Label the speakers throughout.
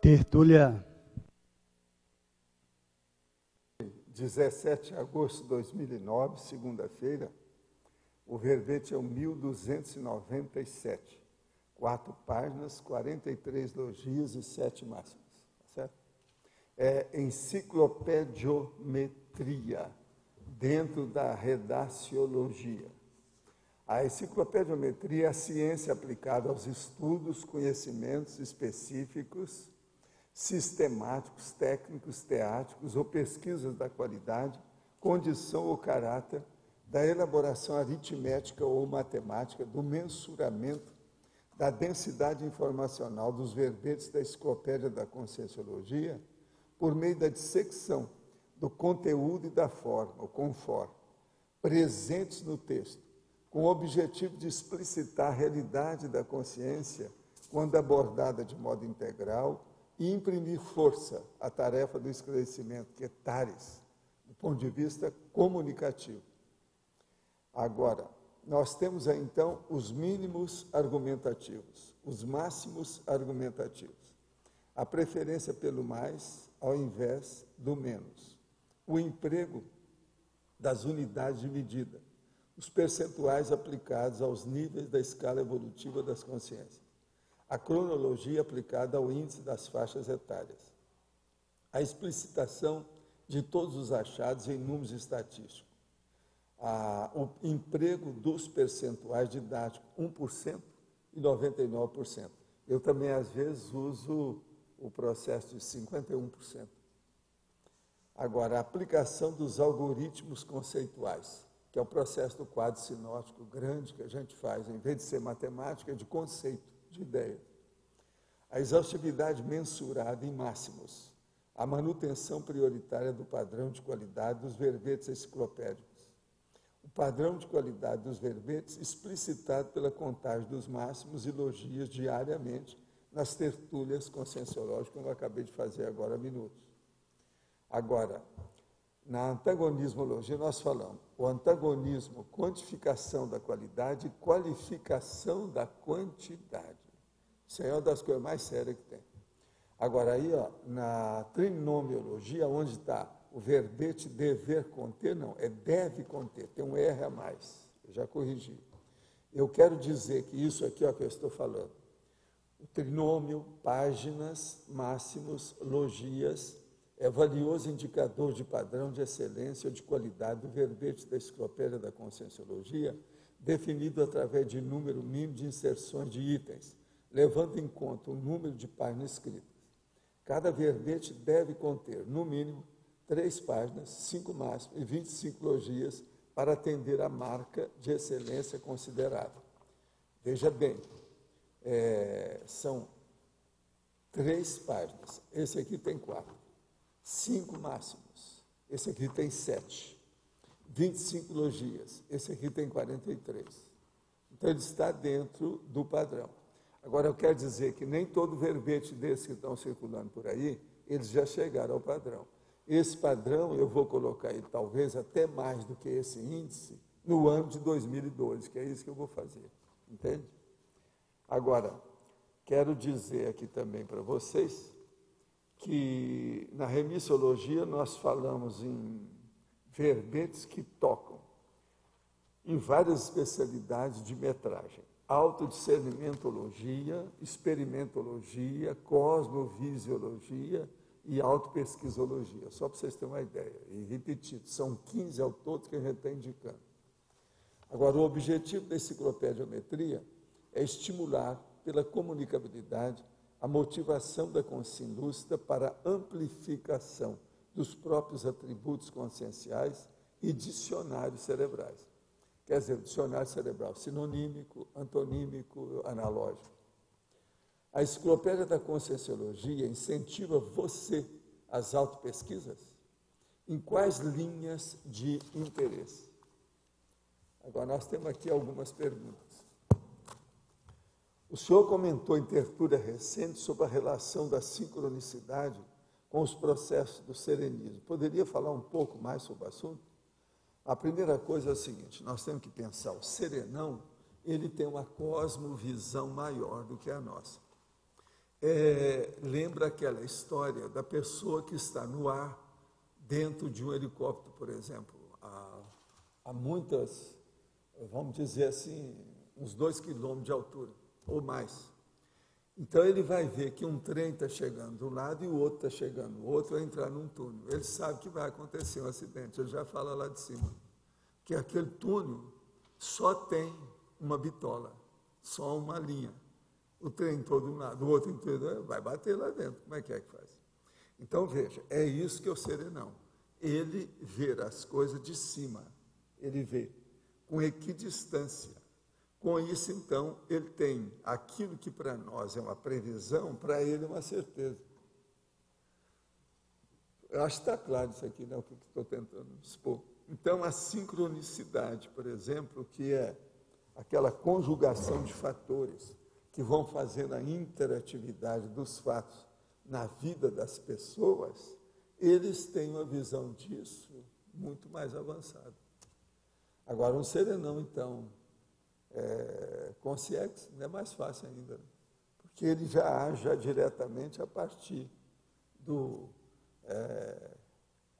Speaker 1: Tertúlia.
Speaker 2: 17 de agosto de 2009, segunda-feira, o verbete é o 1297. 4 páginas, 43 logias e 7 máximas. Certo? É enciclopediometria, dentro da redaciologia. A enciclopediometria é a ciência aplicada aos estudos, conhecimentos específicos, sistemáticos, técnicos, teáticos ou pesquisas da qualidade, condição ou caráter da elaboração aritmética ou matemática, do mensuramento da densidade informacional dos verbetes da enciclopédia da Conscienciologia, por meio da dissecção do conteúdo e da forma, o conforme, presentes no texto, com o objetivo de explicitar a realidade da consciência quando abordada de modo integral e imprimir força à tarefa do esclarecimento, que é TARES, do ponto de vista comunicativo. Agora, nós temos aí, então, os mínimos argumentativos, os máximos argumentativos. A preferência pelo mais ao invés do menos. O emprego das unidades de medida. Os percentuais aplicados aos níveis da escala evolutiva das consciências. A cronologia aplicada ao índice das faixas etárias. A explicitação de todos os achados em números estatísticos. O emprego dos percentuais didáticos, 1% e 99%. Eu também, às vezes, uso o processo de 51%. Agora, a aplicação dos algoritmos conceituais, que é o processo do quadro sinótico grande que a gente faz, em vez de ser matemática, é de conceito, de ideia. A exaustividade mensurada em máximos, a manutenção prioritária do padrão de qualidade dos verbetes enciclopédicos, o padrão de qualidade dos verbetes explicitado pela contagem dos máximos e logias diariamente nas tertúlias conscienciológicas, como eu acabei de fazer agora há minutos. Agora, na antagonismologia nós falamos o antagonismo, quantificação da qualidade e qualificação da quantidade. Isso aí é uma das coisas mais sérias que tem. Agora aí, ó, na trinomiologia, onde está o verbete dever conter, não, é deve conter, tem um R a mais, eu já corrigi. Eu quero dizer que isso aqui, ó, que eu estou falando, o trinômio, páginas, máximos, logias, é valioso indicador de padrão de excelência ou de qualidade do verbete da enciclopédia da Conscienciologia, definido através de número mínimo de inserções de itens, levando em conta o número de páginas escritas. Cada verbete deve conter, no mínimo, 3 páginas, 5 máximos e 25 logias para atender a marca de excelência considerada. Veja bem, são 3 páginas, esse aqui tem 4. 5 máximos, esse aqui tem 7. 25 logias, esse aqui tem 43. Então, ele está dentro do padrão. Agora, eu quero dizer que nem todo verbete desses que estão circulando por aí, eles já chegaram ao padrão. Esse padrão, eu vou colocar ele, talvez, até mais do que esse índice, no ano de 2012, que é isso que eu vou fazer. Entende? Agora, quero dizer aqui também para vocês que na remissologia nós falamos em verbetes que tocam em várias especialidades de metragem. Autodiscernimentologia, experimentologia, cosmovisiologia e autopesquisologia, só para vocês terem uma ideia. E repetido, são 15 ao todo que a gente está indicando. Agora, o objetivo da enciclopediometria é estimular, pela comunicabilidade, a motivação da consciência lúcida para a amplificação dos próprios atributos conscienciais e dicionários cerebrais. Quer dizer, dicionário cerebral sinonímico, antonímico, analógico. A enciclopédia da Conscienciologia incentiva você às autopesquisas? Em quais linhas de interesse? Agora, nós temos aqui algumas perguntas. O senhor comentou em tertúlia recente sobre a relação da sincronicidade com os processos do serenismo. Poderia falar um pouco mais sobre o assunto? A primeira coisa é o seguinte, nós temos que pensar, o serenão, ele tem uma cosmovisão maior do que a nossa. lembra aquela história da pessoa que está no ar dentro de um helicóptero, por exemplo, a muitas, vamos dizer assim, uns 2 quilômetros de altura, ou mais. Então ele vai ver que um trem está chegando de um lado e o outro está chegando, o outro vai entrar num túnel. Ele sabe que vai acontecer um acidente, ele já fala lá de cima, que aquele túnel só tem uma bitola, só uma linha. O trem todo de um lado, o outro inteiro, vai bater lá dentro. Como é que faz? Então veja, é isso que é o serenão. Ele vê as coisas de cima, ele vê com equidistância. Com isso, então, ele tem aquilo que para nós é uma previsão, para ele é uma certeza. Eu acho que está claro isso aqui, né, o que estou tentando expor. Então, a sincronicidade, por exemplo, que é aquela conjugação de fatores que vão fazendo a interatividade dos fatos na vida das pessoas, eles têm uma visão disso muito mais avançada. Agora, um serenão, então, consciente, é mais fácil ainda, né? Porque ele já age diretamente a partir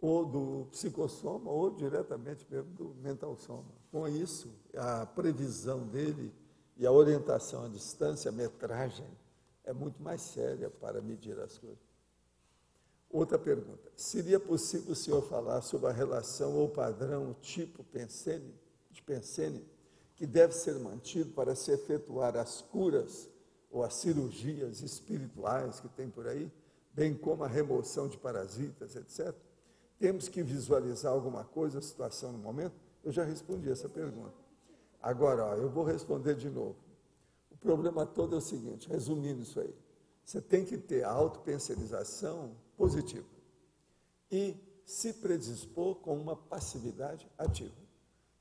Speaker 2: ou do psicossoma, ou diretamente mesmo do mental soma. Com isso, a previsão dele e a orientação à distância, a metragem, é muito mais séria para medir as coisas. Outra pergunta, seria possível o senhor falar sobre a relação ou padrão, tipo de Pensene, que deve ser mantido para se efetuar as curas ou as cirurgias espirituais que tem por aí, bem como a remoção de parasitas, etc.? Temos que visualizar alguma coisa, a situação no momento? Eu já respondi essa pergunta. Agora, eu vou responder de novo. O problema todo é o seguinte, resumindo isso aí, você tem que ter a autopensenização positiva e se predispor com uma passividade ativa.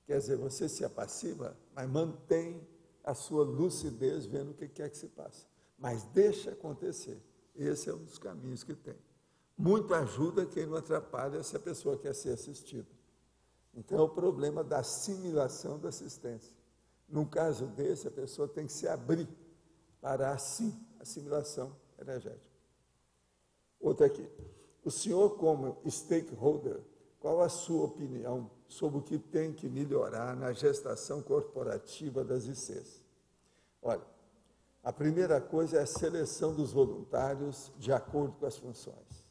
Speaker 2: Quer dizer, você se apassiva, mas mantém a sua lucidez vendo o que quer que se passa. Mas deixa acontecer. Esse é um dos caminhos que tem. Muito ajuda quem não atrapalha se a pessoa quer ser assistida. Então, é o problema da assimilação da assistência. Num caso desse, a pessoa tem que se abrir para a assimilação energética. Outra aqui. O senhor, como stakeholder, qual a sua opinião sobre o que tem que melhorar na gestação corporativa das ICs? Olha, a primeira coisa é a seleção dos voluntários de acordo com as funções.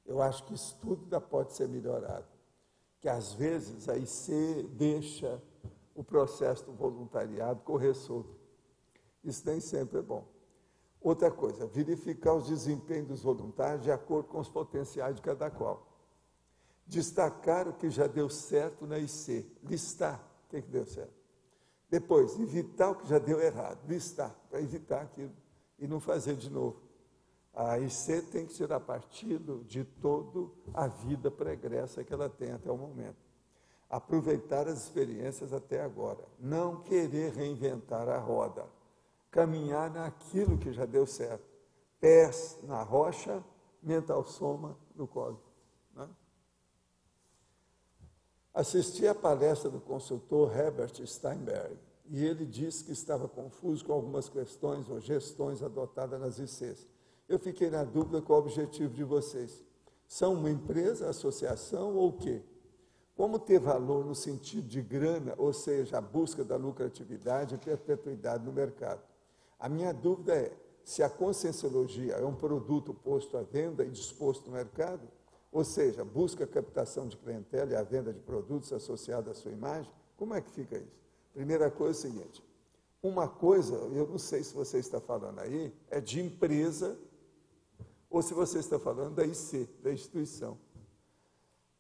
Speaker 2: Eu acho que isso tudo ainda pode ser melhorado, que às vezes a IC deixa o processo do voluntariado correr solto. Isso nem sempre é bom. Outra coisa, verificar os desempenhos dos voluntários de acordo com os potenciais de cada qual. Destacar o que já deu certo na IC, listar o que deu certo. Depois, evitar o que já deu errado, listar, para evitar aquilo e não fazer de novo. A IC tem que tirar partido de toda a vida pregressa que ela tem até o momento. Aproveitar as experiências até agora, não querer reinventar a roda, caminhar naquilo que já deu certo. Pés na rocha, mental soma no código. Né? Assisti à palestra do consultor Herbert Steinberg e ele disse que estava confuso com algumas questões ou gestões adotadas nas ICs. Eu fiquei na dúvida qual o objetivo de vocês. São uma empresa, associação ou o quê? Como ter valor no sentido de grana, ou seja, a busca da lucratividade e perpetuidade no mercado? A minha dúvida é se a conscienciologia é um produto posto à venda e disposto no mercado, ou seja, busca a captação de clientela e a venda de produtos associados à sua imagem, como é que fica isso? Primeira coisa é o seguinte, uma coisa, eu não sei se você está falando aí, é de empresa, ou se você está falando da IC, da instituição.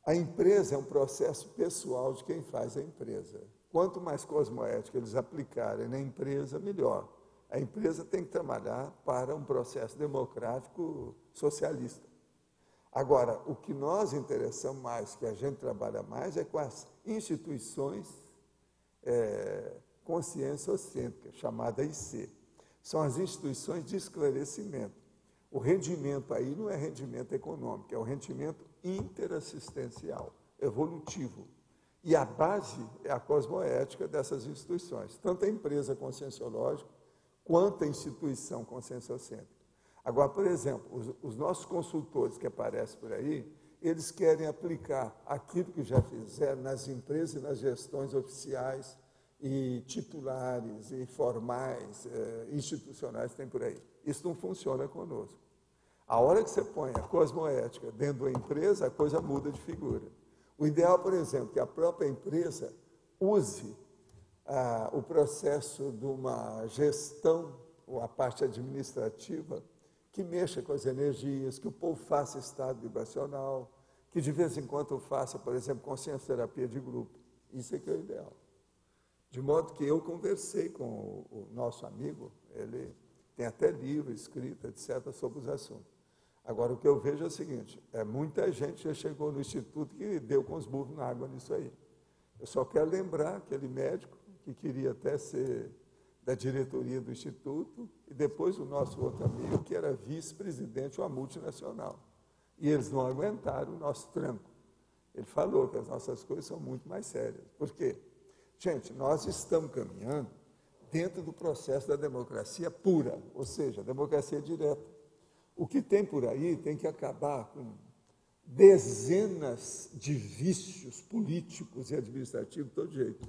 Speaker 2: A empresa é um processo pessoal de quem faz a empresa. Quanto mais cosmoética eles aplicarem na empresa, melhor. A empresa tem que trabalhar para um processo democrático socialista. Agora, o que nós interessamos mais, que a gente trabalha mais, é com as instituições conscienciocêntricas, chamada IC. São as instituições de esclarecimento. O rendimento aí não é rendimento econômico, é o rendimento interassistencial, evolutivo. E a base é a cosmoética dessas instituições, tanto a empresa conscienciológica quanto a instituição conscienciocêntrica. Agora, por exemplo, os nossos consultores que aparecem por aí, eles querem aplicar aquilo que já fizeram nas empresas e nas gestões oficiais e titulares e formais, institucionais que tem por aí. Isso não funciona conosco. A hora que você põe a cosmoética dentro da empresa, a coisa muda de figura. O ideal, por exemplo, que a própria empresa use o processo de uma gestão, ou a parte administrativa, que mexa com as energias, que o povo faça estado vibracional, que de vez em quando faça, por exemplo, consciência-terapia de grupo. Isso é que é o ideal. De modo que eu conversei com o nosso amigo, ele tem até livro escrito, etc., sobre os assuntos. Agora, o que eu vejo é o seguinte, muita gente já chegou no Instituto que deu com os burros na água nisso aí. Eu só quero lembrar aquele médico que queria até ser da diretoria do Instituto, e depois o nosso outro amigo, que era vice-presidente de uma multinacional. E eles não aguentaram o nosso tranco. Ele falou que as nossas coisas são muito mais sérias. Por quê? Gente, nós estamos caminhando dentro do processo da democracia pura, ou seja, democracia direta. O que tem por aí tem que acabar com dezenas de vícios políticos e administrativos de todo jeito.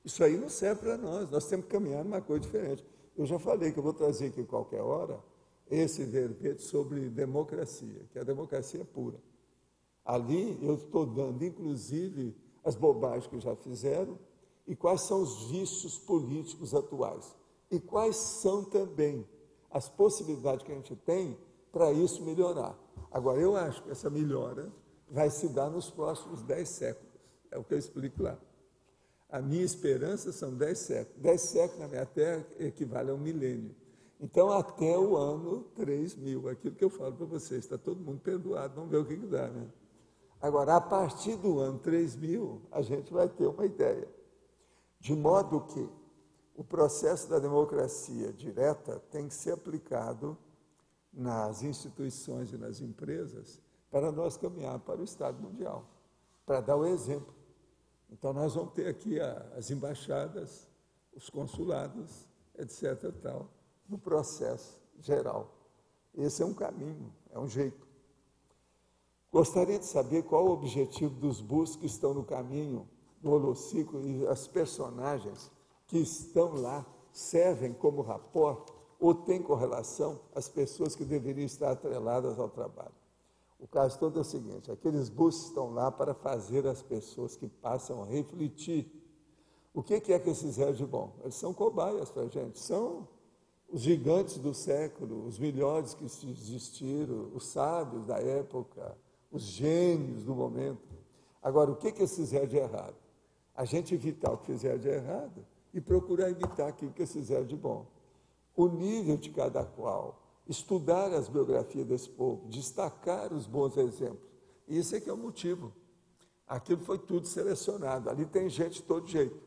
Speaker 2: Isso aí não serve para nós temos que caminhar numa coisa diferente. Eu já falei que eu vou trazer aqui qualquer hora esse verbete sobre democracia, que a democracia é pura. Ali eu estou dando, inclusive, as bobagens que já fizeram e quais são os vícios políticos atuais. E quais são também as possibilidades que a gente tem para isso melhorar. Agora, eu acho que essa melhora vai se dar nos próximos 10 séculos. É o que eu explico lá. A minha esperança são 10 séculos. 10 séculos na minha Terra equivale a um milênio. Então, até o ano 3000, aquilo que eu falo para vocês, está todo mundo perdoado, vamos ver o que dá, né? Agora, a partir do ano 3000, a gente vai ter uma ideia. De modo que o processo da democracia direta tem que ser aplicado nas instituições e nas empresas para nós caminhar para o Estado mundial, para dar o exemplo. Então, nós vamos ter aqui as embaixadas, os consulados, etc. tal, no processo geral. Esse é um caminho, é um jeito. Gostaria de saber qual o objetivo dos bus que estão no caminho do holociclo e as personagens que estão lá servem como rapport ou têm correlação às pessoas que deveriam estar atreladas ao trabalho. O caso todo é o seguinte, aqueles bus estão lá para fazer as pessoas que passam a refletir. O que é que eles fizeram de bom? Eles são cobaias para a gente, são os gigantes do século, os melhores que existiram, os sábios da época, os gênios do momento. Agora, o que eles fizeram de errado? A gente evitar o que fizeram de errado e procurar imitar aquilo que eles fizeram de bom. O nível de cada qual, estudar as biografias desse povo, destacar os bons exemplos. Isso é que é o motivo. Aquilo foi tudo selecionado. Ali tem gente de todo jeito.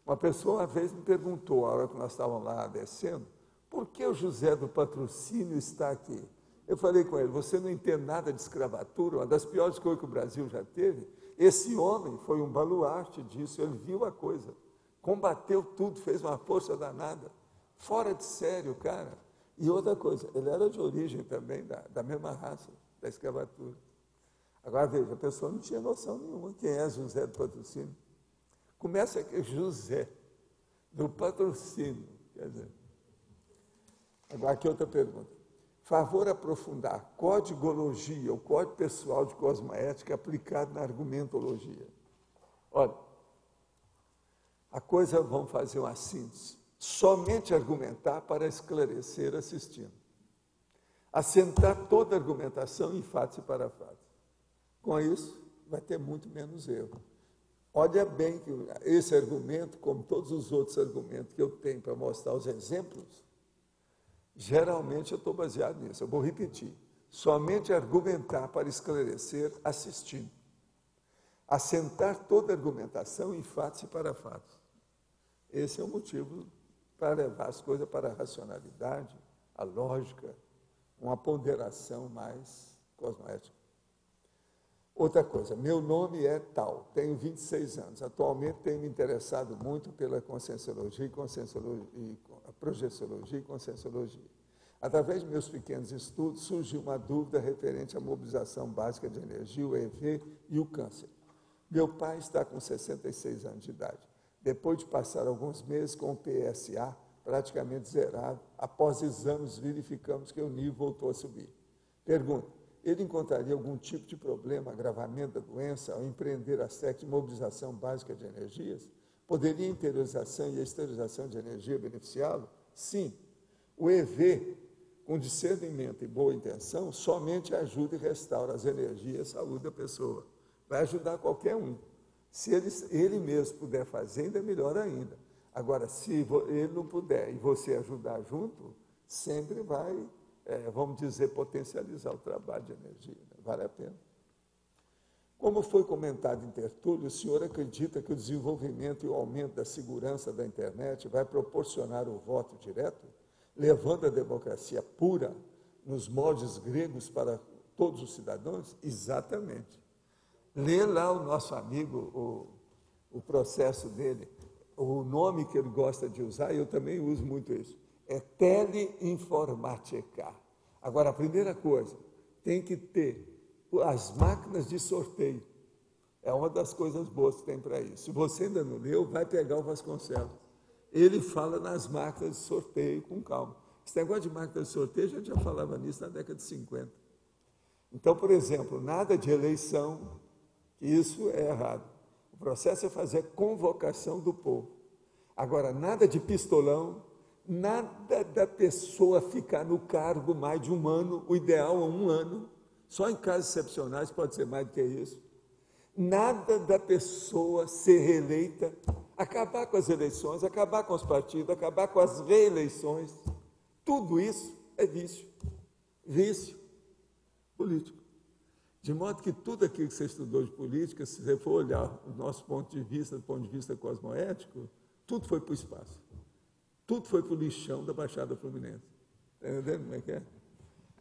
Speaker 2: Uma pessoa uma vez me perguntou, a hora que nós estávamos lá descendo, por que o José do Patrocínio está aqui? Eu falei com ele, você não entende nada de escravatura, uma das piores coisas que o Brasil já teve. Esse homem foi um baluarte disso, ele viu a coisa, combateu tudo, fez uma força danada, fora de sério, cara. E outra coisa, ele era de origem também da mesma raça, da escravatura. Agora veja, a pessoa não tinha noção nenhuma quem é José do Patrocínio. Começa aqui, José do Patrocínio, quer dizer. Agora aqui outra pergunta. Favor aprofundar codigologia, o código pessoal de cosmoética aplicado na argumentologia. Olha, a coisa, vamos fazer uma síntese. Somente argumentar para esclarecer assistindo. Assentar toda argumentação em fatos e parafatos. Com isso, vai ter muito menos erro. Olha bem que esse argumento, como todos os outros argumentos que eu tenho para mostrar os exemplos, geralmente eu estou baseado nisso. Eu vou repetir. Somente argumentar para esclarecer assistindo. Assentar toda argumentação em fatos e parafatos. Esse é o motivo para levar as coisas para a racionalidade, a lógica, uma ponderação mais cosmoética. Outra coisa, meu nome é tal, tenho 26 anos. Atualmente tenho me interessado muito pela conscienciologia, a projeciologia e conscienciologia. Através de meus pequenos estudos, surgiu uma dúvida referente à mobilização básica de energia, o EV e o câncer. Meu pai está com 66 anos de idade. Depois de passar alguns meses com o PSA praticamente zerado, após exames verificamos que o nível voltou a subir. Pergunta: ele encontraria algum tipo de problema, agravamento da doença, ao empreender a técnica de mobilização básica de energias? Poderia a interiorização e a exteriorização de energia beneficiá-lo? Sim. O EV, com discernimento e boa intenção, somente ajuda e restaura as energias e a saúde da pessoa. Vai ajudar qualquer um. Se ele mesmo puder fazer, ainda melhor ainda. Agora, se ele não puder e você ajudar junto, sempre vai, vamos dizer, potencializar o trabalho de energia. Né? Vale a pena. Como foi comentado em tertúlio, o senhor acredita que o desenvolvimento e o aumento da segurança da internet vai proporcionar o voto direto, levando a democracia pura nos moldes gregos para todos os cidadãos? Exatamente. Lê lá o nosso amigo, o processo dele, o nome que ele gosta de usar, e eu também uso muito isso, é teleinformática. Agora, a primeira coisa, tem que ter as máquinas de sorteio. É uma das coisas boas que tem para isso. Se você ainda não leu, vai pegar o Vasconcelos. Ele fala nas máquinas de sorteio com calma. Esse negócio de máquina de sorteio, a gente já falava nisso na década de 50. Então, por exemplo, nada de eleição, isso é errado. O processo é fazer convocação do povo. Agora, nada de pistolão, nada da pessoa ficar no cargo mais de um ano, o ideal é 1 ano, só em casos excepcionais pode ser mais do que isso. Nada da pessoa ser reeleita, acabar com as eleições, acabar com os partidos, acabar com as reeleições. Tudo isso é vício. Vício político. De modo que tudo aquilo que você estudou de política, se você for olhar o nosso ponto de vista, do ponto de vista cosmoético, tudo foi para o espaço. Tudo foi para o lixão da Baixada Fluminense. Está entendendo como é que é?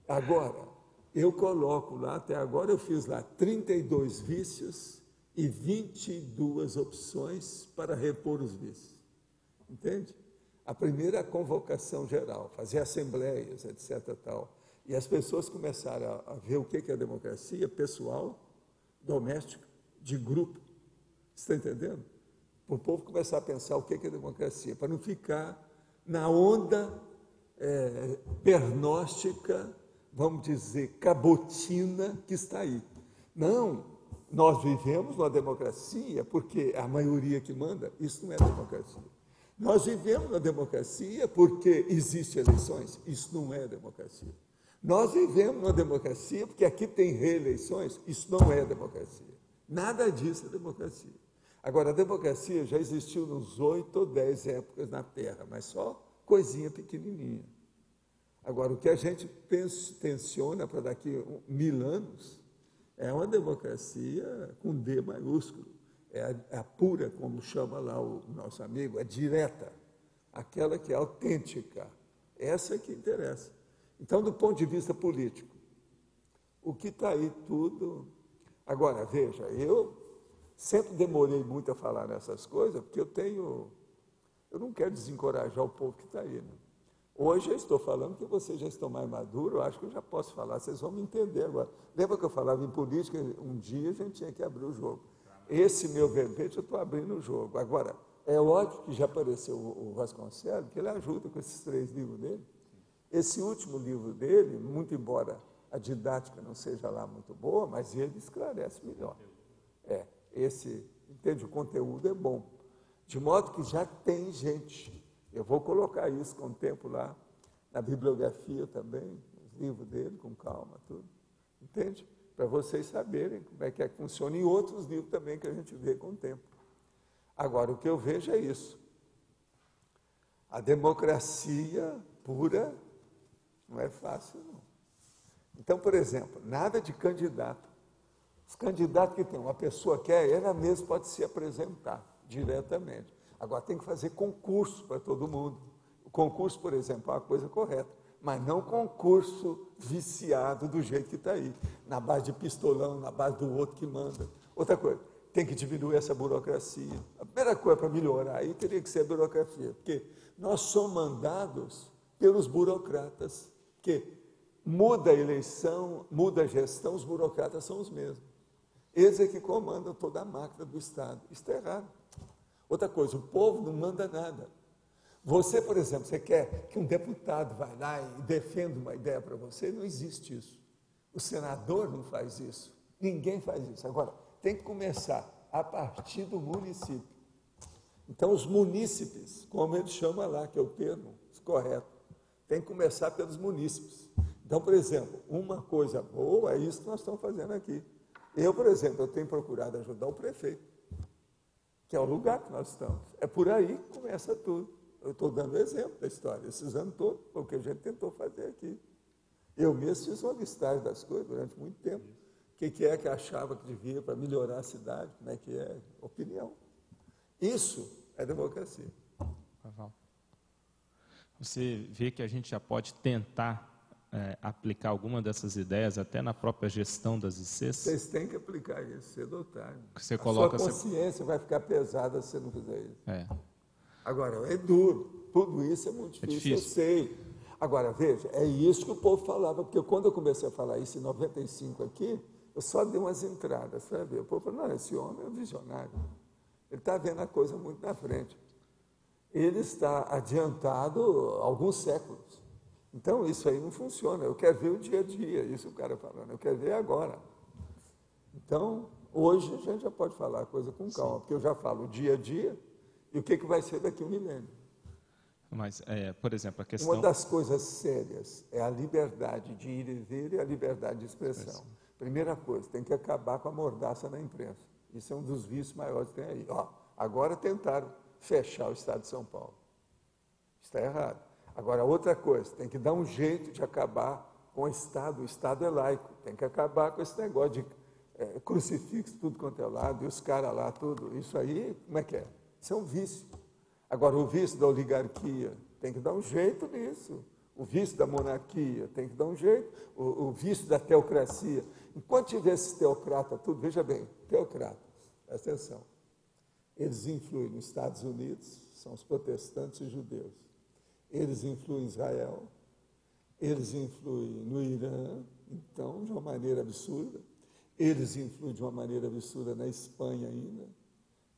Speaker 2: Agora, eu coloco lá, até agora eu fiz lá 32 vícios e 22 opções para repor os vícios. Entende? A primeira é a convocação geral, fazer assembleias, etc. Tal. E as pessoas começaram a ver o que é a democracia pessoal, doméstica, de grupo. Você está entendendo? Para o povo começar a pensar o que é democracia, para não ficar na onda pernóstica, vamos dizer, cabotina que está aí. Não, nós vivemos numa democracia porque a maioria que manda, isso não é democracia. Nós vivemos na democracia porque existem eleições, isso não é democracia. Nós vivemos na democracia porque aqui tem reeleições, isso não é democracia. Nada disso é democracia. Agora, a democracia já existiu nos 8 ou 10 épocas na Terra, mas só coisinha pequenininha. Agora, o que a gente tensiona para daqui 1000 anos é uma democracia com D maiúsculo, é a pura, como chama lá o nosso amigo, é direta, aquela que é autêntica, essa é que interessa. Então, do ponto de vista político, o que está aí tudo... Agora, veja, eu sempre demorei muito a falar nessas coisas, porque eu não quero desencorajar o povo que está aí. Né? Hoje eu estou falando que vocês já estão mais maduros, eu acho que eu já posso falar, vocês vão me entender agora. Lembra que eu falava em política, um dia a gente tinha que abrir o jogo. Esse meu verbete eu estou abrindo o jogo. Agora, é óbvio que já apareceu o Vasconcelos, que ele ajuda com esses 3 livros dele. Esse último livro dele, muito embora a didática não seja lá muito boa, mas ele esclarece melhor. Entende? O conteúdo é bom. De modo que já tem gente, eu vou colocar isso com o tempo lá, na bibliografia também, os livros dele, com calma, tudo. Entende? Para vocês saberem como é que funciona, e outros livros também que a gente vê com o tempo. Agora, o que eu vejo é isso. A democracia pura não é fácil, não. Então, por exemplo, nada de candidato. Os candidatos que tem, uma pessoa quer, ela mesma pode se apresentar diretamente. Agora, tem que fazer concurso para todo mundo. O concurso, por exemplo, é uma coisa correta, mas não concurso viciado do jeito que está aí, na base de pistolão, na base do outro que manda. Outra coisa, tem que diminuir essa burocracia. A primeira coisa para melhorar aí teria que ser a burocracia, porque nós somos mandados pelos burocratas Porque muda a eleição, muda a gestão, os burocratas são os mesmos. Eles é que comandam toda a máquina do Estado. Isso está errado. Outra coisa, o povo não manda nada. Você, por exemplo, você quer que um deputado vá lá e defenda uma ideia para você? Não existe isso. O senador não faz isso. Ninguém faz isso. Agora, tem que começar a partir do município. Então, os munícipes, como ele chama lá, que é o termo correto, tem que começar pelos munícipes. Então, por exemplo, uma coisa boa é isso que nós estamos fazendo aqui. Eu, por exemplo, eu tenho procurado ajudar o prefeito, que é o lugar que nós estamos. É por aí que começa tudo. Eu estou dando exemplo da história, esses anos todos, foi o que a gente tentou fazer aqui. Eu mesmo fiz uma listagem das coisas durante muito tempo. O que é que achava que devia para melhorar a cidade, como é que é, opinião. Isso é democracia.
Speaker 1: Você vê que a gente já pode tentar aplicar alguma dessas ideias até na própria gestão das ICs?
Speaker 2: Vocês têm que aplicar isso, cedo ou tarde.
Speaker 1: Você
Speaker 2: a
Speaker 1: coloca,
Speaker 2: sua consciência vai ficar pesada se você não fizer isso.
Speaker 1: É.
Speaker 2: Agora, é duro. Tudo isso é muito difícil, eu sei. Agora, veja, é isso que o povo falava, porque quando eu comecei a falar isso em 95 aqui, eu só dei umas entradas, sabe? O povo falou, não, esse homem é um visionário. Ele está vendo a coisa muito na frente. Ele está adiantado alguns séculos. Então, isso aí não funciona. Eu quero ver o dia a dia, isso o cara falando. Eu quero ver agora. Então, hoje a gente já pode falar a coisa com calma, porque eu já falo o dia a dia e o que vai ser daqui a um milênio.
Speaker 1: Mas, por exemplo, a questão...
Speaker 2: Uma das coisas sérias é a liberdade de ir e vir e a liberdade de expressão. Primeira coisa, tem que acabar com a mordaça na imprensa. Isso é um dos vícios maiores que tem aí. Ó, agora tentaram fechar o Estado de São Paulo. Está errado. Agora, outra coisa, tem que dar um jeito de acabar com o Estado. O Estado é laico. Tem que acabar com esse negócio de crucifixo, tudo quanto é lado, e os caras lá, tudo. Isso aí, como é que é? Isso é um vício. Agora, o vício da oligarquia, tem que dar um jeito nisso. O vício da monarquia, tem que dar um jeito. O vício da teocracia. Enquanto tiver esse teocrata, tudo, veja bem, teocratas, presta atenção. Eles influem nos Estados Unidos, são os protestantes e judeus. Eles influem em Israel, eles influem no Irã, então, de uma maneira absurda. Eles influem de uma maneira absurda na Espanha ainda.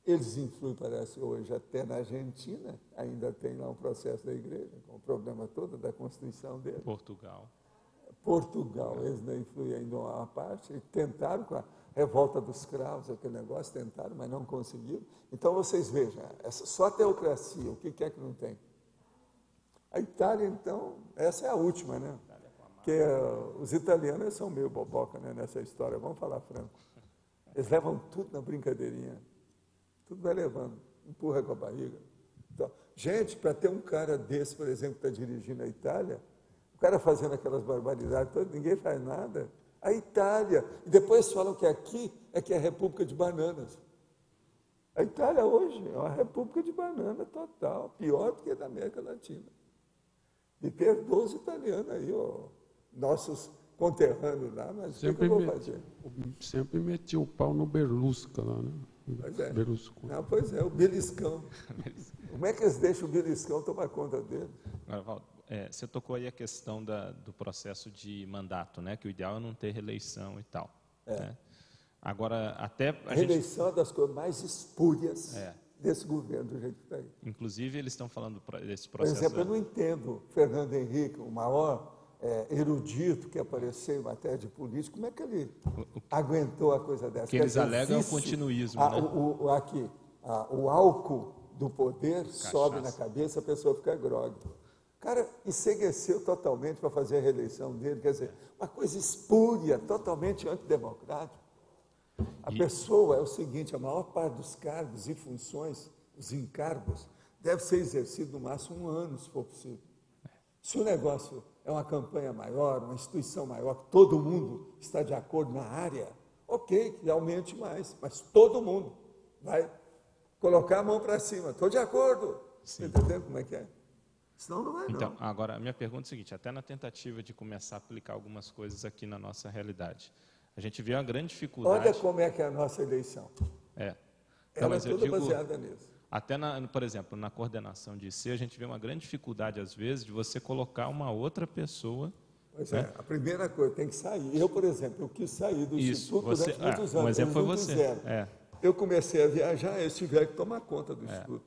Speaker 2: Eles influem, parece, hoje até na Argentina, ainda tem lá um processo da igreja, com o problema todo da Constituição dele. Portugal, eles não influem ainda uma parte, e tentaram com a revolta dos cravos, aquele negócio, tentaram, mas não conseguiram. Então, vocês vejam, só a teocracia, o que é que não tem? A Itália, então, essa é a última, né? Porque os italianos são meio boboca, né, nessa história, vamos falar franco. Eles levam tudo na brincadeirinha. Tudo vai levando, empurra com a barriga. Então, gente, para ter um cara desse, por exemplo, que está dirigindo a Itália, o cara fazendo aquelas barbaridades todas, ninguém faz nada. A Itália. E depois falam que aqui é que é a República de Bananas. A Itália hoje é uma República de Banana total, pior do que a da América Latina. Me perdoa os italianos aí, ó, nossos conterrâneos lá, mas o que eu vou fazer?
Speaker 3: Sempre meti o pau no Berlusca lá, né?
Speaker 2: Pois é. Não, pois é, o beliscão. Como é que eles deixam o beliscão tomar conta dele?
Speaker 1: Agora, Valdo, você tocou aí a questão do processo de mandato, né? Que o ideal é não ter reeleição e tal. Né? Agora, até
Speaker 2: a reeleição é uma das coisas mais espúrias desse governo, do jeito que está aí.
Speaker 1: Inclusive, eles estão falando desse processo...
Speaker 2: Por exemplo, eu não entendo Fernando Henrique, o maior erudito que apareceu em matéria de política, como é que ele aguentou a coisa dessa?
Speaker 1: Que eles alegam o continuismo, né?
Speaker 2: O álcool do poder sobe na cabeça, a pessoa fica grogue. O cara ensegueceu totalmente para fazer a reeleição dele, quer dizer, uma coisa espúria, totalmente antidemocrática. A pessoa é o seguinte, a maior parte dos cargos e funções, os encargos, deve ser exercido no máximo 1 ano, se for possível. Se o negócio é uma campanha maior, uma instituição maior, que todo mundo está de acordo na área, ok, que aumente mais, mas todo mundo vai colocar a mão para cima. Estou de acordo. Você entendeu como é que é? Senão não vai, não.
Speaker 1: Então, agora, a minha pergunta é a seguinte, até na tentativa de começar a aplicar algumas coisas aqui na nossa realidade, a gente vê uma grande dificuldade...
Speaker 2: Olha como é que é a nossa eleição. Ela é toda baseada nisso.
Speaker 1: Até, por exemplo, na coordenação de IC, a gente vê uma grande dificuldade, às vezes, de você colocar uma outra pessoa
Speaker 2: Pois é, a primeira coisa, tem que sair. Eu, por exemplo, eu quis sair do Instituto durante muitos anos.
Speaker 1: Um exemplo foi você.
Speaker 2: Eu comecei a viajar, eu tive que tomar conta do Instituto.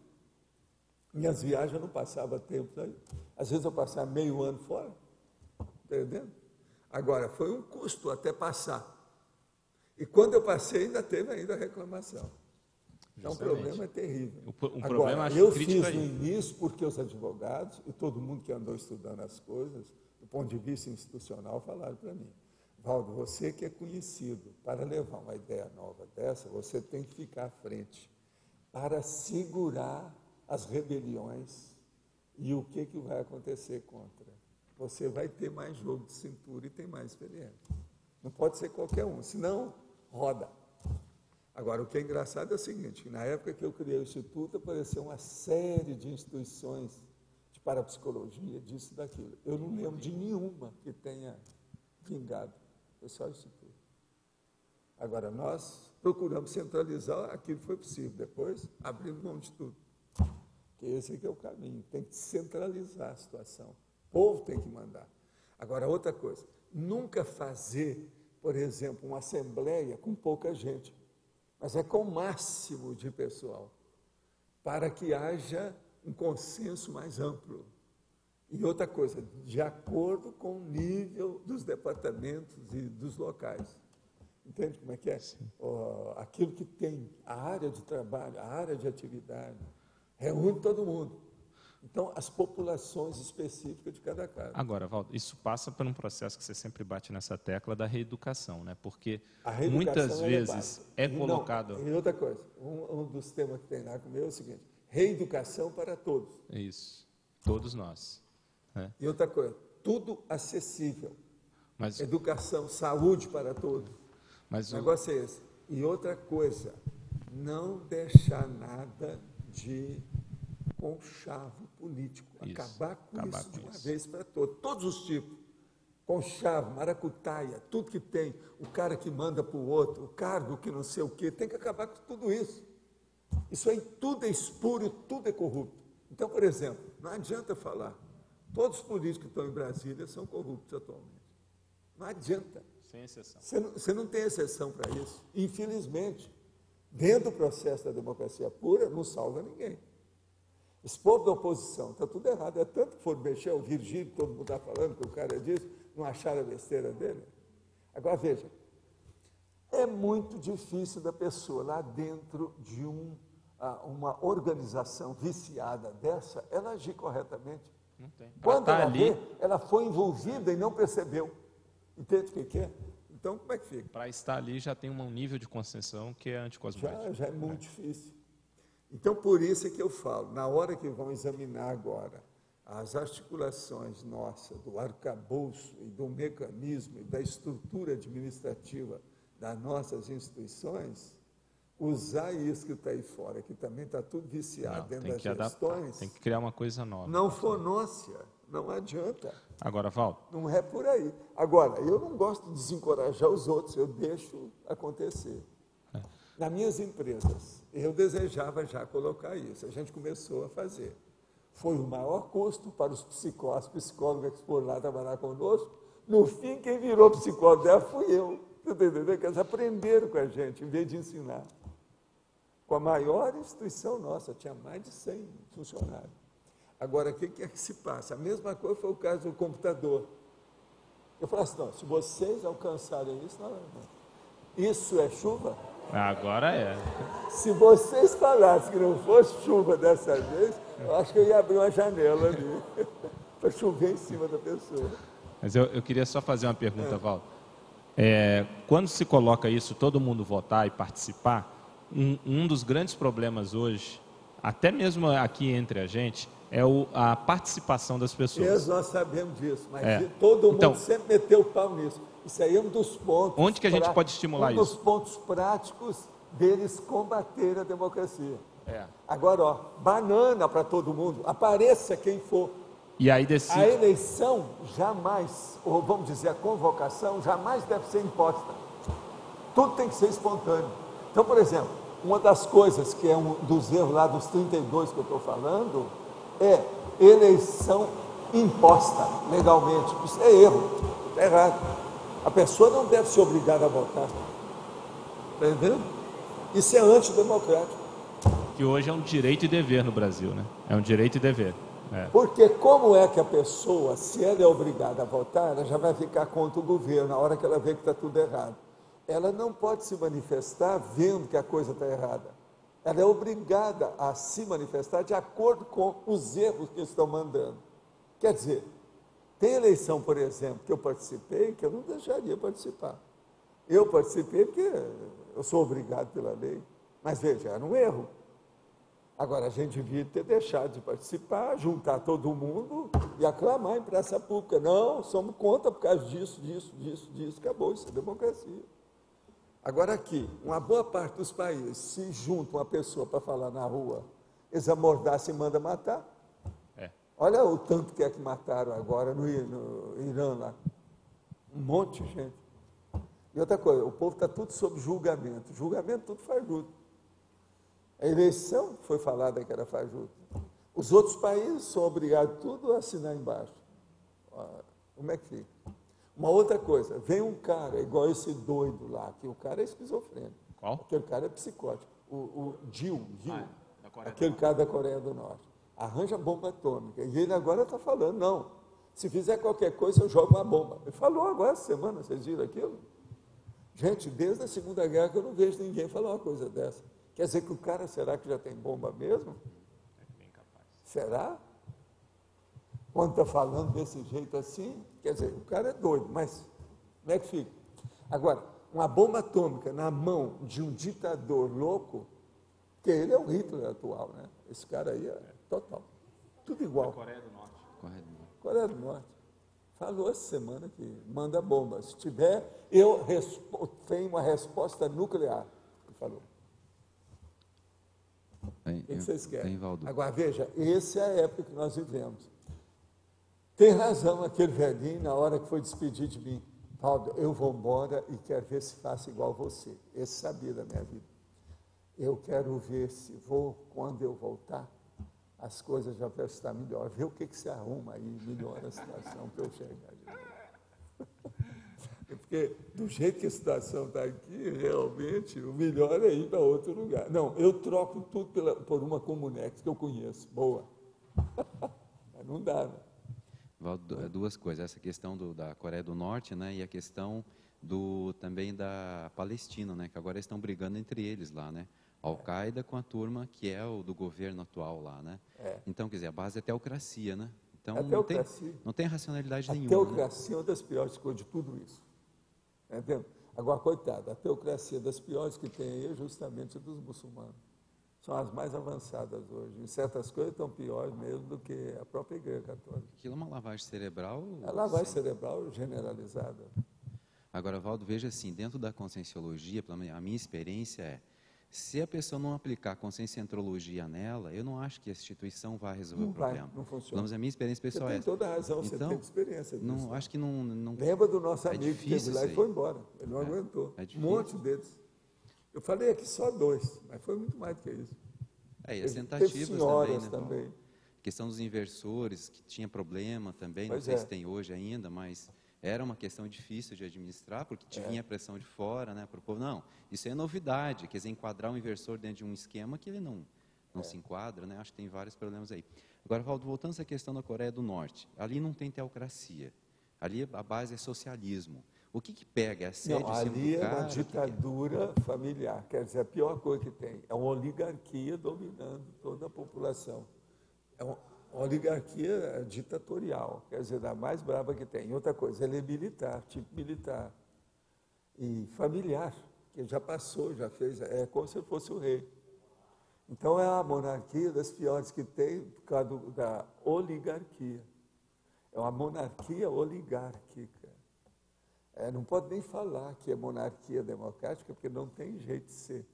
Speaker 2: Minhas viagens eu não passava tempo aí. Às vezes eu passava meio ano fora. Entendendo? Agora, foi um custo até passar. E quando eu passei, ainda teve ainda reclamação. Então, o problema é terrível.
Speaker 1: Agora,
Speaker 2: eu fiz no início porque os advogados e todo mundo que andou estudando as coisas, do ponto de vista institucional, falaram para mim: Valdo, você que é conhecido, para levar uma ideia nova dessa, você tem que ficar à frente para segurar as rebeliões e o que vai acontecer contra. Você vai ter mais jogo de cintura e tem mais experiência. Não pode ser qualquer um, senão roda. Agora, o que é engraçado é o seguinte, na época que eu criei o Instituto, apareceu uma série de instituições de parapsicologia, disso e daquilo. Eu não lembro de nenhuma que tenha vingado. Foi só o Instituto. Agora, nós procuramos centralizar aquilo que foi possível. Depois, abrimos mão de tudo. Porque esse aqui é o caminho. Tem que centralizar a situação. O povo tem que mandar. Agora, outra coisa. Nunca fazer, por exemplo, uma assembleia com pouca gente. Mas é com o máximo de pessoal. Para que haja um consenso mais amplo. E outra coisa, de acordo com o nível dos departamentos e dos locais. Entende como é que é? Aquilo que tem, a área de trabalho, a área de atividade, reúne todo mundo. Então, as populações específicas de cada casa.
Speaker 1: Agora, Valdo, isso passa por um processo que você sempre bate nessa tecla da reeducação, né? Porque muitas vezes é colocado...
Speaker 2: E outra coisa, um dos temas que tem lá comigo é o seguinte, reeducação para todos.
Speaker 1: Isso, todos nós.
Speaker 2: E outra coisa, tudo acessível. Educação, saúde para todos. O negócio é esse. E outra coisa, não deixar nada de conchavo político. Acabar com isso de uma vez para todos. Todos os tipos. Conchavo, maracutaia, tudo que tem. O cara que manda para o outro, o cargo que não sei o quê. Tem que acabar com tudo isso. Isso aí tudo é espúrio, tudo é corrupto. Então, por exemplo, não adianta falar. Todos os políticos que estão em Brasília são corruptos atualmente. Não adianta.
Speaker 1: Sem exceção.
Speaker 2: Você não tem exceção para isso. Infelizmente, dentro do processo da democracia pura, não salva ninguém. Esse povo da oposição está tudo errado. É tanto que for mexer o Virgílio, todo mundo está falando que o cara disse, não acharam a besteira dele. Agora, veja, é muito difícil da pessoa lá dentro de uma organização viciada dessa, ela agir corretamente.
Speaker 1: Não tem.
Speaker 2: Quando ela vê, ela foi envolvida e não percebeu. Entende o que é? Então, como é que fica?
Speaker 1: Para estar ali já tem um nível de concessão que é anticosmótico.
Speaker 2: Já é muito difícil. Então, por isso é que eu falo, na hora que vão examinar agora as articulações nossas, do arcabouço e do mecanismo e da estrutura administrativa das nossas instituições, usar isso que está aí fora, que também está tudo viciado dentro das gestões.
Speaker 1: Tem que criar uma coisa nova.
Speaker 2: Não fonócia, não adianta.
Speaker 1: Agora, Valdo.
Speaker 2: Não é por aí. Agora, eu não gosto de desencorajar os outros, eu deixo acontecer. Nas minhas empresas, eu desejava já colocar isso, a gente começou a fazer. Foi o maior custo para os psicólogos que foram lá trabalhar conosco. No fim, quem virou psicólogo dela fui eu. Entendeu? Eles aprenderam com a gente, em vez de ensinar. Com a maior instituição nossa, tinha mais de 100 funcionários. Agora, o que é que se passa? A mesma coisa foi o caso do computador. Eu falei assim, não, se vocês alcançarem isso, não. Isso é chuva?
Speaker 1: Agora é.
Speaker 2: Se vocês falassem que não fosse chuva dessa vez, eu acho que eu ia abrir uma janela ali, para chover em cima da pessoa.
Speaker 1: Mas eu queria só fazer uma pergunta, Valdo. Quando se coloca isso, todo mundo votar e participar, um dos grandes problemas hoje, até mesmo aqui entre a gente, é a participação das pessoas.
Speaker 2: Nós sabemos disso, mas todo mundo sempre meteu o pau nisso. Isso aí é um dos pontos...
Speaker 1: Onde que a gente pode estimular isso?
Speaker 2: Um dos pontos práticos deles combater a democracia. Agora, banana para todo mundo, apareça quem for.
Speaker 1: E aí decide...
Speaker 2: A eleição jamais, ou vamos dizer, a convocação jamais deve ser imposta. Tudo tem que ser espontâneo. Então, por exemplo, uma das coisas que é um dos erros lá dos 32 que eu estou falando, é eleição imposta legalmente. Isso é erro. Está errado. A pessoa não deve ser obrigada a votar. Está entendendo? Isso é antidemocrático.
Speaker 1: Que hoje é um direito e dever no Brasil, né? É um direito e dever. É.
Speaker 2: Porque como é que a pessoa, se ela é obrigada a votar, ela já vai ficar contra o governo na hora que ela vê que está tudo errado. Ela não pode se manifestar vendo que a coisa está errada. Ela é obrigada a se manifestar de acordo com os erros que estão mandando. Quer dizer, tem eleição, por exemplo, que eu participei, que eu não deixaria participar. Eu participei porque eu sou obrigado pela lei. Mas veja, era um erro. Agora, a gente devia ter deixado de participar, juntar todo mundo e aclamar em praça pública. Não, somos contra por causa disso, acabou, isso é democracia. Agora aqui, uma boa parte dos países, se junta uma pessoa para falar na rua, eles amordaçam e mandam matar.
Speaker 1: É.
Speaker 2: Olha o tanto que é que mataram agora no Irã lá. Um monte de gente. E outra coisa, o povo está tudo sob julgamento. Julgamento tudo faz justo. A eleição foi falada que era fajuta. Os outros países são obrigados tudo a assinar embaixo. Como é que fica? Uma outra coisa, vem um cara igual esse doido lá, que o cara é esquizofrênico.
Speaker 1: Qual?
Speaker 2: Aquele cara é psicótico. O Gil,
Speaker 1: da
Speaker 2: aquele cara da Coreia do Norte. Arranja bomba atômica. E ele agora está falando, não, se fizer qualquer coisa eu jogo uma bomba. Ele falou agora essa semana, vocês viram aquilo? Gente, desde a Segunda Guerra que eu não vejo ninguém falar uma coisa dessa. Quer dizer que o cara, será que já tem bomba mesmo?
Speaker 1: É bem capaz.
Speaker 2: Será? Quando está falando desse jeito assim, quer dizer, o cara é doido, mas como é que fica? Agora, uma bomba atômica na mão de um ditador louco, que ele é o Hitler atual, né? Esse cara aí é total. Tudo igual.
Speaker 1: Coreia do Norte.
Speaker 2: Coreia do Norte. Falou essa semana que manda bomba. Se tiver, eu tenho uma resposta nuclear. Ele falou. O que vocês querem? Agora, veja, essa é a época que nós vivemos. Tem razão aquele velhinho na hora que foi despedir de mim. Valdo, eu vou embora e quero ver se faço igual você. Esse sabia da minha vida. Eu quero ver se quando eu voltar, as coisas já vão estar melhor. Vê o que se arruma aí, melhora a situação para eu chegar de novo. Porque do jeito que a situação está aqui, realmente, o melhor é ir para outro lugar. Não, eu troco tudo por uma Comunex que eu conheço, boa. Mas não dá, né?
Speaker 4: Valdo, duas coisas, essa questão da Coreia do Norte, né, e a questão também da Palestina, né, que agora estão brigando entre eles lá, né, Al-Qaeda com a turma que é o do governo atual lá, né. Então, quer dizer, a base é teocracia, né, então não tem racionalidade nenhuma. A
Speaker 2: teocracia é uma das piores coisas de tudo isso. Entendeu? Agora, coitado, a teocracia das piores que tem aí é justamente dos muçulmanos. São as mais avançadas hoje. Em certas coisas estão piores mesmo do que a própria Igreja Católica.
Speaker 4: Aquilo é uma lavagem cerebral?
Speaker 2: É lavagem cerebral generalizada.
Speaker 4: Agora, Valdo, veja assim, dentro da conscienciologia, a minha experiência se a pessoa não aplicar a conscienciologia nela, eu não acho que a instituição vai resolver o problema.
Speaker 2: Não funciona.
Speaker 4: Pelo menos a minha experiência pessoal
Speaker 2: é essa. Você tem toda a razão, você tem experiência disso.
Speaker 4: Não, acho que não...
Speaker 2: Lembra do nosso amigo que teve lá e foi embora. Ele não aguentou. Um monte deles. Eu falei aqui só 2, mas foi muito mais do que isso.
Speaker 4: E as tentativas também, né? A questão dos inversores, que tinha problema também, não sei se tem hoje ainda, mas era uma questão difícil de administrar, porque vinha pressão de fora, né, para o povo. Não, isso é novidade, quer dizer, enquadrar um inversor dentro de um esquema que ele não se enquadra, né? Acho que tem vários problemas aí. Agora, Valdo, voltando a essa questão da Coreia do Norte, ali não tem teocracia, ali a base é socialismo. O que pega? É assédio?
Speaker 2: Não, ali é uma ditadura familiar, quer dizer, a pior coisa que tem. É uma oligarquia dominando toda a população. É uma oligarquia ditatorial, quer dizer, da mais brava que tem. Outra coisa, ele é militar, tipo militar. E familiar, que já passou, já fez, é como se fosse o rei. Então, é a monarquia das piores que tem por causa da oligarquia. É uma monarquia oligárquica. Não pode nem falar que é monarquia democrática, porque não tem jeito de ser.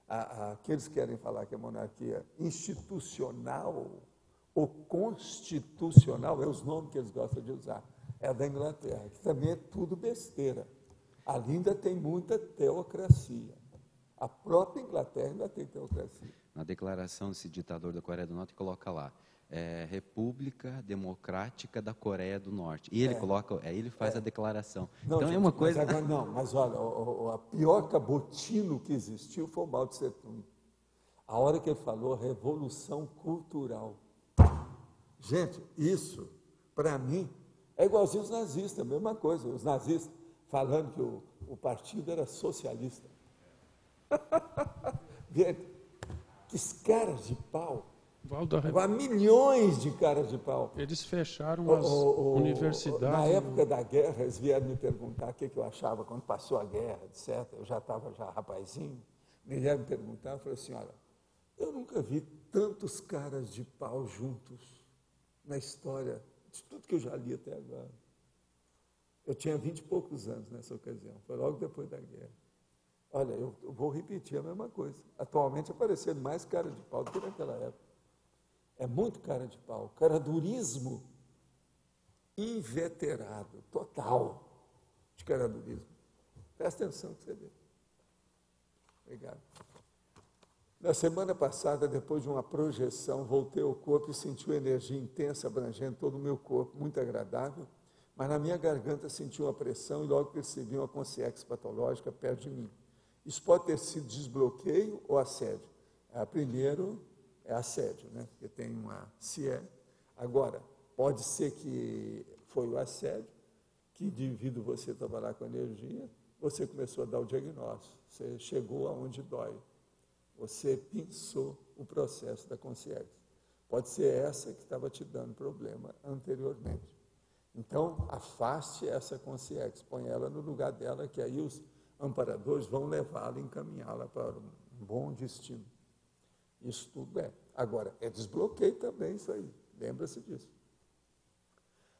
Speaker 2: Aqueles que querem falar que é monarquia institucional ou constitucional, é os nomes que eles gostam de usar, é a da Inglaterra, que também é tudo besteira. Ali ainda tem muita teocracia. A própria Inglaterra ainda tem teocracia.
Speaker 4: Na declaração desse ditador da Coreia do Norte, coloca lá, República Democrática da Coreia do Norte. E ele coloca, ele faz a declaração.
Speaker 2: Não,
Speaker 4: então
Speaker 2: gente,
Speaker 4: é uma coisa...
Speaker 2: Mas, agora, não, mas olha, a pior cabotino que existiu foi o Mao Tse Tung. A hora que ele falou revolução cultural. Gente, isso, para mim, é igualzinho os nazistas, a mesma coisa. Os nazistas falando que o partido era socialista. Gente, que caras de pau. Há milhões de caras de pau.
Speaker 3: Eles fecharam as universidades.
Speaker 2: Na época da guerra, eles vieram me perguntar o que eu achava quando passou a guerra, etc. Eu já estava rapazinho. Me vieram me perguntar, eu falei assim, olha, eu nunca vi tantos caras de pau juntos na história de tudo que eu já li até agora. Eu tinha 20 e poucos anos nessa ocasião, foi logo depois da guerra. Olha, eu vou repetir a mesma coisa. Atualmente aparecendo mais cara de pau do que naquela época. É muito cara de pau, caradurismo inveterado, total de caradurismo. Presta atenção que você vê. Obrigado. Na semana passada, depois de uma projeção, voltei ao corpo e senti uma energia intensa abrangendo todo o meu corpo, muito agradável, mas na minha garganta senti uma pressão e logo percebi uma consciência patológica perto de mim. Isso pode ter sido desbloqueio ou assédio. Primeiro, é assédio, né? Porque tem uma CIE. Agora, pode ser que foi o assédio, que devido você trabalhar com energia, você começou a dar o diagnóstico, você chegou aonde dói, você pensou o processo da consciência. Pode ser essa que estava te dando problema anteriormente. Então, afaste essa consciência, põe ela no lugar dela, que aí os amparadores vão levá-la e encaminhá-la para um bom destino. Isso tudo é. Agora, é desbloqueio também isso aí, lembra-se disso.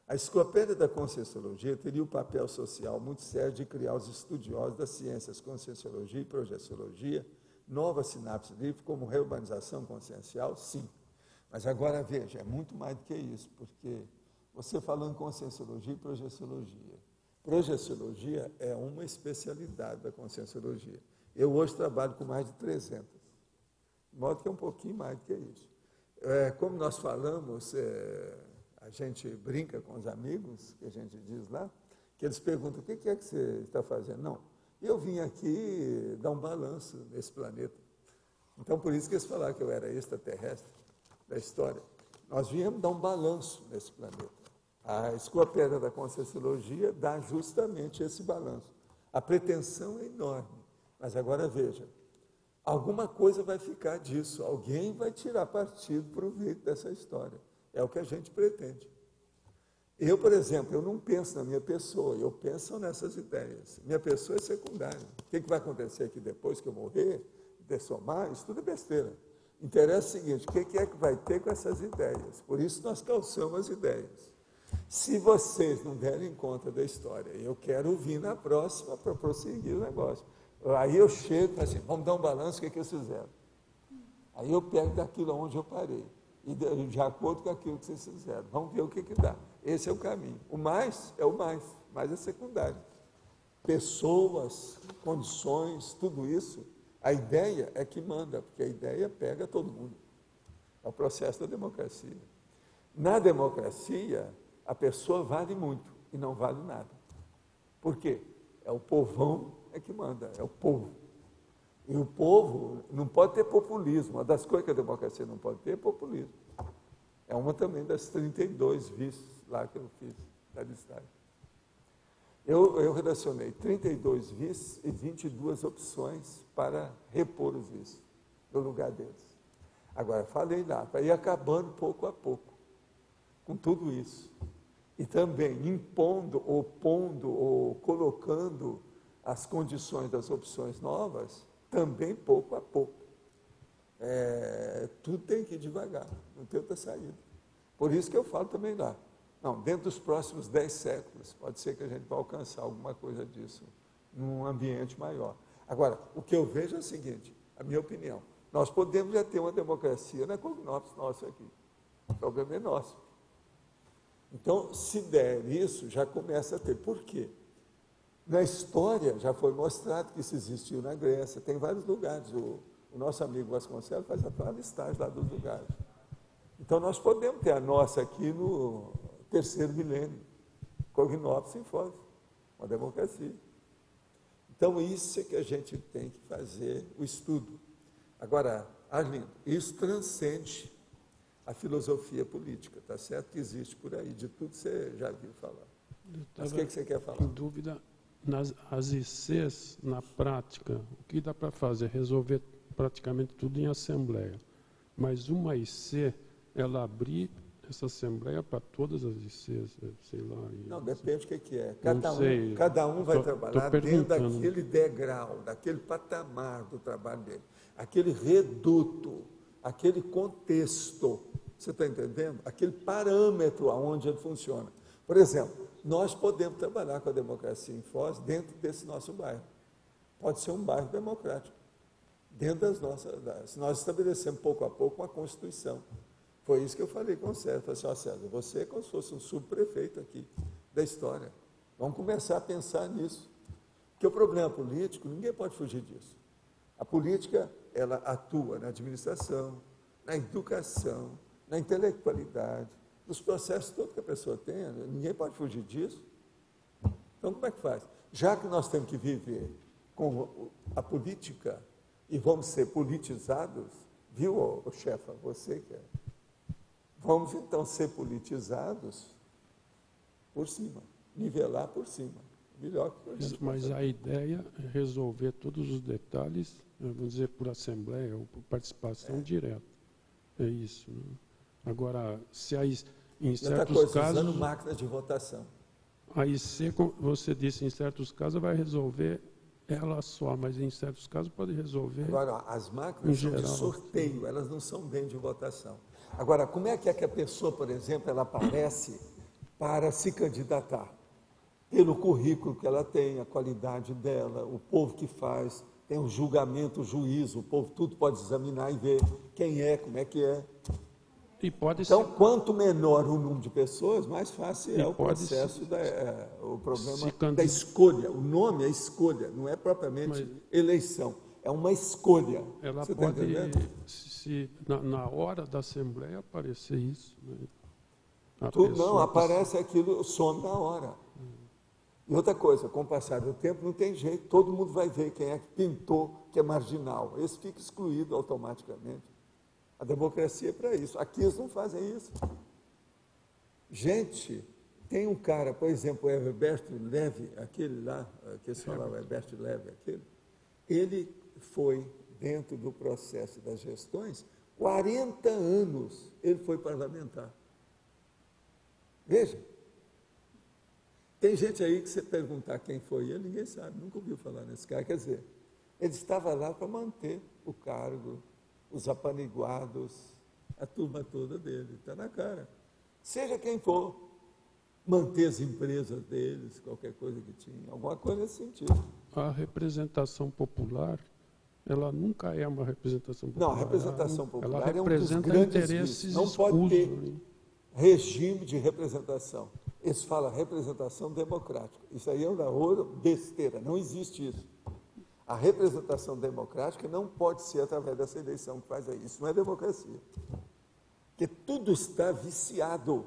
Speaker 2: A enciclopédia da Conscienciologia teria um papel social muito sério de criar os estudiosos das ciências Conscienciologia e Projeciologia, nova sinapse livre, como reurbanização consciencial, sim. Mas agora, veja, é muito mais do que isso, porque você falando em Conscienciologia e Projeciologia, Projeciologia é uma especialidade da Conscienciologia. Eu hoje trabalho com mais de 300, de modo que é um pouquinho mais do que isso. Como nós falamos, a gente brinca com os amigos, que a gente diz lá, que eles perguntam, o que é que você está fazendo? Não, eu vim aqui dar um balanço nesse planeta. Então, por isso que eles falaram que eu era extraterrestre da história. Nós viemos dar um balanço nesse planeta. A enciclopédia da Conscienciologia dá justamente esse balanço. A pretensão é enorme, mas agora veja, alguma coisa vai ficar disso, alguém vai tirar partido, proveito dessa história. É o que a gente pretende. Eu, por exemplo, eu não penso na minha pessoa, eu penso nessas ideias. Minha pessoa é secundária. O que vai acontecer aqui depois que eu morrer, dessomar, isso tudo é besteira. Interessa o seguinte, o que é que vai ter com essas ideias? Por isso nós calçamos as ideias. Se vocês não derem conta da história, eu quero vir na próxima para prosseguir o negócio. Aí eu chego e falo assim, vamos dar um balanço, o que eles fizeram? Aí eu pego daquilo onde eu parei, e de acordo com aquilo que vocês fizeram, vamos ver o que dá. Esse é o caminho. O mais é o mais é secundário. Pessoas, condições, tudo isso, a ideia é que manda, porque a ideia pega todo mundo. É o processo da democracia. Na democracia, a pessoa vale muito e não vale nada. Por quê? É o povão que manda, é o povo. E o povo não pode ter populismo. Uma das coisas que a democracia não pode ter é populismo. É uma também das 32 vícios lá que eu fiz da listagem. Eu relacionei 32 vícios e 22 opções para repor os vícios no lugar deles. Agora, falei lá, para ir acabando pouco a pouco com tudo isso. E também impondo, opondo ou colocando as condições das opções novas, também pouco a pouco. Tudo tem que ir devagar, não tem outra saída. Por isso que eu falo também lá. Não, dentro dos próximos 10 séculos, pode ser que a gente vá alcançar alguma coisa disso, num ambiente maior. Agora, o que eu vejo é o seguinte, a minha opinião, nós podemos já ter uma democracia na Cognópolis nossa aqui. O problema é nosso. Então, se der isso, já começa a ter. Por quê? Na história já foi mostrado que isso existiu na Grécia, tem vários lugares. O nosso amigo Vasconcelos faz até uma listagem lá dos lugares. Então, nós podemos ter a nossa aqui no terceiro milênio, Cognópolis Sinfósis, uma democracia. Então, isso é que a gente tem que fazer o estudo. Agora, Arlindo, isso transcende a filosofia política, tá certo? Que existe por aí, de tudo você já viu falar. Mas o que você quer falar?
Speaker 3: Em dúvida, as ICs, na prática, o que dá para fazer? Resolver praticamente tudo em assembleia. Mas uma IC, ela abrir essa assembleia para todas as ICs, sei lá.
Speaker 2: Não, depende do que é. Cada um vai trabalhar dentro daquele degrau, daquele patamar do trabalho dele, aquele reduto, aquele contexto, você está entendendo? Aquele parâmetro aonde ele funciona. Por exemplo, nós podemos trabalhar com a democracia em Foz dentro desse nosso bairro. Pode ser um bairro democrático. Dentro das nossas... Nós estabelecemos pouco a pouco uma Constituição. Foi isso que eu falei com o César. Falei assim, ó, César, você é como se fosse um subprefeito aqui da história. Vamos começar a pensar nisso. Porque o problema político, ninguém pode fugir disso. A política, ela atua na administração, na educação, na intelectualidade, nos processos todos que a pessoa tem, ninguém pode fugir disso. Então, como é que faz? Já que nós temos que viver com a política e vamos ser politizados, viu, chefa, você que é... Vamos, então, ser politizados por cima, nivelar por cima. Melhor que isso.
Speaker 3: Mas a ideia é resolver todos os detalhes, vamos dizer, por assembleia ou por participação direta. É isso. Né? Agora, se aí, em certos casos...
Speaker 2: usando máquina de votação.
Speaker 3: A IC, você disse, em certos casos vai resolver ela só, mas em certos casos pode resolver...
Speaker 2: Agora, as máquinas são de sorteio, elas não são bem de votação. Agora, como é que a pessoa, por exemplo, ela aparece para se candidatar? Pelo currículo que ela tem, a qualidade dela, o povo que faz, tem um julgamento, o juízo, o povo tudo pode examinar e ver quem é, como é que é. Então, quanto menor o número de pessoas, mais fácil é o processo, o problema da escolha. O nome é escolha, não é propriamente eleição, é uma escolha.
Speaker 3: Ela
Speaker 2: Você
Speaker 3: pode, se na hora da Assembleia, aparecer isso. Né?
Speaker 2: Não, aparece aquilo, some na hora. E outra coisa, com o passar do tempo, não tem jeito, todo mundo vai ver quem é que pintou, que é marginal. Esse fica excluído automaticamente. A democracia é para isso. Aqui eles não fazem isso. Gente, tem um cara, por exemplo, o Herberto Levy, aquele lá, que eles falavam, Herberto Levy, aquele, ele foi, dentro do processo das gestões, 40 anos ele foi parlamentar. Veja. Tem gente aí que você perguntar quem foi ele, ninguém sabe, nunca ouviu falar nesse cara. Quer dizer, ele estava lá para manter o cargo, os apaniguados, a turma toda dele, está na cara. Seja quem for, manter as empresas deles, qualquer coisa que tinha, alguma coisa nesse sentido.
Speaker 3: A representação popular, ela nunca é uma representação popular.
Speaker 2: Não, a representação popular
Speaker 3: ela
Speaker 2: é um dos grandes vícios. Não pode ter regime de representação. Eles falam representação democrática. Isso aí é uma outra besteira, não existe isso. A representação democrática não pode ser através dessa eleição que faz aí. Isso não é democracia. Porque tudo está viciado.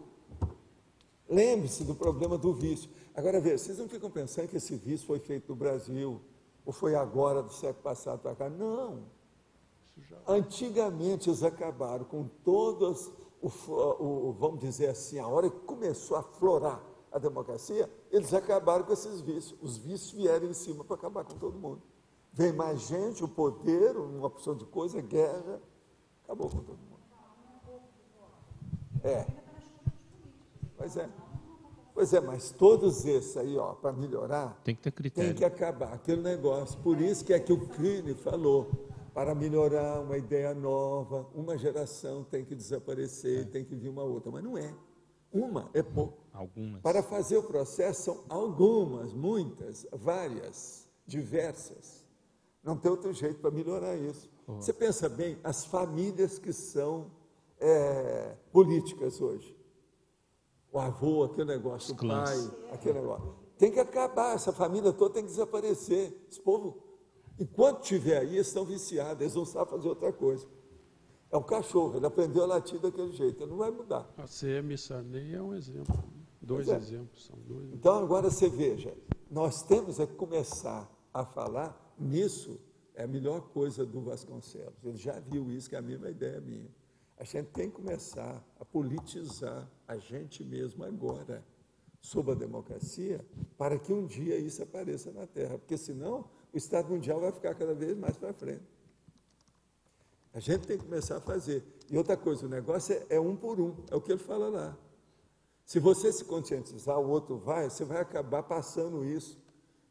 Speaker 2: Lembre-se do problema do vício. Agora, veja, vocês não ficam pensando que esse vício foi feito no Brasil, ou foi agora, do século passado para cá. Não. Antigamente, eles acabaram com todas, vamos dizer assim, a hora que começou a florar a democracia, eles acabaram com esses vícios. Os vícios vieram em cima para acabar com todo mundo. Vem mais gente, o poder, uma opção de coisa, guerra, acabou com todo mundo. Pois é, mas todos esses aí, ó, para melhorar,
Speaker 1: tem que ter critério.
Speaker 2: Tem que acabar aquele negócio. Por isso que é que o Crine falou, para melhorar uma ideia nova, uma geração tem que desaparecer, tem que vir uma outra. Mas não é. Uma é pouco.
Speaker 1: Algumas.
Speaker 2: Para fazer o processo são algumas, muitas, várias, diversas. Não tem outro jeito para melhorar isso. Você pensa bem, as famílias que são políticas hoje. O avô, aquele negócio, o pai, aquele negócio. Tem que acabar, essa família toda tem que desaparecer. Esse povo, enquanto estiver aí, eles estão viciados, eles não sabem fazer outra coisa. É o cachorro, ele aprendeu a latir daquele jeito, ele não vai mudar.
Speaker 3: A CM Sarney é um exemplo. Dois exemplos, são dois.
Speaker 2: Então, agora você veja, nós temos que começar a falar nisso, é a melhor coisa do Vasconcelos. Ele já viu isso, que é a mesma ideia minha. A gente tem que começar a politizar a gente mesmo agora, sobre a democracia, para que um dia isso apareça na Terra, porque senão o Estado Mundial vai ficar cada vez mais para frente. A gente tem que começar a fazer. E outra coisa, o negócio é um por um, é o que ele fala lá. Se você se conscientizar, o outro vai, você vai acabar passando isso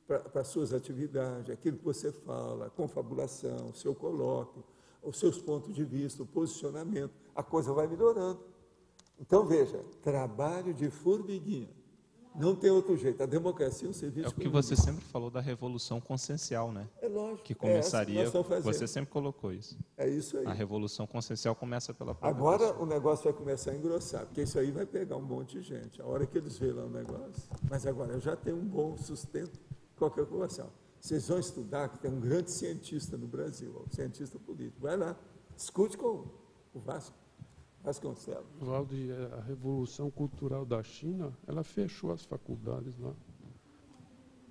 Speaker 2: para as suas atividades, aquilo que você fala, a confabulação, o seu colóquio, os seus pontos de vista, o posicionamento, a coisa vai melhorando. Então, veja, trabalho de formiguinha. Não tem outro jeito. A democracia é um serviço...
Speaker 1: É o que você sempre falou da revolução consciencial, né?
Speaker 2: É lógico.
Speaker 1: Que começaria... Você sempre colocou isso.
Speaker 2: É isso aí.
Speaker 1: A revolução consciencial começa pela própria
Speaker 2: Agora
Speaker 1: pessoa.
Speaker 2: O negócio vai começar a engrossar, porque isso aí vai pegar um monte de gente. A hora que eles verem lá o negócio... Mas agora eu já tenho um bom sustento, qualquer coisa. Vocês vão estudar que tem um grande cientista no Brasil, um cientista político. Vai lá, discute com o Vasconcelos.
Speaker 3: Valdir, a Revolução Cultural da China, ela fechou as faculdades lá.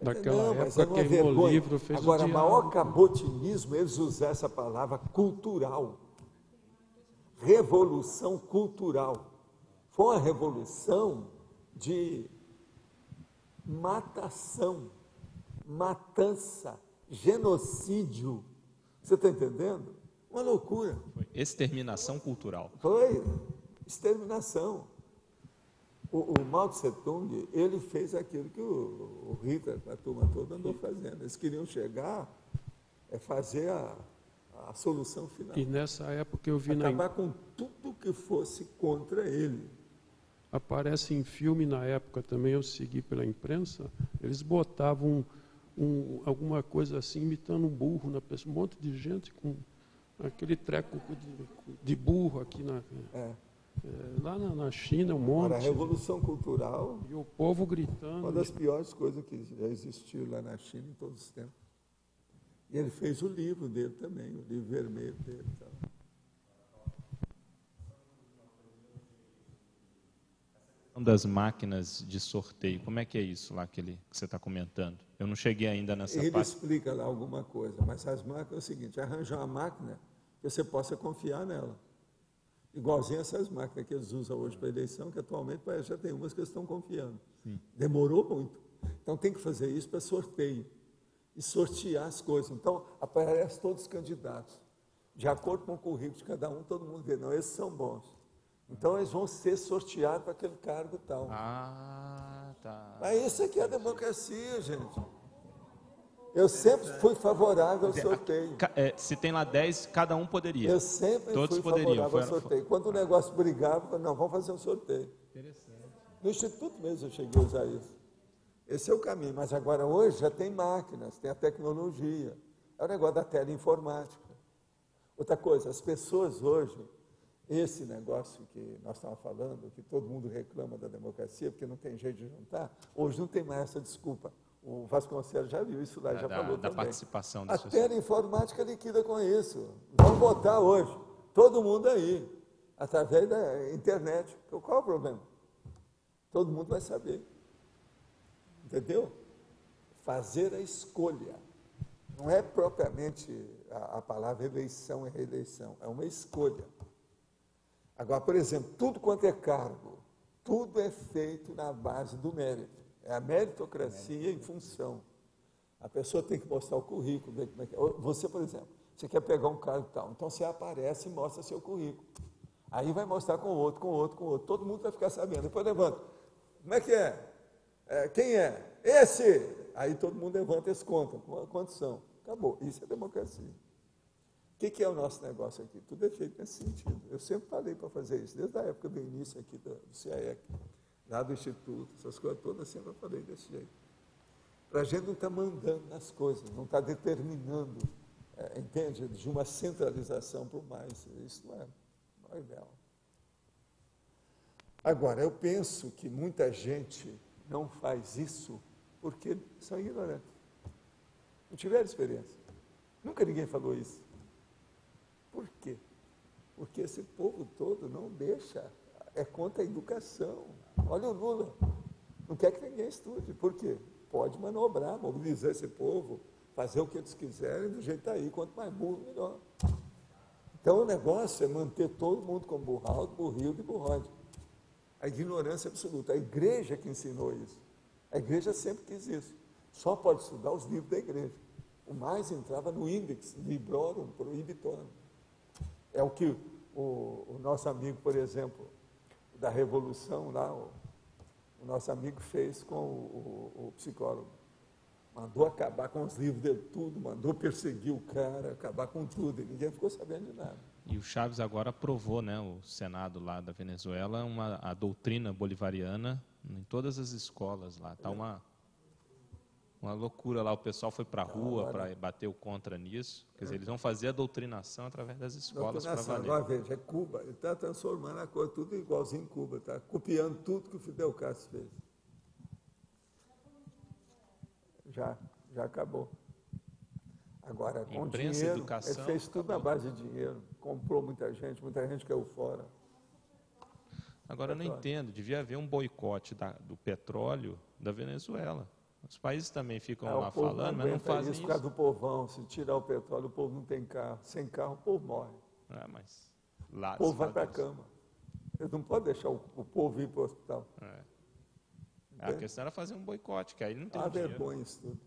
Speaker 3: Naquela época, queimou o livro, fez
Speaker 2: agora,
Speaker 3: o
Speaker 2: o maior cabotinismo, eles usam essa palavra cultural. Revolução cultural. Foi uma revolução de matação, matança, genocídio. Você está entendendo? Uma loucura.
Speaker 1: Foi exterminação cultural.
Speaker 2: Foi exterminação. O Mao Tse Tung, ele fez aquilo que o Hitler, a turma toda, andou fazendo. Eles queriam chegar, fazer a solução final.
Speaker 3: E nessa época eu vi...
Speaker 2: Acabar com tudo que fosse contra ele.
Speaker 3: Aparece em filme na época também, eu segui pela imprensa, eles botavam alguma coisa assim, imitando um burro na pessoa, um monte de gente com aquele treco de burro aqui lá na China, um monte.
Speaker 2: Para a Revolução Cultural...
Speaker 3: E o povo gritando.
Speaker 2: Uma das piores coisas que já existiu lá na China em todos os tempos. E ele fez o livro dele também, o livro vermelho dele. Então.
Speaker 1: Das máquinas de sorteio, como é que é isso lá que você está comentando? Eu não cheguei ainda nessa parte.
Speaker 2: Ele explica lá alguma coisa, mas as máquinas é o seguinte, arranjar uma máquina que você possa confiar nela. Igualzinho essas máquinas que eles usam hoje para eleição, que atualmente já tem umas que eles estão confiando. Sim. Demorou muito. Então tem que fazer isso para sorteio e sortear as coisas. Então aparecem todos os candidatos. De acordo com o currículo de cada um, todo mundo vê, não, esses são bons. Então eles vão ser sorteados para aquele cargo tal.
Speaker 1: Ah, tá.
Speaker 2: Mas isso aqui é a democracia, gente. Eu sempre fui favorável ao sorteio.
Speaker 1: Se tem lá 10, cada um poderia.
Speaker 2: Eu sempre fui favorável ao sorteio. Quando o negócio brigava, eu falei, não, vamos fazer um sorteio. Interessante. No Instituto mesmo eu cheguei a usar isso. Esse é o caminho. Mas agora, hoje, já tem máquinas, tem a tecnologia. É o negócio da teleinformática. Outra coisa, as pessoas hoje, esse negócio que nós estávamos falando, que todo mundo reclama da democracia, porque não tem jeito de juntar, hoje não tem mais essa desculpa. O Vasconcelos já viu isso lá, já falou
Speaker 1: da
Speaker 2: também.
Speaker 1: Participação da
Speaker 2: a teleinformática liquida com isso. Vamos votar hoje, todo mundo aí, através da internet. Qual é o problema? Todo mundo vai saber. Entendeu? Fazer a escolha. Não é propriamente a palavra eleição e reeleição, é uma escolha. Agora, por exemplo, tudo quanto é cargo, tudo é feito na base do mérito. É a meritocracia em função. A pessoa tem que mostrar o currículo, ver como é que é. Você, por exemplo, você quer pegar um cargo tal, então você aparece e mostra seu currículo. Aí vai mostrar com o outro, com o outro, com o outro. Todo mundo vai ficar sabendo. Depois levanta. Como é que é? Quem é? Esse! Aí todo mundo levanta e eles contam. Quantos são? Acabou. Isso é democracia. O que é o nosso negócio aqui? Tudo é feito nesse sentido. Eu sempre falei para fazer isso, desde a época do início aqui do CIEC, lá do Instituto, essas coisas todas, sempre eu falei desse jeito. Para a gente não estar mandando nas coisas, não estar determinando, entende, de uma centralização para o mais. Isso não é ideal. Agora, eu penso que muita gente não faz isso porque são ignorantes. Não tiveram experiência. Nunca ninguém falou isso. Por quê? Porque esse povo todo não deixa, é contra a educação. Olha o Lula, não quer que ninguém estude. Por quê? Pode manobrar, mobilizar esse povo, fazer o que eles quiserem, do jeito aí, quanto mais burro, melhor. Então o negócio é manter todo mundo como burraldo, burrildo e burrode. A ignorância absoluta. A igreja que ensinou isso. A igreja sempre quis isso. Só pode estudar os livros da igreja. O mais entrava no índex, librorum prohibitorum. É o que o nosso amigo, por exemplo, da Revolução, lá, o nosso amigo fez com o psicólogo. Mandou acabar com os livros dele tudo, mandou perseguir o cara, acabar com tudo, e ninguém ficou sabendo de nada.
Speaker 1: E o Chaves agora aprovou, né, o Senado lá da Venezuela, a doutrina bolivariana em todas as escolas lá. Está uma loucura lá, o pessoal foi para a rua para bater o contra nisso. Quer dizer, eles vão fazer a doutrinação através das escolas para valer.
Speaker 2: Agora veja, é Cuba, ele está transformando a coisa tudo igualzinho em Cuba, está copiando tudo que o Fidel Castro fez. Já acabou. Agora, com
Speaker 1: imprensa,
Speaker 2: dinheiro,
Speaker 1: educação,
Speaker 2: ele fez tudo na base de dinheiro, comprou muita gente caiu fora.
Speaker 1: Agora, eu não entendo, devia haver um boicote do petróleo da Venezuela. Os países também ficam lá falando, mas não fazem isso.
Speaker 2: Por causa do povão, se tirar o petróleo, o povo não tem carro. Sem carro, o povo morre.
Speaker 1: Mas lá
Speaker 2: o povo vai para a cama. Eles não podem deixar o povo ir para o hospital.
Speaker 1: A questão era fazer um boicote, que aí não tem dinheiro.
Speaker 2: Vergonha isso tudo.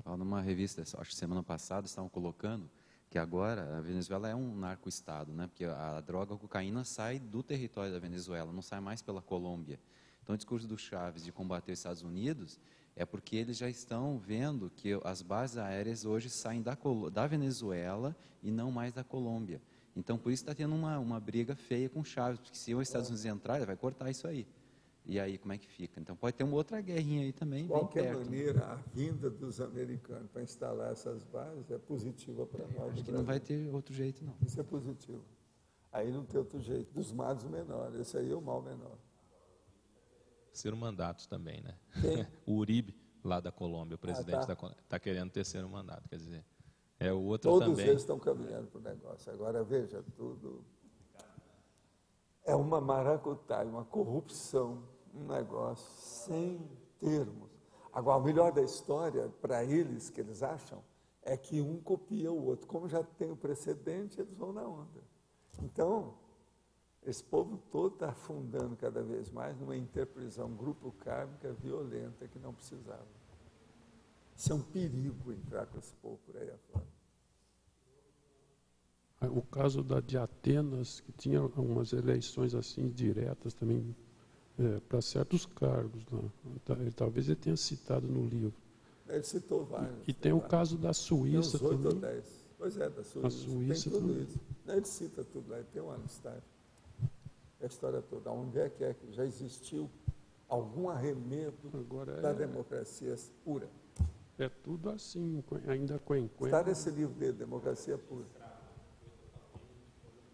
Speaker 4: Numa revista, acho que semana passada, estavam colocando que agora a Venezuela é um narco-estado, né? Porque a droga, a cocaína, sai do território da Venezuela, não sai mais pela Colômbia. Então, o discurso do Chaves de combater os Estados Unidos é porque eles já estão vendo que as bases aéreas hoje saem da Venezuela e não mais da Colômbia. Então, por isso está tendo uma briga feia com o Chaves, porque se os Estados Unidos entrar, ele vai cortar isso aí. E aí, como é que fica? Então, pode ter uma outra guerrinha aí também,
Speaker 2: de qualquer maneira, a vinda dos americanos para instalar essas bases é positiva para nós.
Speaker 4: Acho que não vai ter outro jeito, não.
Speaker 2: Isso é positivo. Aí não tem outro jeito. Dos males, o menor. Esse aí é o mal menor.
Speaker 1: Terceiro mandato também, né? Quem? O Uribe, lá da Colômbia, o presidente da Colômbia, está querendo terceiro mandato. Quer dizer, é o outro
Speaker 2: Todos
Speaker 1: também.
Speaker 2: Todos eles estão caminhando para o negócio. Agora, veja, tudo é uma maracutaia, uma corrupção, um negócio sem termos. Agora, o melhor da história, para eles, que eles acham, é que um copia o outro. Como já tem o precedente, eles vão na onda. Então, esse povo todo está afundando cada vez mais numa interprisão grupo kármica violenta que não precisava. Isso é um perigo entrar com esse povo por aí afora.
Speaker 3: O caso de Atenas, que tinha algumas eleições assim diretas também para certos cargos. Talvez ele tenha citado no livro.
Speaker 2: Ele citou vários.
Speaker 3: E tem o caso da Suíça
Speaker 2: tem uns 8
Speaker 3: também.
Speaker 2: ou 10. Pois é, da Suíça.
Speaker 3: A Suíça
Speaker 2: tem tudo
Speaker 3: também.
Speaker 2: Isso. Ele cita tudo lá, ele tem uma listagem. A história toda. Onde é que já existiu algum arremedo da democracia pura?
Speaker 3: É tudo assim, ainda quen-quen.
Speaker 2: Está nesse livro dele, Democracia Pura.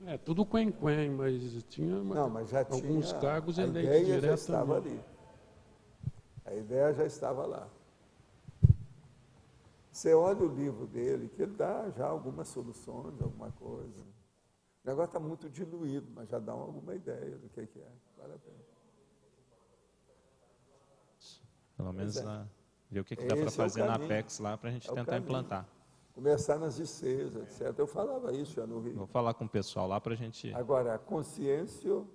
Speaker 3: É, tudo quen-quen, mas tinha
Speaker 2: mas já
Speaker 3: alguns
Speaker 2: tinha,
Speaker 3: cargos
Speaker 2: a
Speaker 3: eleitos
Speaker 2: ideia
Speaker 3: diretamente.
Speaker 2: Já estava ali. A ideia já estava lá. Você olha o livro dele, que ele dá já algumas soluções, alguma coisa. O negócio está muito diluído, mas já dá alguma ideia do que é. Vale a pena.
Speaker 1: Pelo menos ver o que dá para fazer na Apex lá para a gente tentar implantar.
Speaker 2: Começar nas ICs, etc. Eu falava isso já no Rio.
Speaker 1: Vou falar com o pessoal lá para a gente...
Speaker 2: Agora, a consciência...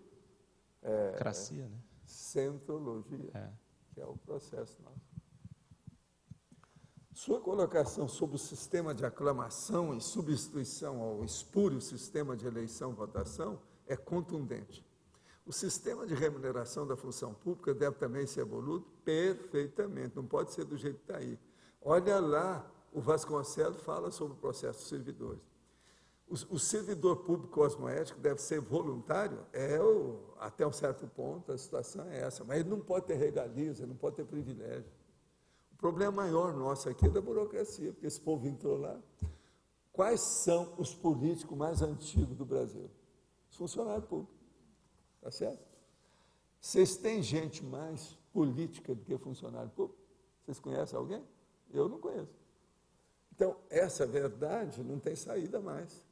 Speaker 1: Cracia, né?
Speaker 2: Centrologia, que é o processo nosso. Sua colocação sobre o sistema de aclamação em substituição ao espúrio sistema de eleição-votação é contundente. O sistema de remuneração da função pública deve também ser evoluído perfeitamente, não pode ser do jeito que está aí. Olha lá, o Vasconcelos fala sobre o processo dos servidores. O servidor público cosmoético deve ser voluntário? Até um certo ponto, a situação é essa, mas ele não pode ter regalias, ele não pode ter privilégio. O problema maior nosso aqui é da burocracia, porque esse povo entrou lá. Quais são os políticos mais antigos do Brasil? Os funcionários públicos. Está certo? Vocês têm gente mais política do que funcionário público? Vocês conhecem alguém? Eu não conheço. Então, essa verdade não tem saída mais.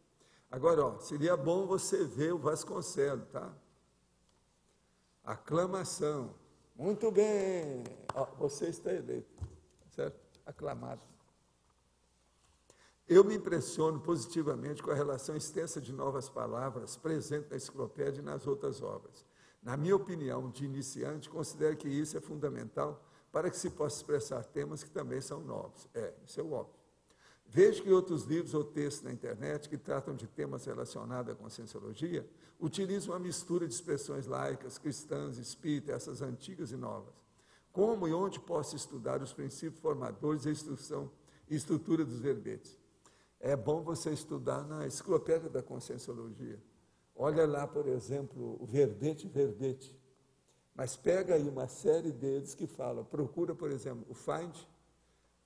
Speaker 2: Agora, ó, seria bom você ver o Vasconcelos, tá? Aclamação. Muito bem. Ó, você está eleito, certo? Aclamado. Eu me impressiono positivamente com a relação extensa de novas palavras presente na enciclopédia e nas outras obras. Na minha opinião, de iniciante, considero que isso é fundamental para que se possa expressar temas que também são novos. Isso é o óbvio. Vejo que outros livros ou textos na internet que tratam de temas relacionados à conscienciologia utilizam uma mistura de expressões laicas, cristãs, espíritas, essas antigas e novas. Como e onde posso estudar os princípios formadores e a estrutura dos verbetes? É bom você estudar na Enciclopédia da Conscienciologia. Olha lá, por exemplo, o verbete. Mas pega aí uma série deles que fala, procura, por exemplo, o find,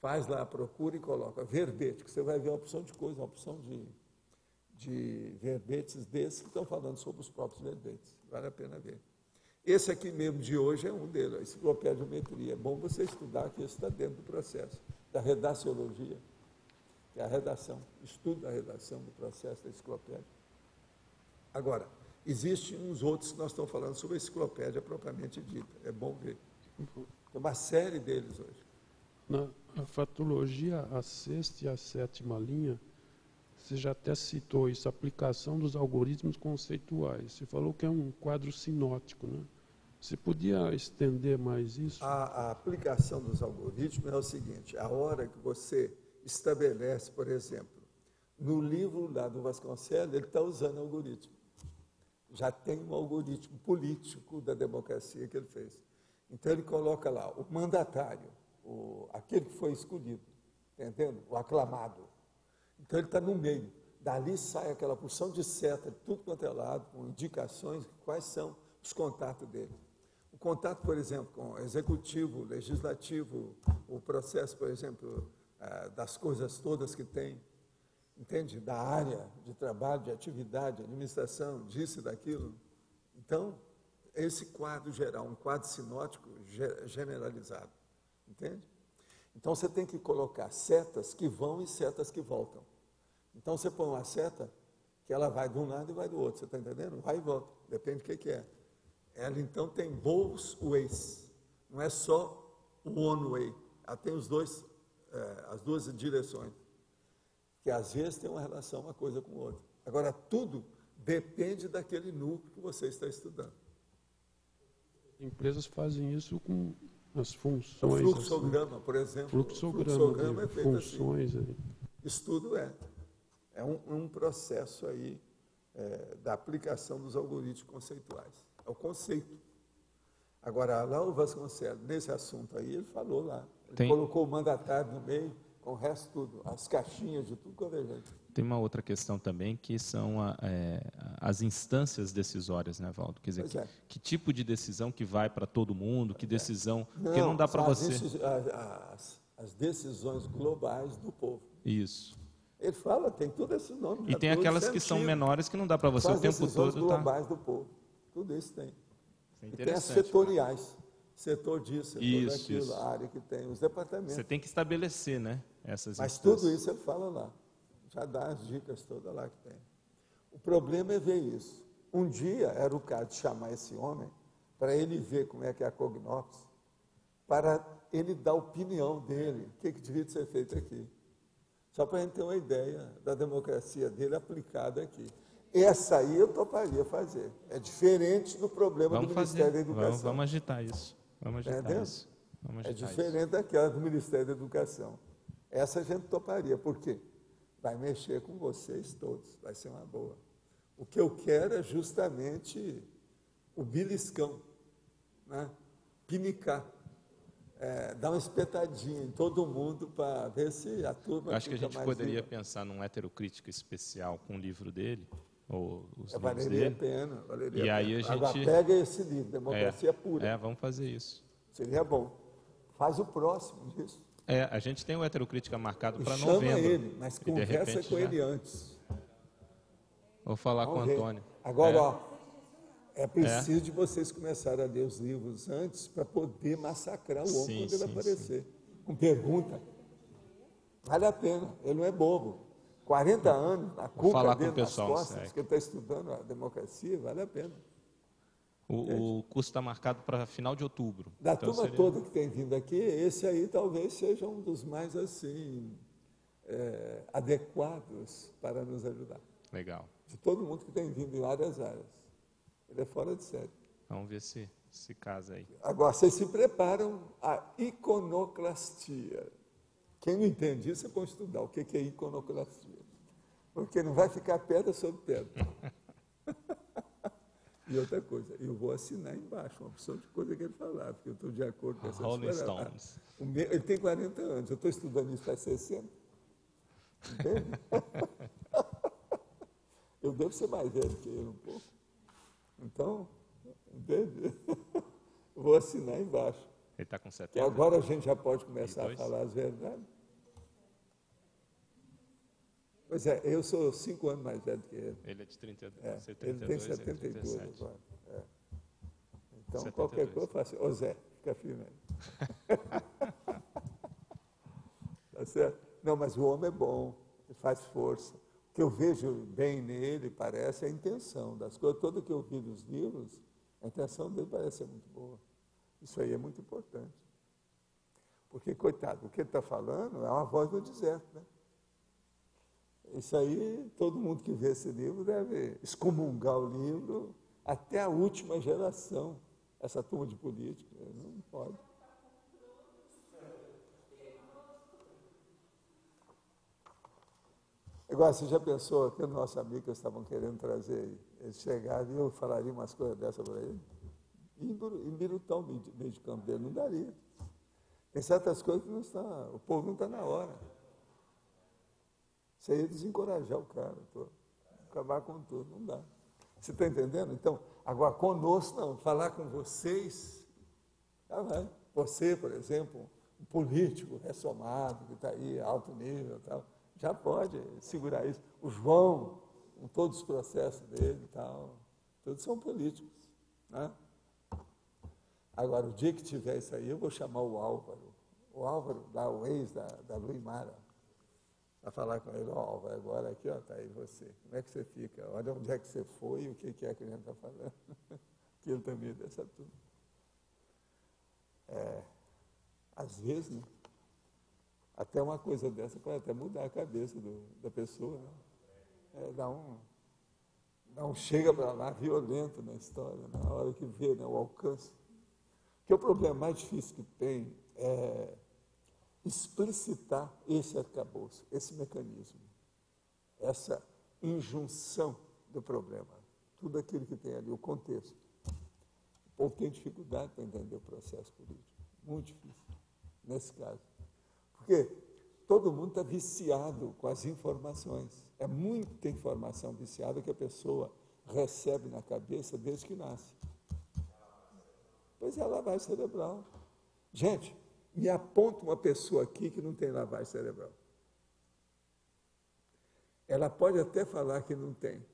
Speaker 2: faz lá a procura e coloca verbete, que você vai ver uma opção de coisa, uma opção de verbetes desses que estão falando sobre os próprios verbetes. Vale a pena ver. Esse aqui mesmo de hoje é um deles, a Enciclopediometria. É bom você estudar, que isso está dentro do processo da redaciologia, que é a redação, estudo da redação do processo da enciclopédia. Agora, existem uns outros que nós estamos falando sobre a enciclopédia propriamente dita. É bom ver. Tem uma série deles hoje.
Speaker 3: Na fatologia, a 6ª e a 7ª linha, você já até citou isso, a aplicação dos algoritmos conceituais. Você falou que é um quadro sinótico, né? Você podia estender mais isso?
Speaker 2: A aplicação dos algoritmos é o seguinte, a hora que você estabelece, por exemplo, no livro lá do Vasconcelos, ele está usando algoritmo. Já tem um algoritmo político da democracia que ele fez. Então, ele coloca lá o mandatário, aquele que foi escolhido, entendendo? O aclamado. Então, ele está no meio. Dali sai aquela porção de seta, de tudo quanto é lado, com indicações de quais são os contatos dele. O contato, por exemplo, com o executivo, legislativo, o processo, por exemplo, das coisas todas que tem, entende? Da área de trabalho, de atividade, administração, disso e daquilo. Então, esse quadro geral, um quadro sinótico generalizado, entende? Então, você tem que colocar setas que vão e setas que voltam. Então, você põe uma seta que ela vai de um lado e vai do outro, você está entendendo? Vai e volta, depende do que é. Ela, então, tem both ways, não é só o one way, ela tem os dois, as duas direções, que às vezes tem uma relação uma coisa com outra. Agora, tudo depende daquele núcleo que você está estudando.
Speaker 3: Empresas fazem isso com as funções.
Speaker 2: O fluxograma, por exemplo.
Speaker 3: Fluxograma é feito funções assim.
Speaker 2: Estudo é um processo aí da aplicação dos algoritmos conceituais. É o conceito. Agora, lá o Vasconcelos, nesse assunto aí, ele falou lá. Ele colocou o mandatário no meio, com o resto tudo, as caixinhas de tudo quanto é gente.
Speaker 1: Tem uma outra questão também, que são as instâncias decisórias, né, Valdo? Quer dizer, que tipo de decisão que vai para todo mundo, que decisão... Porque não dá para você...
Speaker 2: As decisões globais do povo.
Speaker 1: Isso.
Speaker 2: Ele fala, tem tudo esse nome.
Speaker 1: E tem aquelas que são menores que não dá para você o tempo todo...
Speaker 2: As decisões globais do povo. Tudo isso tem.
Speaker 1: Isso é interessante.
Speaker 2: E tem as setoriais. Setor disso, setor daquilo, a área que tem, os departamentos.
Speaker 1: Você tem que estabelecer, né, essas
Speaker 2: Mas
Speaker 1: instâncias.
Speaker 2: tudo isso ele fala lá. Já dá as dicas todas lá que tem. O problema é ver isso. Um dia era o caso de chamar esse homem para ele ver como é que é a Cognops, para ele dar a opinião dele, o que devia ser feito aqui. Só para a gente ter uma ideia da democracia dele aplicada aqui. Essa aí eu toparia fazer. É diferente do problema do Ministério da Educação.
Speaker 1: Vamos agitar isso. Vamos agitar isso.
Speaker 2: É diferente daquela do Ministério da Educação. Essa a gente toparia. Por quê? Vai mexer com vocês todos. Vai ser uma boa. O que eu quero é justamente o beliscão, né? Pinicar. Dar uma espetadinha em todo mundo para ver se a turma...
Speaker 1: Eu acho que a gente poderia pensar num heterocrítica especial com o livro dele, ou os livros dele.
Speaker 2: Valeria
Speaker 1: e aí
Speaker 2: a gente...
Speaker 1: Agora
Speaker 2: pega esse livro, Democracia Pura.
Speaker 1: Vamos fazer isso.
Speaker 2: Seria bom. Faz o próximo disso.
Speaker 1: A gente tem o heterocrítica marcado para
Speaker 2: novembro.
Speaker 1: Chama
Speaker 2: ele, mas conversa com ele antes.
Speaker 1: Vou falar com o Antônio.
Speaker 2: Agora, é preciso de vocês começarem a ler os livros antes para poder massacrar o homem quando ele aparecer. Com pergunta. Vale a pena, ele não é bobo. 40 anos na cuca dele, nas
Speaker 1: pessoal,
Speaker 2: costas, que ele está estudando a democracia, vale a pena.
Speaker 1: O curso está marcado para final de outubro.
Speaker 2: Da turma toda que tem vindo aqui, esse aí talvez seja um dos mais assim adequados para nos ajudar.
Speaker 1: Legal.
Speaker 2: De todo mundo que tem vindo em várias áreas. Ele é fora de série.
Speaker 1: Vamos ver se casa aí.
Speaker 2: Agora, vocês se preparam a iconoclastia. Quem não entende isso é bom estudar o que é iconoclastia. Porque não vai ficar pedra sobre pedra. E outra coisa, eu vou assinar embaixo uma opção de coisa que ele falar, porque eu estou de acordo com essa
Speaker 1: Rolling
Speaker 2: história.
Speaker 1: Stones.
Speaker 2: Ele tem 40 anos, eu estou estudando isso faz 60. Entende? Eu devo ser mais velho que ele um pouco. Então, entende? Vou assinar embaixo.
Speaker 1: Ele está com 70.
Speaker 2: E agora a gente já pode começar a falar as verdades. Pois é, eu sou 5 anos mais velho que ele.
Speaker 1: Ele é de 32,
Speaker 2: ele tem 72 agora. Então, 72. Qualquer coisa eu faço. Ô Zé, fica firme aí. Tá certo? Não, mas o homem é bom, ele faz força. O que eu vejo bem nele, parece, é a intenção das coisas. Tudo que eu vi nos livros, a intenção dele parece ser muito boa. Isso aí é muito importante. Porque, coitado, o que ele está falando é uma voz do deserto, né? Isso aí, todo mundo que vê esse livro deve excomungar o livro até a última geração. Essa turma de política, não pode. Agora, você já pensou, aquele nosso amigo que estavam querendo trazer aí, eles chegaram e eu falaria umas coisas dessas para ele? Em Birutão, meio de campo dele, não daria. Tem certas coisas que não está, o povo não está na hora. Isso aí é desencorajar o cara, acabar com tudo, não dá. Você está entendendo? Então, agora conosco não, falar com vocês, já vai. Você, por exemplo, um político ressomado, que está aí, alto nível e tal, já pode segurar isso. O João, com todos os processos dele e tal, todos são políticos, né? Agora, o dia que tiver isso aí, eu vou chamar o Álvaro, o ex da Luimara, a falar com ele, Álvaro, agora aqui, está aí você, como é que você fica? Olha onde é que você foi e o que é que a gente está falando. Que ele também é dessa turma. Às vezes, né, até uma coisa dessa pode até mudar a cabeça da pessoa, né? Dá um chega para lá violento na história, na hora que vê, né, o alcance. Porque o problema mais difícil que tem é explicitar esse arcabouço, esse mecanismo, essa injunção do problema, tudo aquilo que tem ali, o contexto. O povo tem dificuldade para entender o processo político, muito difícil, nesse caso. Porque todo mundo está viciado com as informações, é muita informação viciada que a pessoa recebe na cabeça desde que nasce. Pois é, lavagem cerebral. Gente, me aponta uma pessoa aqui que não tem lavagem cerebral. Ela pode até falar que não tem.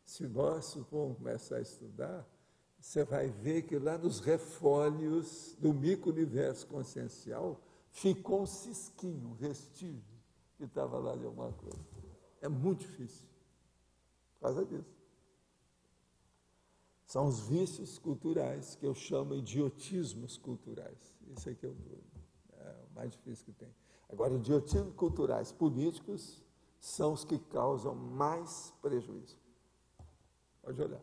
Speaker 2: Se nós formos começar a estudar, você vai ver que lá nos refólios do micro-universo consciencial ficou um cisquinho, um vestígio que estava lá de alguma coisa. É muito difícil por causa disso. São os vícios culturais, que eu chamo idiotismos culturais. Isso aqui é o mais difícil que tem. Agora, idiotismos culturais políticos são os que causam mais prejuízo. Pode olhar.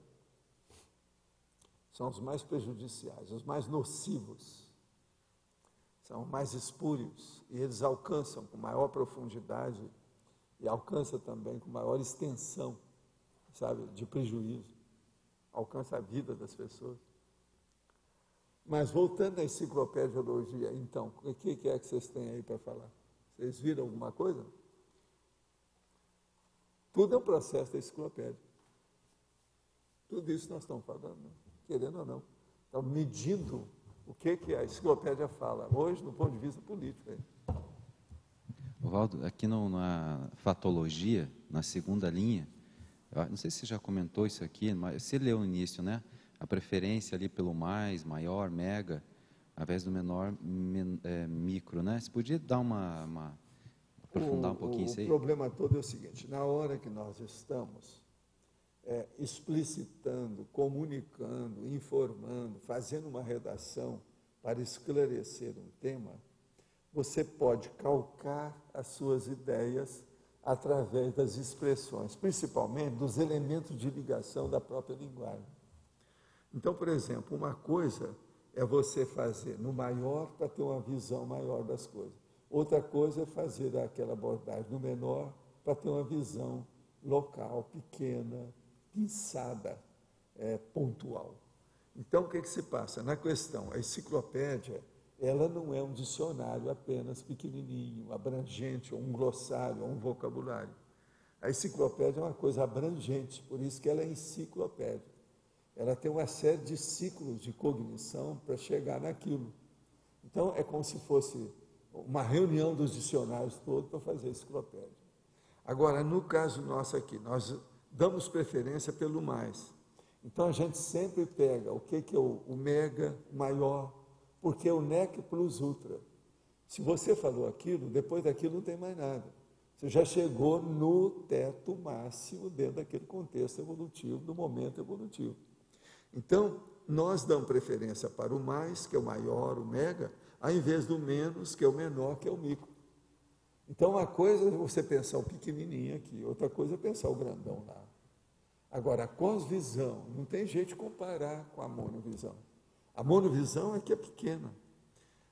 Speaker 2: São os mais prejudiciais, os mais nocivos. São mais espúrios e eles alcançam com maior profundidade e alcançam também com maior extensão, sabe, de prejuízo. Alcança a vida das pessoas. Mas voltando à enciclopediologia, então, o que é que vocês têm aí para falar? Vocês viram alguma coisa? Tudo é um processo da enciclopédia. Tudo isso nós estamos falando, né? Querendo ou não. Estamos medindo o que a enciclopédia fala, hoje, do ponto de vista político.
Speaker 4: Valdo, aqui na fatologia, na segunda linha, não sei se você já comentou isso aqui, mas você leu no início, né? A preferência ali pelo mais, maior, mega, ao invés do menor, micro, né? Você podia dar uma aprofundar um pouquinho isso aí?
Speaker 2: O problema todo é o seguinte, na hora que nós estamos explicitando, comunicando, informando, fazendo uma redação para esclarecer um tema, você pode calcar as suas ideias através das expressões, principalmente dos elementos de ligação da própria linguagem. Então, por exemplo, uma coisa é você fazer no maior para ter uma visão maior das coisas. Outra coisa é fazer aquela abordagem no menor para ter uma visão local, pequena, pinçada, pontual. Então, o que se passa? Na questão, a enciclopédia, ela não é um dicionário apenas pequenininho, abrangente, ou um glossário, ou um vocabulário. A enciclopédia é uma coisa abrangente, por isso que ela é enciclopédia. Ela tem uma série de ciclos de cognição para chegar naquilo. Então, é como se fosse uma reunião dos dicionários todos para fazer a enciclopédia. Agora, no caso nosso aqui, nós damos preferência pelo mais. Então, a gente sempre pega o que é o mega, o maior, porque é o nec plus ultra. Se você falou aquilo, depois daquilo não tem mais nada. Você já chegou no teto máximo dentro daquele contexto evolutivo, do momento evolutivo. Então, nós damos preferência para o mais, que é o maior, o mega, ao invés do menos, que é o menor, que é o micro. Então, uma coisa é você pensar o pequenininho aqui, outra coisa é pensar o grandão lá. Agora, a cosvisão, não tem jeito de comparar com a monovisão. A monovisão é que é pequena.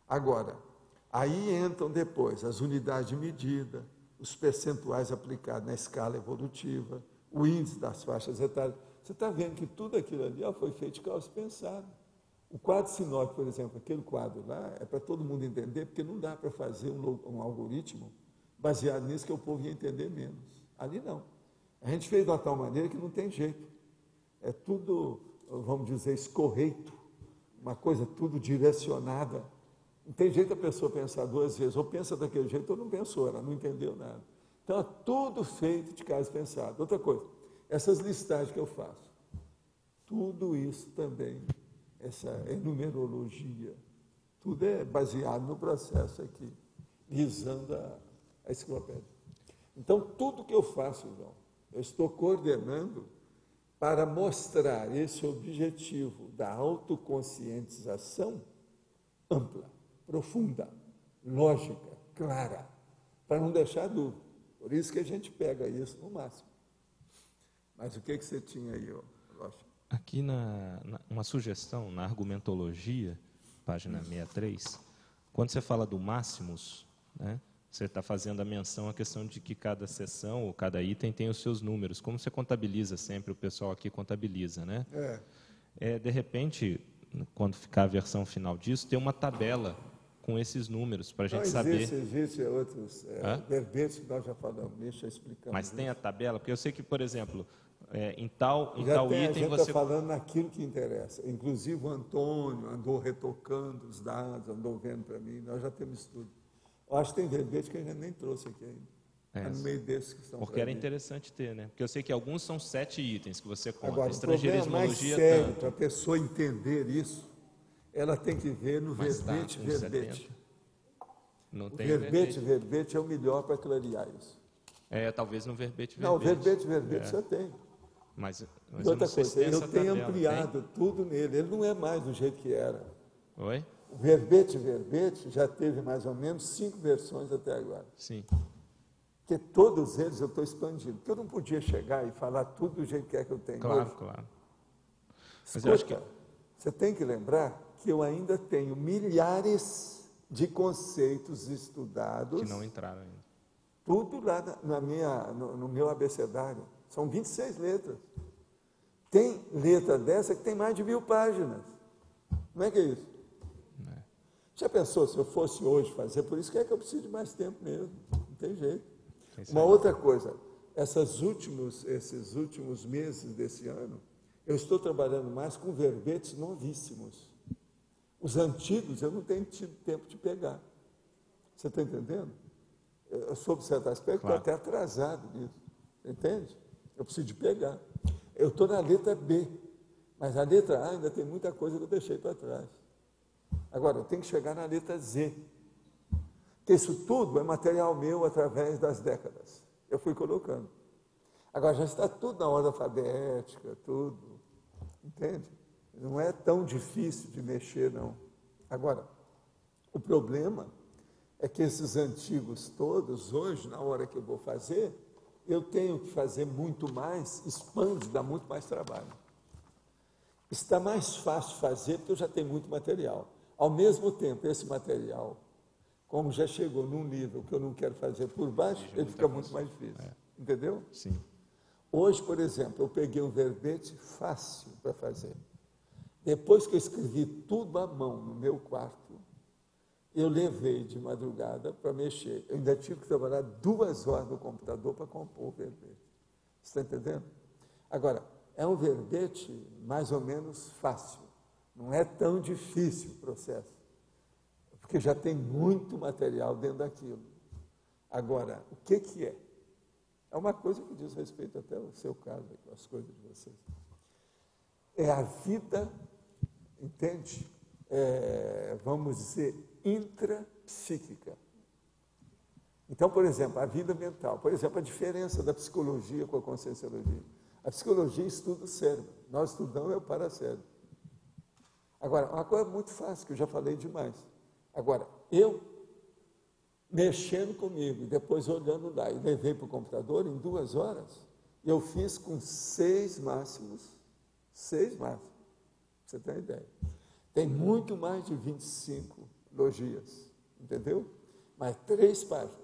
Speaker 2: Agora, aí entram depois as unidades de medida, os percentuais aplicados na escala evolutiva, o índice das faixas etárias. Você está vendo que tudo aquilo ali foi feito de causa pensada. O quadro sinótico, por exemplo, aquele quadro lá, é para todo mundo entender, porque não dá para fazer um algoritmo baseado nisso que o povo ia entender menos. Ali não. A gente fez de uma tal maneira que não tem jeito. É tudo, vamos dizer, escorreito, uma coisa tudo direcionada. Não tem jeito a pessoa pensar duas vezes, ou pensa daquele jeito ou não pensou, ela não entendeu nada. Então, é tudo feito de caso pensado. Outra coisa, essas listagens que eu faço, tudo isso também, essa enumerologia, tudo é baseado no processo aqui, visando a enciclopédia. Então, tudo que eu faço, João, eu estou coordenando para mostrar esse objetivo da autoconscientização ampla, profunda, lógica, clara, para não deixar dúvida. Por isso que a gente pega isso no máximo. Mas o que você tinha aí, Lógico?
Speaker 1: Aqui uma sugestão, na argumentologia, página 63, quando você fala do máximos, né, você está fazendo a menção à questão de que cada seção ou cada item tem os seus números. Como você contabiliza sempre, o pessoal aqui contabiliza, né? De repente, quando ficar a versão final disso, tem uma tabela com esses números para a gente saber.
Speaker 2: Existem outros verbetes que nós já falamos, deixa eu explicar.
Speaker 1: Mas tem a tabela? Porque eu sei que, por exemplo, em tal item
Speaker 2: a gente está falando naquilo que interessa. Inclusive o Antônio andou retocando os dados, andou vendo para mim, nós já temos tudo. Eu acho que tem verbete que a gente nem trouxe aqui ainda. No meio desses que estão.
Speaker 1: Porque era interessante ter, né? Porque eu sei que alguns são 7 itens que você conta.
Speaker 2: Agora, estrangeirismo, mais sério, para a pessoa entender isso, ela tem que ver no verbete.
Speaker 1: Não tem
Speaker 2: verbete é o melhor para clarear isso.
Speaker 1: Talvez no verbete.
Speaker 2: Não, o verbete já tem.
Speaker 1: Mas
Speaker 2: outra coisa, eu tenho ampliado tudo nele. Ele não é mais do jeito que era.
Speaker 1: Oi?
Speaker 2: O verbete já teve mais ou menos 5 versões até agora.
Speaker 1: Sim.
Speaker 2: Porque todos eles eu estou expandindo. Porque eu não podia chegar e falar tudo do jeito que é que eu tenho.
Speaker 1: Claro.
Speaker 2: Mas escuta, eu acho que você tem que lembrar que eu ainda tenho milhares de conceitos estudados.
Speaker 1: Que não entraram ainda.
Speaker 2: Tudo lá no meu abecedário. São 26 letras. Tem letra dessa que tem mais de 1000 páginas. Como é que é isso? Já pensou se eu fosse hoje fazer? Por isso que eu preciso de mais tempo mesmo. Não tem jeito. Uma outra coisa, esses últimos meses desse ano, eu estou trabalhando mais com verbetes novíssimos. Os antigos eu não tenho tido tempo de pegar. Você está entendendo? Eu, sob certo aspecto, estou até atrasado nisso. Entende? Eu preciso de pegar. Eu estou na letra B, mas a letra A ainda tem muita coisa que eu deixei para trás. Agora, eu tenho que chegar na letra Z. Porque isso tudo é material meu através das décadas. Eu fui colocando. Agora já está tudo na ordem alfabética, tudo, entende? Não é tão difícil de mexer, não. Agora, o problema é que esses antigos todos, hoje, na hora que eu vou fazer, eu tenho que fazer muito mais, expande, dá muito mais trabalho. Está mais fácil fazer porque eu já tenho muito material. Ao mesmo tempo, esse material, como já chegou num nível que eu não quero fazer por baixo, ele fica muito mais difícil. Entendeu?
Speaker 1: Sim.
Speaker 2: Hoje, por exemplo, eu peguei um verbete fácil para fazer. Depois que eu escrevi tudo à mão no meu quarto, eu levei de madrugada para mexer. Eu ainda tive que trabalhar 2 horas no computador para compor o verbete. Você está entendendo? Agora, é um verbete mais ou menos fácil. Não é tão difícil o processo. Porque já tem muito material dentro daquilo. Agora, o que é? É uma coisa que diz respeito até ao seu caso, às coisas de vocês. É a vida, entende? Vamos dizer, intrapsíquica. Então, por exemplo, a vida mental. Por exemplo, a diferença da psicologia com a conscienciologia. A psicologia estuda o cérebro. Nós estudamos o paracérebro. Agora, uma coisa muito fácil, que eu já falei demais. Agora, eu mexendo comigo, e depois olhando lá, e levei para o computador em 2 horas, eu fiz com 6 máximos, 6 máximos, pra você ter uma ideia. Tem muito mais de 25 logias, entendeu? Mas 3 páginas.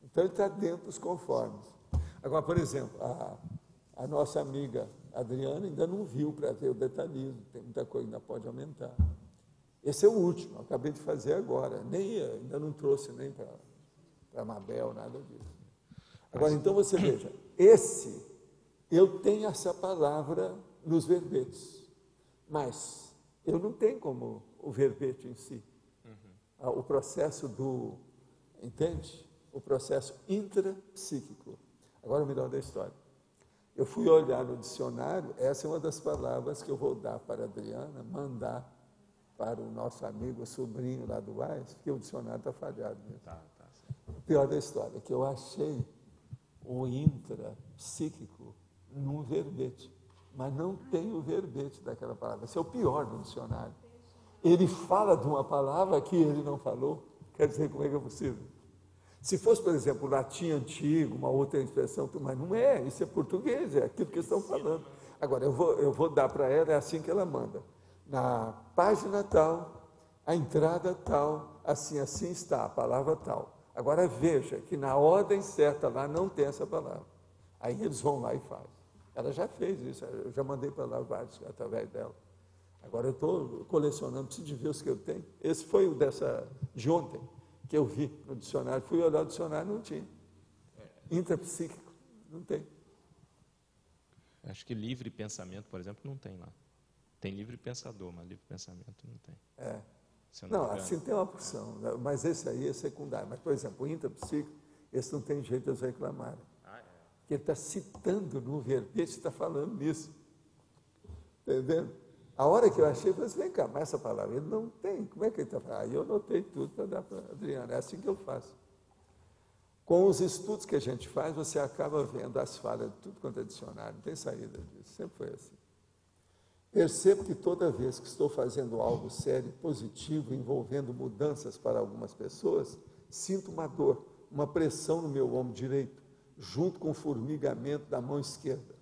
Speaker 2: Então, ele está dentro dos conformes. Agora, por exemplo, a nossa amiga Adriana ainda não viu para ver o detalhismo, tem muita coisa que ainda pode aumentar. Esse é o último, eu acabei de fazer agora, ainda não trouxe nem para a Mabel, nada disso. Agora, então, você veja, eu tenho essa palavra nos verbetes, mas eu não tenho como o verbete em si. O processo entende? O processo intrapsíquico. Agora me dá uma história. Eu fui olhar no dicionário, essa é uma das palavras que eu vou dar para a Adriana, mandar para o nosso amigo, sobrinho lá do AIS, porque o dicionário está falhado mesmo. O pior da história é que eu achei o intrapsíquico num verbete, mas não tem o verbete daquela palavra. Esse é o pior do dicionário. Ele fala de uma palavra que ele não falou, quer dizer, como é que é possível? Se fosse, por exemplo, latim antigo, uma outra expressão, mas não é, isso é português, é aquilo que eles estão falando. Agora, eu vou dar para ela, é assim que ela manda. Na página tal, a entrada tal, assim está, a palavra tal. Agora veja que na ordem certa lá não tem essa palavra. Aí eles vão lá e fazem. Ela já fez isso, eu já mandei para lá vários através dela. Agora eu estou colecionando, preciso de ver os que eu tenho. Esse foi o de ontem, que eu vi no dicionário. Fui olhar o dicionário, não tinha. Intrapsíquico, não tem.
Speaker 1: Acho que livre pensamento, por exemplo, não tem lá. Tem livre pensador, mas livre pensamento não tem.
Speaker 2: Não, assim tem uma porção, mas esse aí é secundário. Mas, por exemplo, o intrapsíquico, esse não tem jeito de eles reclamarem. Porque ele está citando no verbete, está falando nisso. Entendendo? A hora que eu achei, eu falei assim, vem cá, mas essa palavra ele não tem. Como é que ele está falando? Aí eu anotei tudo para dar para a Adriana. É assim que eu faço. Com os estudos que a gente faz, você acaba vendo as falhas de tudo quanto é dicionário. Não tem saída disso. Sempre foi assim. Percebo que toda vez que estou fazendo algo sério e positivo, envolvendo mudanças para algumas pessoas, sinto uma dor, uma pressão no meu ombro direito, junto com o formigamento da mão esquerda.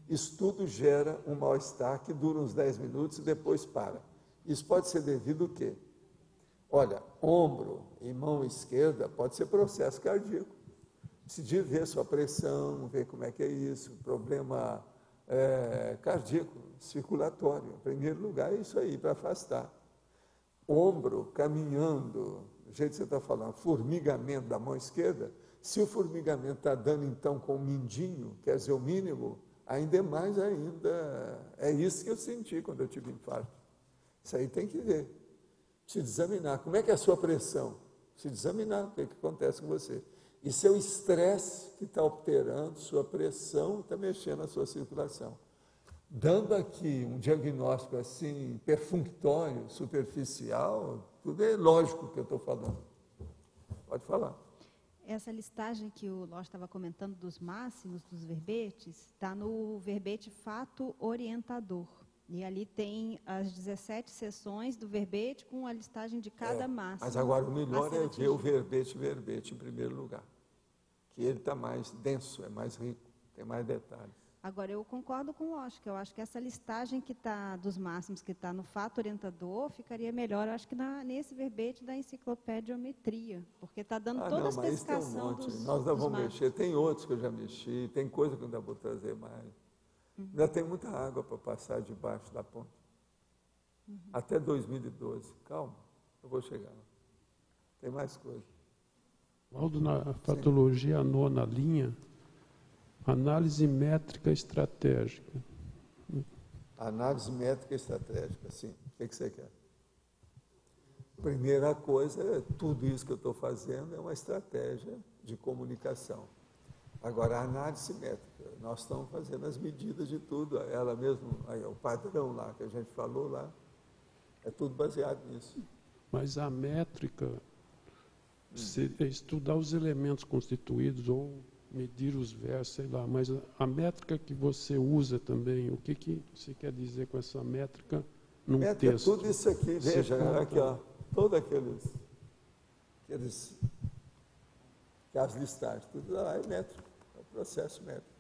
Speaker 2: Isso tudo gera um mal-estar que dura uns 10 minutos e depois para. Isso pode ser devido ao quê? Olha, ombro e mão esquerda pode ser processo cardíaco. Decidi ver sua pressão, ver como é que é isso, problema cardíaco, circulatório. Em primeiro lugar, é isso aí, para afastar. Ombro caminhando, do jeito que você está falando, formigamento da mão esquerda, se o formigamento está dando então com o mindinho, quer dizer, o mínimo, ainda é mais ainda. É isso que eu senti quando eu tive infarto. Isso aí tem que ver. Precisa examinar. Como é que é a sua pressão? Precisa examinar o que acontece com você. Isso é o estresse que está alterando sua pressão, está mexendo na sua circulação. Dando aqui um diagnóstico assim, perfunctório, superficial, tudo é lógico que eu estou falando. Pode falar.
Speaker 5: Essa listagem que o Ló estava comentando dos máximos dos verbetes, está no verbete fato orientador. E ali tem as 17 seções do verbete com a listagem de cada máximo.
Speaker 2: Mas agora o melhor é ver o verbete em primeiro lugar. Que ele está mais denso, é mais rico, tem mais detalhes.
Speaker 5: Agora, eu concordo com o Oscar. Eu acho que essa listagem que está dos máximos, que está no fato orientador, ficaria melhor, eu acho que nesse verbete da enciclopediometria, porque está dando toda a especificação dos
Speaker 2: Nós não vamos mexer. Tem outros que eu já mexi, tem coisa que eu ainda vou trazer mais. Ainda tem muita água para passar debaixo da ponte. Até 2012. Calma, eu vou chegar. Tem mais coisa.
Speaker 3: Valdo, na patologia, a nona linha, análise métrica estratégica.
Speaker 2: Análise métrica estratégica, sim. O que você quer? Primeira coisa, tudo isso que eu estou fazendo é uma estratégia de comunicação. Agora, a análise métrica, nós estamos fazendo as medidas de tudo, ela mesmo, aí, o padrão lá que a gente falou lá, é tudo baseado nisso.
Speaker 3: Mas a métrica, estudar os elementos constituídos ou medir os versos, sei lá, mas a métrica que você usa também, o que você quer dizer com essa métrica num texto?
Speaker 2: Tudo isso aqui, veja, aqui, ó, todos aqueles as listagens, tudo lá é métrico, é o processo métrico.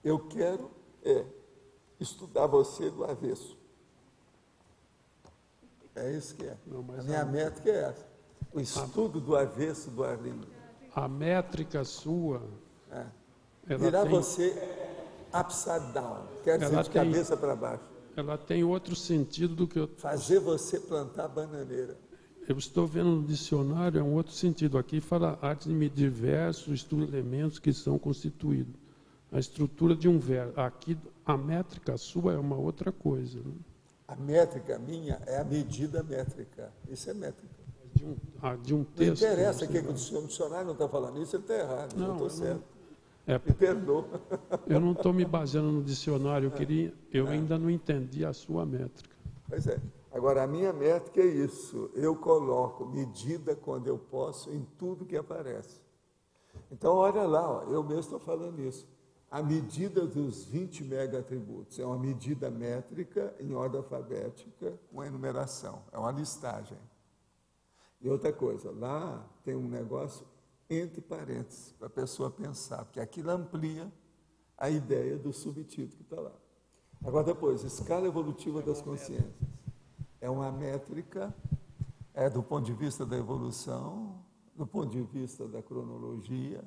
Speaker 2: Eu quero estudar você do avesso. É isso que é.
Speaker 3: Não,
Speaker 2: a minha métrica é essa. O estudo do avesso do Arlindo.
Speaker 3: A métrica sua...
Speaker 2: Virar você upside down, quer dizer, de cabeça para baixo.
Speaker 3: Ela tem outro sentido do que eu...
Speaker 2: Fazer você plantar bananeira.
Speaker 3: Eu estou vendo no dicionário, é um outro sentido. Aqui fala arte de medir versos, estuda elementos que são constituídos. A estrutura de um verso. Aqui, a métrica sua é uma outra coisa. Né?
Speaker 2: A métrica minha é a medida métrica. Isso é métrica.
Speaker 3: De um texto.
Speaker 2: Não interessa que o dicionário não está falando isso, ele está errado. Não, eu estou certo. Me perdoa.
Speaker 3: Eu não estou me baseando no dicionário, eu ainda não entendi a sua métrica.
Speaker 2: Pois é. Agora, a minha métrica é isso. Eu coloco medida quando eu posso em tudo que aparece. Então, olha lá, ó, eu mesmo estou falando isso. A medida dos 20 mega-atributos é uma medida métrica em ordem alfabética com a enumeração. É uma listagem. E outra coisa, lá tem um negócio entre parênteses, para a pessoa pensar, porque aquilo amplia a ideia do subtítulo que está lá. Agora, depois, escala evolutiva das consciências. É uma métrica, do ponto de vista da evolução, do ponto de vista da cronologia,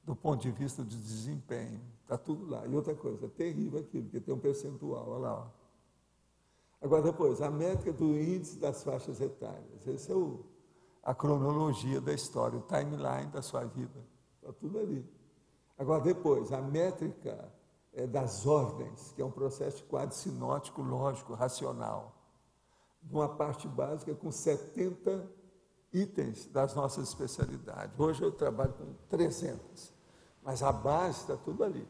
Speaker 2: do ponto de vista do desempenho. Está tudo lá. E outra coisa, é terrível aquilo, porque tem um percentual, olha lá. Ó. Agora, depois, a métrica do índice das faixas etárias. Esse é a cronologia da história, o timeline da sua vida. Está tudo ali. Agora, depois, a métrica das ordens, que é um processo de quadro sinótico, lógico, racional. Uma parte básica com 70 itens das nossas especialidades. Hoje eu trabalho com 300, mas a base está tudo ali.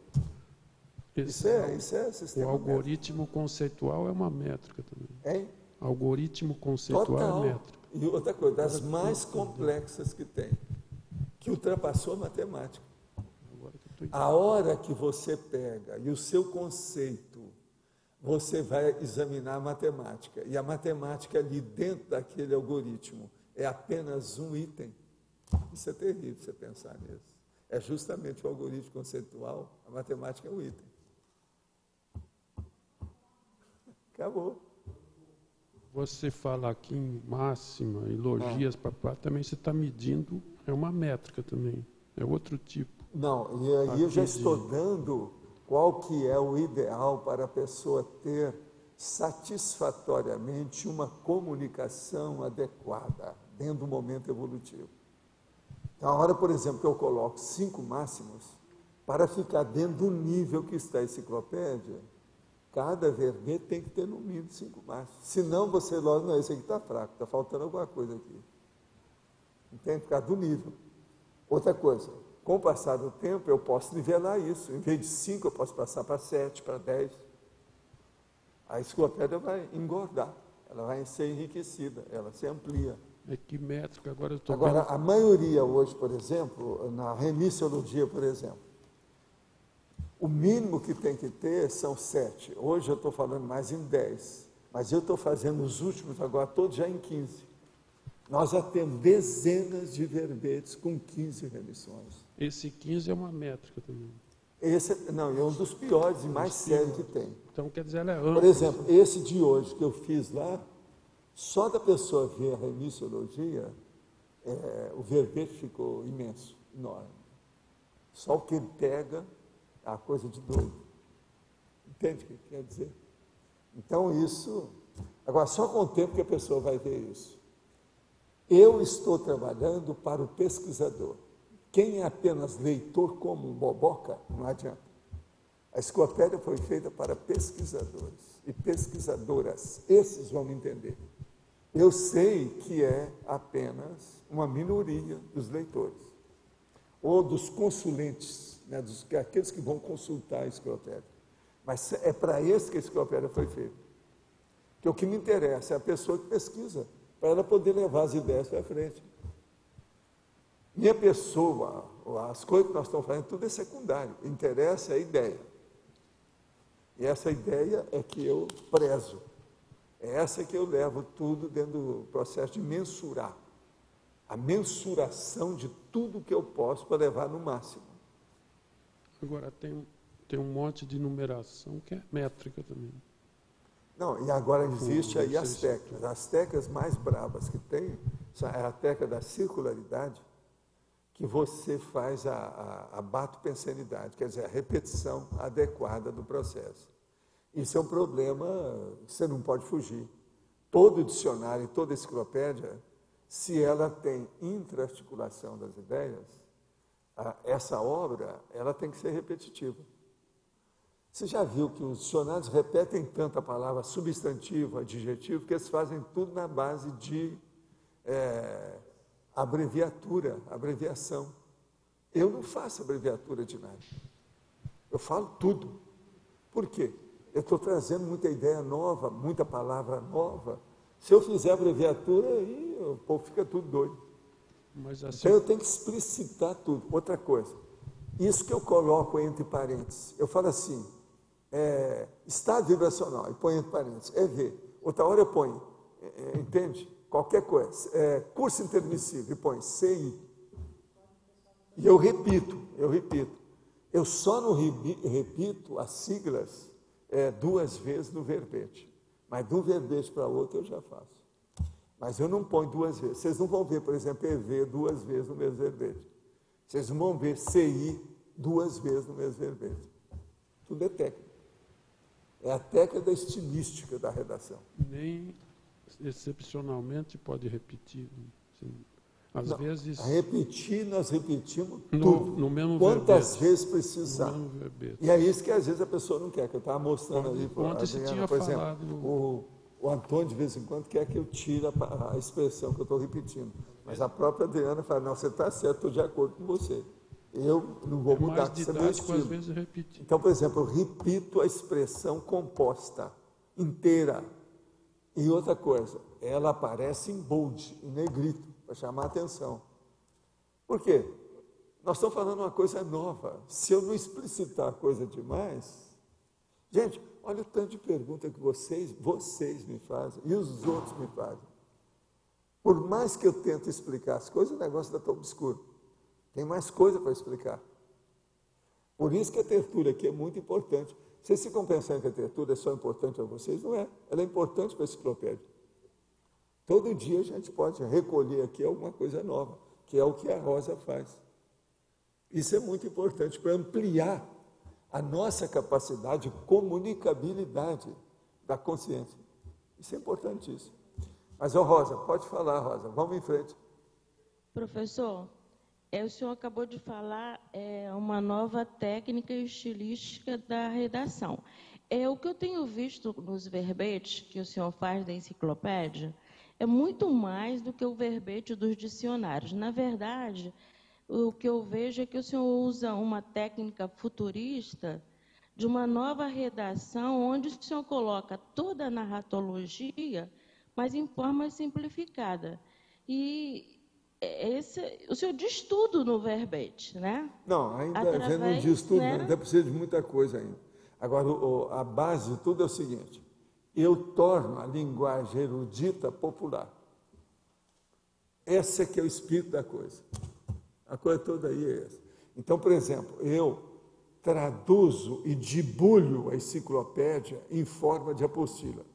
Speaker 2: Isso é sistema.
Speaker 3: O algoritmo conceitual é uma métrica também.
Speaker 2: Hein?
Speaker 3: Algoritmo conceitual
Speaker 2: Total.
Speaker 3: é métrica.
Speaker 2: E outra coisa, das mais complexas que tem, que ultrapassou a matemática. A hora que você pega e o seu conceito, você vai examinar a matemática. E a matemática ali dentro daquele algoritmo é apenas um item. Isso é terrível você pensar nisso. É justamente o algoritmo conceitual, a matemática é um item. Acabou.
Speaker 3: Você fala aqui em máxima, elogias, papá, também você está medindo, é uma métrica também, é outro tipo.
Speaker 2: Não, e aí eu já estou dando qual que é o ideal para a pessoa ter satisfatoriamente uma comunicação adequada dentro do momento evolutivo. Então, a hora, por exemplo, que eu coloco 5 máximos, para ficar dentro do nível que está a enciclopédia, cada verbete tem que ter no mínimo 5 máximos. Senão você logo, não, esse aqui está fraco, está faltando alguma coisa aqui. Entende? Por causa do nível. Outra coisa, com o passar do tempo, eu posso nivelar isso. Em vez de 5, eu posso passar para 7, para 10. A enciclopédia vai engordar, ela vai ser enriquecida, ela se amplia.
Speaker 3: É que métrica, agora eu estou
Speaker 2: Agora, a maioria hoje, por exemplo, na remissiologia, por exemplo, o mínimo que tem que ter são 7. Hoje eu estou falando mais em 10, mas eu estou fazendo os últimos agora todos já em 15. Nós já temos dezenas de verbetes com 15 remissões.
Speaker 3: Esse 15 é uma métrica também.
Speaker 2: Esse não, é um dos piores e mais sérios que tem.
Speaker 3: Então, quer dizer, ela é ampla.
Speaker 2: Por exemplo, esse de hoje que eu fiz lá, só da pessoa ver a remissiologia, o verbete ficou imenso, enorme. Só o que ele pega é a coisa de doido. Entende o que quer dizer? Então, isso... Agora, só com o tempo que a pessoa vai ver isso. Eu estou trabalhando para o pesquisador. Quem é apenas leitor como um boboca, não adianta. A enciclopédia foi feita para pesquisadores e pesquisadoras. Esses vão me entender. Eu sei que é apenas uma minoria dos leitores, ou dos consulentes, né, aqueles que vão consultar a enciclopédia. Mas é para esse que a enciclopédia foi feita. Porque o que me interessa é a pessoa que pesquisa, para ela poder levar as ideias para frente. Minha pessoa, as coisas que nós estamos fazendo, tudo é secundário. Interessa a ideia. E essa ideia é que eu prezo. É essa que eu levo tudo dentro do processo de mensurar. A mensuração de tudo que eu posso para levar no máximo.
Speaker 3: Agora, tem um monte de numeração que é métrica também.
Speaker 2: Não, e agora existe aí as técnicas. As técnicas mais bravas que tem é a técnica da circularidade, que você faz a batopensanidade, quer dizer, a repetição adequada do processo. Isso é um problema que você não pode fugir. Todo dicionário, toda enciclopédia, se ela tem intra-articulação das ideias, essa obra ela tem que ser repetitiva. Você já viu que os dicionários repetem tanto a palavra substantivo, adjetivo, que eles fazem tudo na base de abreviação. Eu não faço abreviatura de nada. Eu falo tudo. Por quê? Eu estou trazendo muita ideia nova, muita palavra nova. Se eu fizer abreviatura, aí o povo fica tudo doido. Mas assim... Então eu tenho que explicitar tudo. Outra coisa, isso que eu coloco entre parênteses, eu falo assim, estado vibracional, e ponho entre parênteses, EV. Outra hora eu ponho, entende? Qualquer coisa. Curso intermissível, e põe CI. E eu repito. Eu só não repito as siglas 2 vezes no verbete. Mas de um verbete para outro eu já faço. Mas eu não ponho 2 vezes. Vocês não vão ver, por exemplo, EV 2 vezes no mesmo verbete. Vocês não vão ver CI 2 vezes no mesmo verbete. Tudo é técnica. É a técnica da estilística da redação.
Speaker 3: Nem excepcionalmente pode repetir. Às vezes...
Speaker 2: Repetir, nós repetimos tudo.
Speaker 3: No mesmo
Speaker 2: Quantas
Speaker 3: verbete.
Speaker 2: vezes precisar. E é isso que às vezes a pessoa não quer, que eu estava mostrando ali.
Speaker 3: Ontem você tinha falado...
Speaker 2: O Antônio, de vez em quando, quer que eu tire a expressão que eu estou repetindo. Mas a própria Adriana fala, não, você está certo, estou de acordo com você. Eu não vou mudar,
Speaker 3: que é meu estilo. Às vezes repetir.
Speaker 2: Então, por exemplo, eu repito a expressão composta, inteira. E outra coisa, ela aparece em bold, em negrito, para chamar a atenção. Por quê? Nós estamos falando uma coisa nova. Se eu não explicitar a coisa demais... Gente, olha o tanto de pergunta que vocês me fazem e os outros me fazem. Por mais que eu tente explicar as coisas, o negócio está tão obscuro. Tem mais coisa para explicar. Por isso que a tertúlia aqui é muito importante. Vocês ficam pensando que a tertúlia é só importante para vocês? Não é. Ela é importante para a enciclopédia. Todo dia a gente pode recolher aqui alguma coisa nova, que é o que a Rosa faz. Isso é muito importante para ampliar a nossa capacidade de comunicabilidade da consciência. Isso é importantíssimo. Mas, Rosa, pode falar, Rosa. Vamos em frente.
Speaker 6: Professor, o senhor acabou de falar uma nova técnica estilística da redação. O que eu tenho visto nos verbetes que o senhor faz da enciclopédia é muito mais do que o verbete dos dicionários. Na verdade, o que eu vejo é que o senhor usa uma técnica futurista de uma nova redação, onde o senhor coloca toda a narratologia, mas em forma simplificada. E o senhor diz tudo no verbete, né?
Speaker 2: Não, ainda a gente não diz tudo, né? Ainda precisa de muita coisa ainda. Agora, a base de tudo é o seguinte: eu torno a linguagem erudita popular. Esse é que é o espírito da coisa. A coisa toda aí é essa. Então, por exemplo, eu traduzo e debulho a enciclopédia em forma de apostila.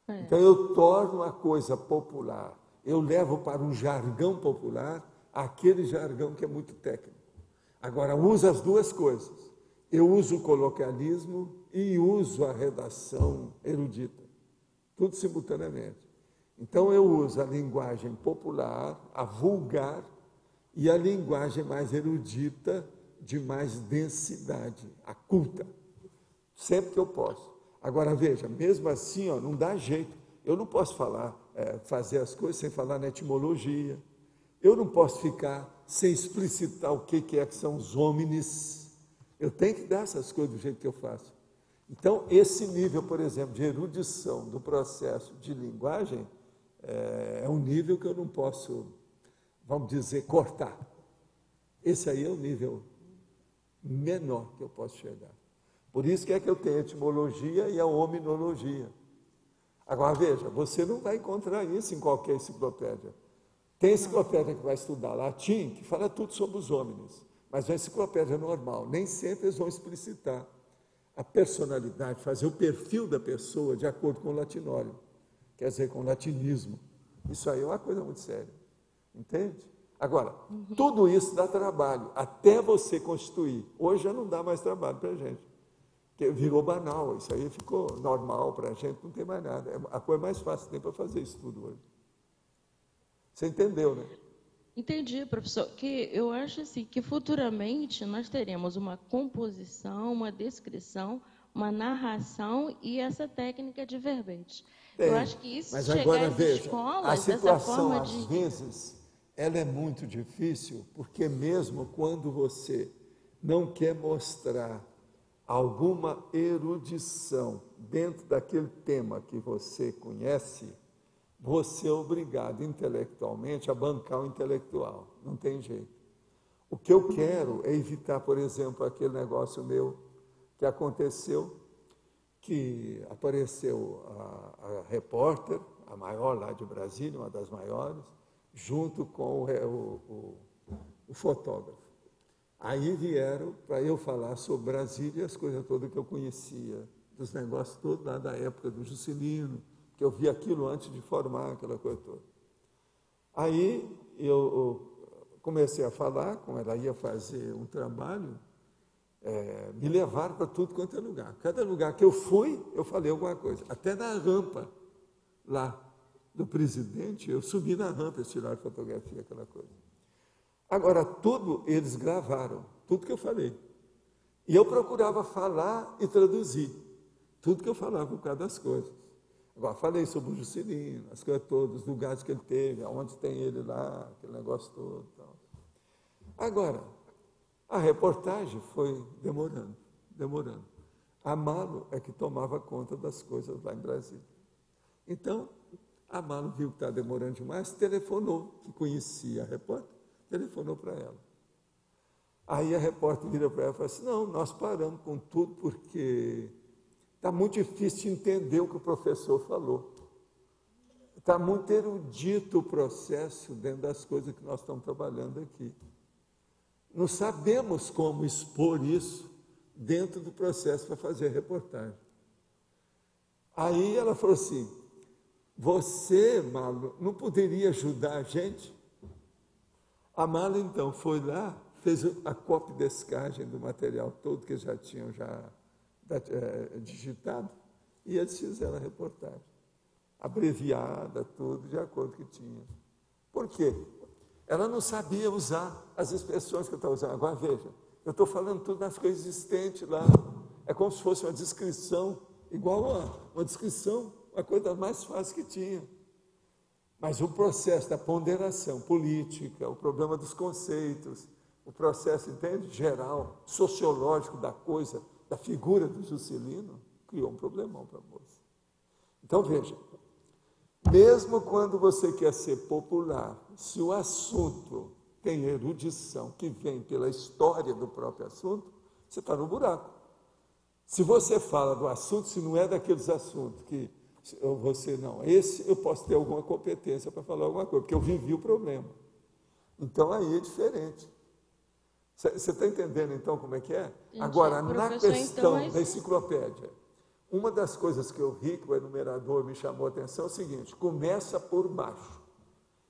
Speaker 2: Então, eu torno a coisa popular. Eu levo para um jargão popular aquele jargão que é muito técnico. Agora, uso as duas coisas. Eu uso o coloquialismo e uso a redação erudita. Tudo simultaneamente. Então, eu uso a linguagem popular, a vulgar, e a linguagem mais erudita, de mais densidade, a culta. Sempre que eu posso. Agora, veja, mesmo assim, não dá jeito. Eu não posso fazer as coisas sem falar na etimologia. Eu não posso ficar sem explicitar o que são os homines. Eu tenho que dar essas coisas do jeito que eu faço. Então, esse nível, por exemplo, de erudição do processo de linguagem é um nível que eu não posso, vamos dizer, cortar. Esse aí é o nível menor que eu posso chegar. Por isso que eu tenho a etimologia e a hominologia. Agora, veja, você não vai encontrar isso em qualquer enciclopédia. Tem enciclopédia que vai estudar latim, que fala tudo sobre os homens, mas é uma enciclopédia normal. Nem sempre eles vão explicitar a personalidade, fazer o perfil da pessoa de acordo com o latinório, quer dizer, com o latinismo. Isso aí é uma coisa muito séria, entende? Agora, tudo isso dá trabalho, até você constituir. Hoje já não dá mais trabalho para a gente, porque virou banal, isso aí ficou normal para a gente, não tem mais nada. É a coisa mais fácil que tem para fazer isso tudo hoje. Você entendeu, né?
Speaker 6: Entendi, professor, que eu acho assim, que futuramente nós teremos uma composição, uma descrição, uma narração e essa técnica de verbete. Eu acho que isso
Speaker 2: mas
Speaker 6: chegar
Speaker 2: agora,
Speaker 6: às
Speaker 2: veja,
Speaker 6: escolas,
Speaker 2: a situação,
Speaker 6: dessa forma
Speaker 2: às vezes, ela é muito difícil, porque mesmo quando você não quer mostrar alguma erudição dentro daquele tema que você conhece, você é obrigado intelectualmente a bancar o intelectual, não tem jeito. O que eu quero é evitar, por exemplo, aquele negócio meu que aconteceu, que apareceu a repórter, a maior lá de Brasília, uma das maiores, junto com o fotógrafo. Aí vieram para eu falar sobre Brasília e as coisas todas que eu conhecia, dos negócios todos lá da época do Juscelino, que eu vi aquilo antes de formar aquela coisa toda. Aí eu comecei a falar, como ela ia fazer um trabalho, me levaram para tudo quanto é lugar. Cada lugar que eu fui, eu falei alguma coisa. Até na rampa lá do presidente, eu subi na rampa, eles tiraram fotografia, aquela coisa. Agora, tudo eles gravaram, tudo que eu falei. E eu procurava falar e traduzir tudo que eu falava por causa das coisas. Agora, falei sobre o Juscelino, as coisas todas, os lugares que ele teve, aonde tem ele lá, aquele negócio todo. Tal. Agora, a reportagem foi demorando. A Malo é que tomava conta das coisas lá em Brasília. Então, a Malo viu que estava demorando demais, telefonou, que conhecia a repórter, telefonou para ela. Aí a repórter vira para ela e fala assim, não, nós paramos com tudo porque está muito difícil de entender o que o professor falou. Está muito erudito o processo dentro das coisas que nós estamos trabalhando aqui. Não sabemos como expor isso dentro do processo para fazer a reportagem. Aí ela falou assim, você, Malo, não poderia ajudar a gente? A Malo, então, foi lá, fez a cópia e descagem do material todo que já tinham digitado, e eles fizeram a reportagem, abreviada, tudo, de acordo com o que tinha. Por quê? Ela não sabia usar as expressões que eu estava usando. Agora, veja, eu estou falando tudo nas coisas existentes lá. É como se fosse uma descrição, igual uma descrição, uma coisa mais fácil que tinha. Mas o processo da ponderação política, o problema dos conceitos, o processo, entende, geral, sociológico da coisa, da figura do Juscelino, criou um problemão para a moça. Então, veja, Mesmo quando você quer ser popular, se o assunto tem erudição que vem pela história do próprio assunto, você está no buraco. Se você fala do assunto, se não é daqueles assuntos que você não, esse eu posso ter alguma competência para falar alguma coisa, porque eu vivi o problema. Então aí é diferente. Você está entendendo então como é que é?
Speaker 6: Entendi.
Speaker 2: Agora, na questão
Speaker 6: então,
Speaker 2: da enciclopédia, uma das coisas que eu vi, que o enumerador me chamou a atenção, é o seguinte: começa por baixo.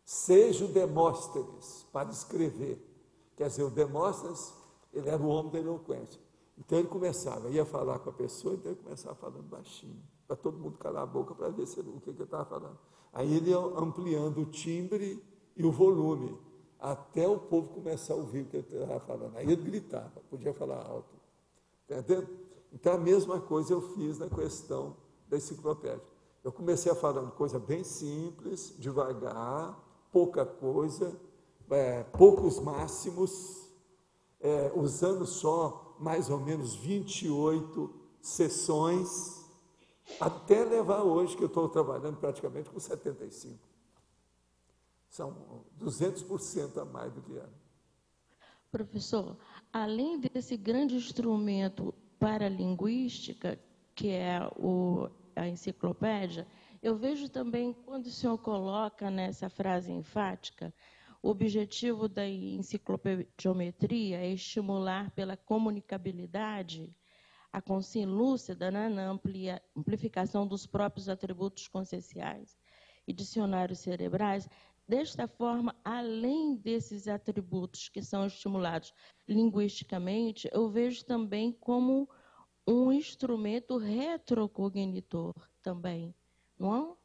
Speaker 2: Seja o Demóstenes para escrever. Quer dizer, o Demóstenes, ele era o homem da eloquência. Então ele começava, ia falar com a pessoa, então ele começava falando baixinho, para todo mundo calar a boca para ver o que ele estava falando. Aí ele ia ampliando o timbre e o volume, até o povo começar a ouvir o que ele estava falando. Aí ele gritava, podia falar alto. Está entendendo? Então a mesma coisa eu fiz na questão da enciclopédia. Eu comecei a falar de coisa bem simples, devagar, pouca coisa, poucos máximos, usando só mais ou menos 28 sessões, até levar hoje, que eu estou trabalhando praticamente com 75. São 200% a mais do que era.
Speaker 6: Professor, além desse grande instrumento para a linguística, que é a enciclopédia, eu vejo também, quando o senhor coloca nessa frase enfática, o objetivo da enciclopediometria é estimular pela comunicabilidade a consciência lúcida, né, na amplificação dos próprios atributos conscienciais e dicionários cerebrais. Desta forma, além desses atributos que são estimulados linguisticamente, eu vejo também como um instrumento retrocognitor também, não?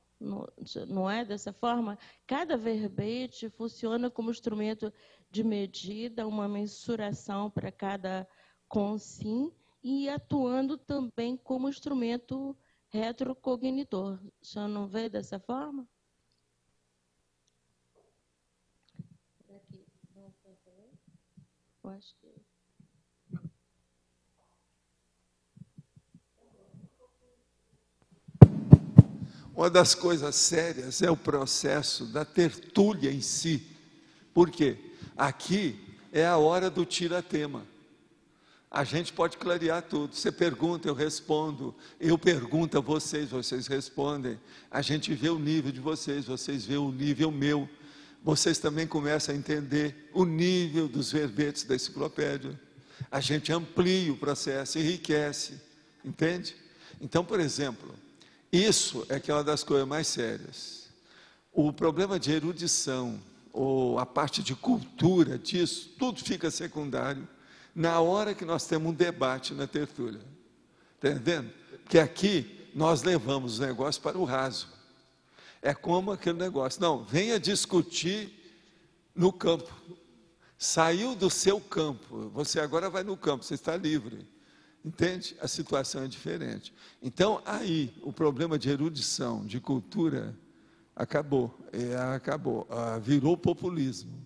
Speaker 6: Não é dessa forma? Cada verbete funciona como instrumento de medida, uma mensuração para cada consim e atuando também como instrumento retrocognitor. O senhor não vê dessa forma? Eu acho que...
Speaker 2: Uma das coisas sérias é o processo da tertúlia em si. Por quê? Aqui é a hora do tira-tema. A gente pode clarear tudo. Você pergunta, eu respondo. Eu pergunto a vocês, vocês respondem. A gente vê o nível de vocês, vocês vê o nível meu. Vocês também começam a entender o nível dos verbetes da enciclopédia. A gente amplia o processo, enriquece. Entende? Então, por exemplo, isso é que é uma das coisas mais sérias. O problema de erudição, ou a parte de cultura disso, tudo fica secundário na hora que nós temos um debate na tertúlia. Está entendendo? Porque aqui nós levamos o negócio para o raso. É como aquele negócio. Não, venha discutir no campo. Saiu do seu campo, você agora vai no campo, você está livre. Entende? A situação é diferente. Então, aí, o problema de erudição, de cultura, acabou. Virou populismo.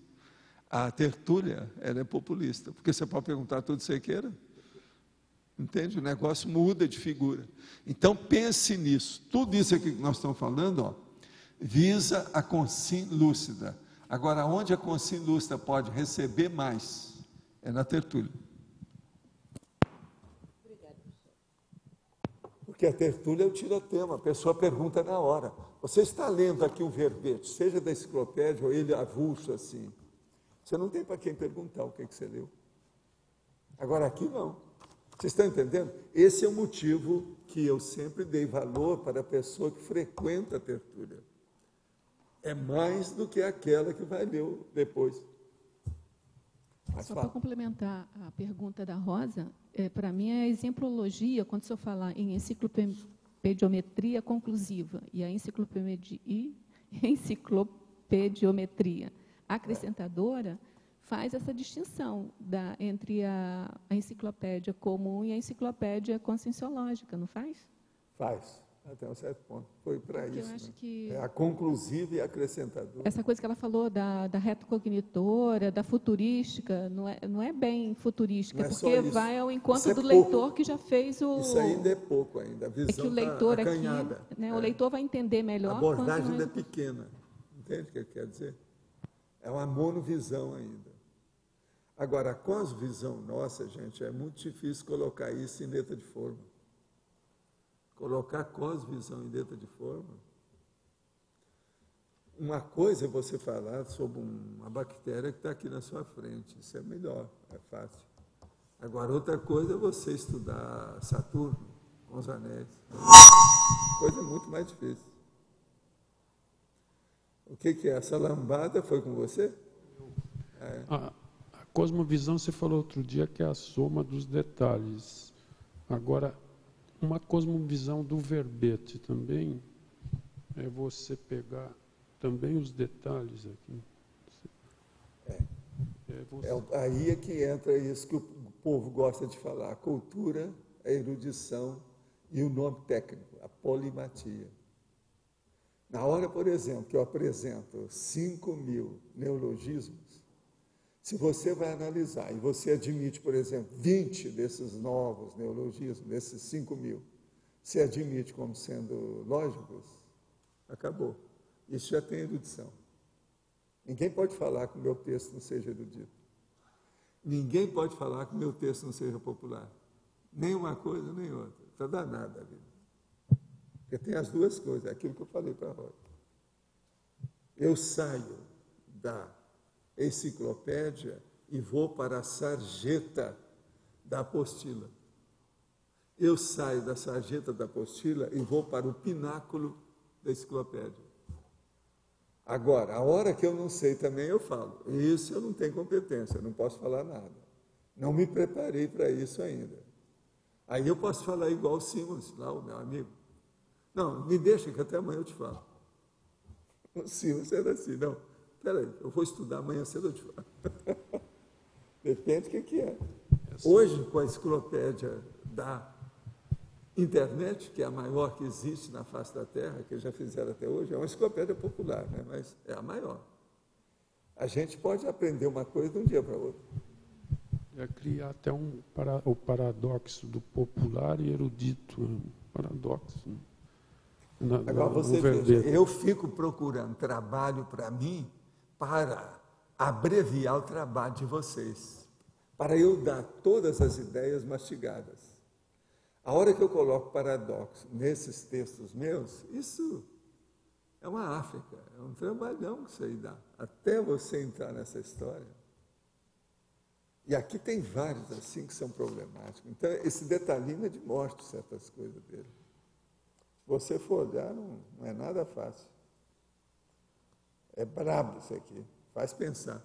Speaker 2: A tertúlia, ela é populista, porque você pode perguntar tudo que você queira. Entende? O negócio muda de figura. Então, pense nisso. Tudo isso aqui que nós estamos falando, visa a consciência lúcida. Agora, onde a consciência lúcida pode receber mais? É na tertúlia. Porque a tertúlia é o tira-tema, a pessoa pergunta na hora. Você está lendo aqui um verbete, seja da enciclopédia ou ele avulso assim. Você não tem para quem perguntar o que você leu. Agora aqui não. Vocês estão entendendo? Esse é o motivo que eu sempre dei valor para a pessoa que frequenta a tertúlia. É mais do que aquela que vai ler depois.
Speaker 7: Só para complementar a pergunta da Rosa, para mim a exemplologia, quando o senhor falar em enciclopediometria conclusiva e a enciclopediometria acrescentadora, faz essa distinção entre a enciclopédia comum e a enciclopédia conscienciológica, não faz?
Speaker 2: Faz. Até um certo ponto. Foi para isso. Eu acho que é a conclusiva e acrescentadora.
Speaker 7: Essa coisa que ela falou da retrocognitora, da futurística, não é bem futurística, não é porque vai ao encontro do leitor que já fez o...
Speaker 2: Isso ainda é pouco ainda. A visão
Speaker 7: é que o leitor
Speaker 2: aqui,
Speaker 7: né, o leitor vai entender melhor.
Speaker 2: A abordagem ainda é pequena. Entende o que ele quer dizer? É uma monovisão ainda. Agora, a cosvisão nossa, gente, é muito difícil colocar isso em letra de forma. Colocar cosvisão em letra de forma. Uma coisa é você falar sobre uma bactéria que está aqui na sua frente. Isso é melhor, é fácil. Agora, outra coisa é você estudar Saturno com os anéis. Coisa muito mais difícil. O que é? Essa lambada foi com você?
Speaker 3: A cosmovisão, você falou outro dia que é a soma dos detalhes. Agora, uma cosmovisão do verbete também é você pegar também os detalhes aqui.
Speaker 2: Aí é que entra isso que o povo gosta de falar, a cultura, a erudição e o nome técnico, a polimatia. Na hora, por exemplo, que eu apresento 5.000 neologismos, se você vai analisar e você admite, por exemplo, 20 desses novos neologismos, desses 5.000, você admite como sendo lógicos, acabou. Isso já tem erudição. Ninguém pode falar que o meu texto não seja erudito. Ninguém pode falar que o meu texto não seja popular. Nem uma coisa, nem outra. Está danada a vida. Porque tem as duas coisas, é aquilo que eu falei para a Rosa. Eu saio da enciclopédia e vou para a sarjeta da apostila. Eu saio da sarjeta da apostila e vou para o pináculo da enciclopédia. Agora, a hora que eu não sei também eu falo. Isso eu não tenho competência, eu não posso falar nada. Não me preparei para isso ainda. Aí eu posso falar igual o Simons, lá o meu amigo. Não, me deixa que até amanhã eu te falo. O Simons era assim, não. Peraí, eu vou estudar amanhã cedo eu te falo. Depende do que é. Hoje, com a enciclopédia da internet, que é a maior que existe na face da Terra, que já fizeram até hoje, é uma enciclopédia popular, né? Mas é a maior. A gente pode aprender uma coisa de um dia para o outro.
Speaker 3: É criar até o paradoxo do popular e erudito. Paradoxo.
Speaker 2: Agora você veja, eu fico procurando trabalho para mim para abreviar o trabalho de vocês, para eu dar todas as ideias mastigadas. A hora que eu coloco paradoxo nesses textos meus, isso é uma África, é um trabalhão que isso aí dá, até você entrar nessa história. E aqui tem vários assim que são problemáticos. Então, esse detalhinho é de morte, certas coisas dele. Se você for olhar, não é nada fácil. É brabo isso aqui, faz pensar,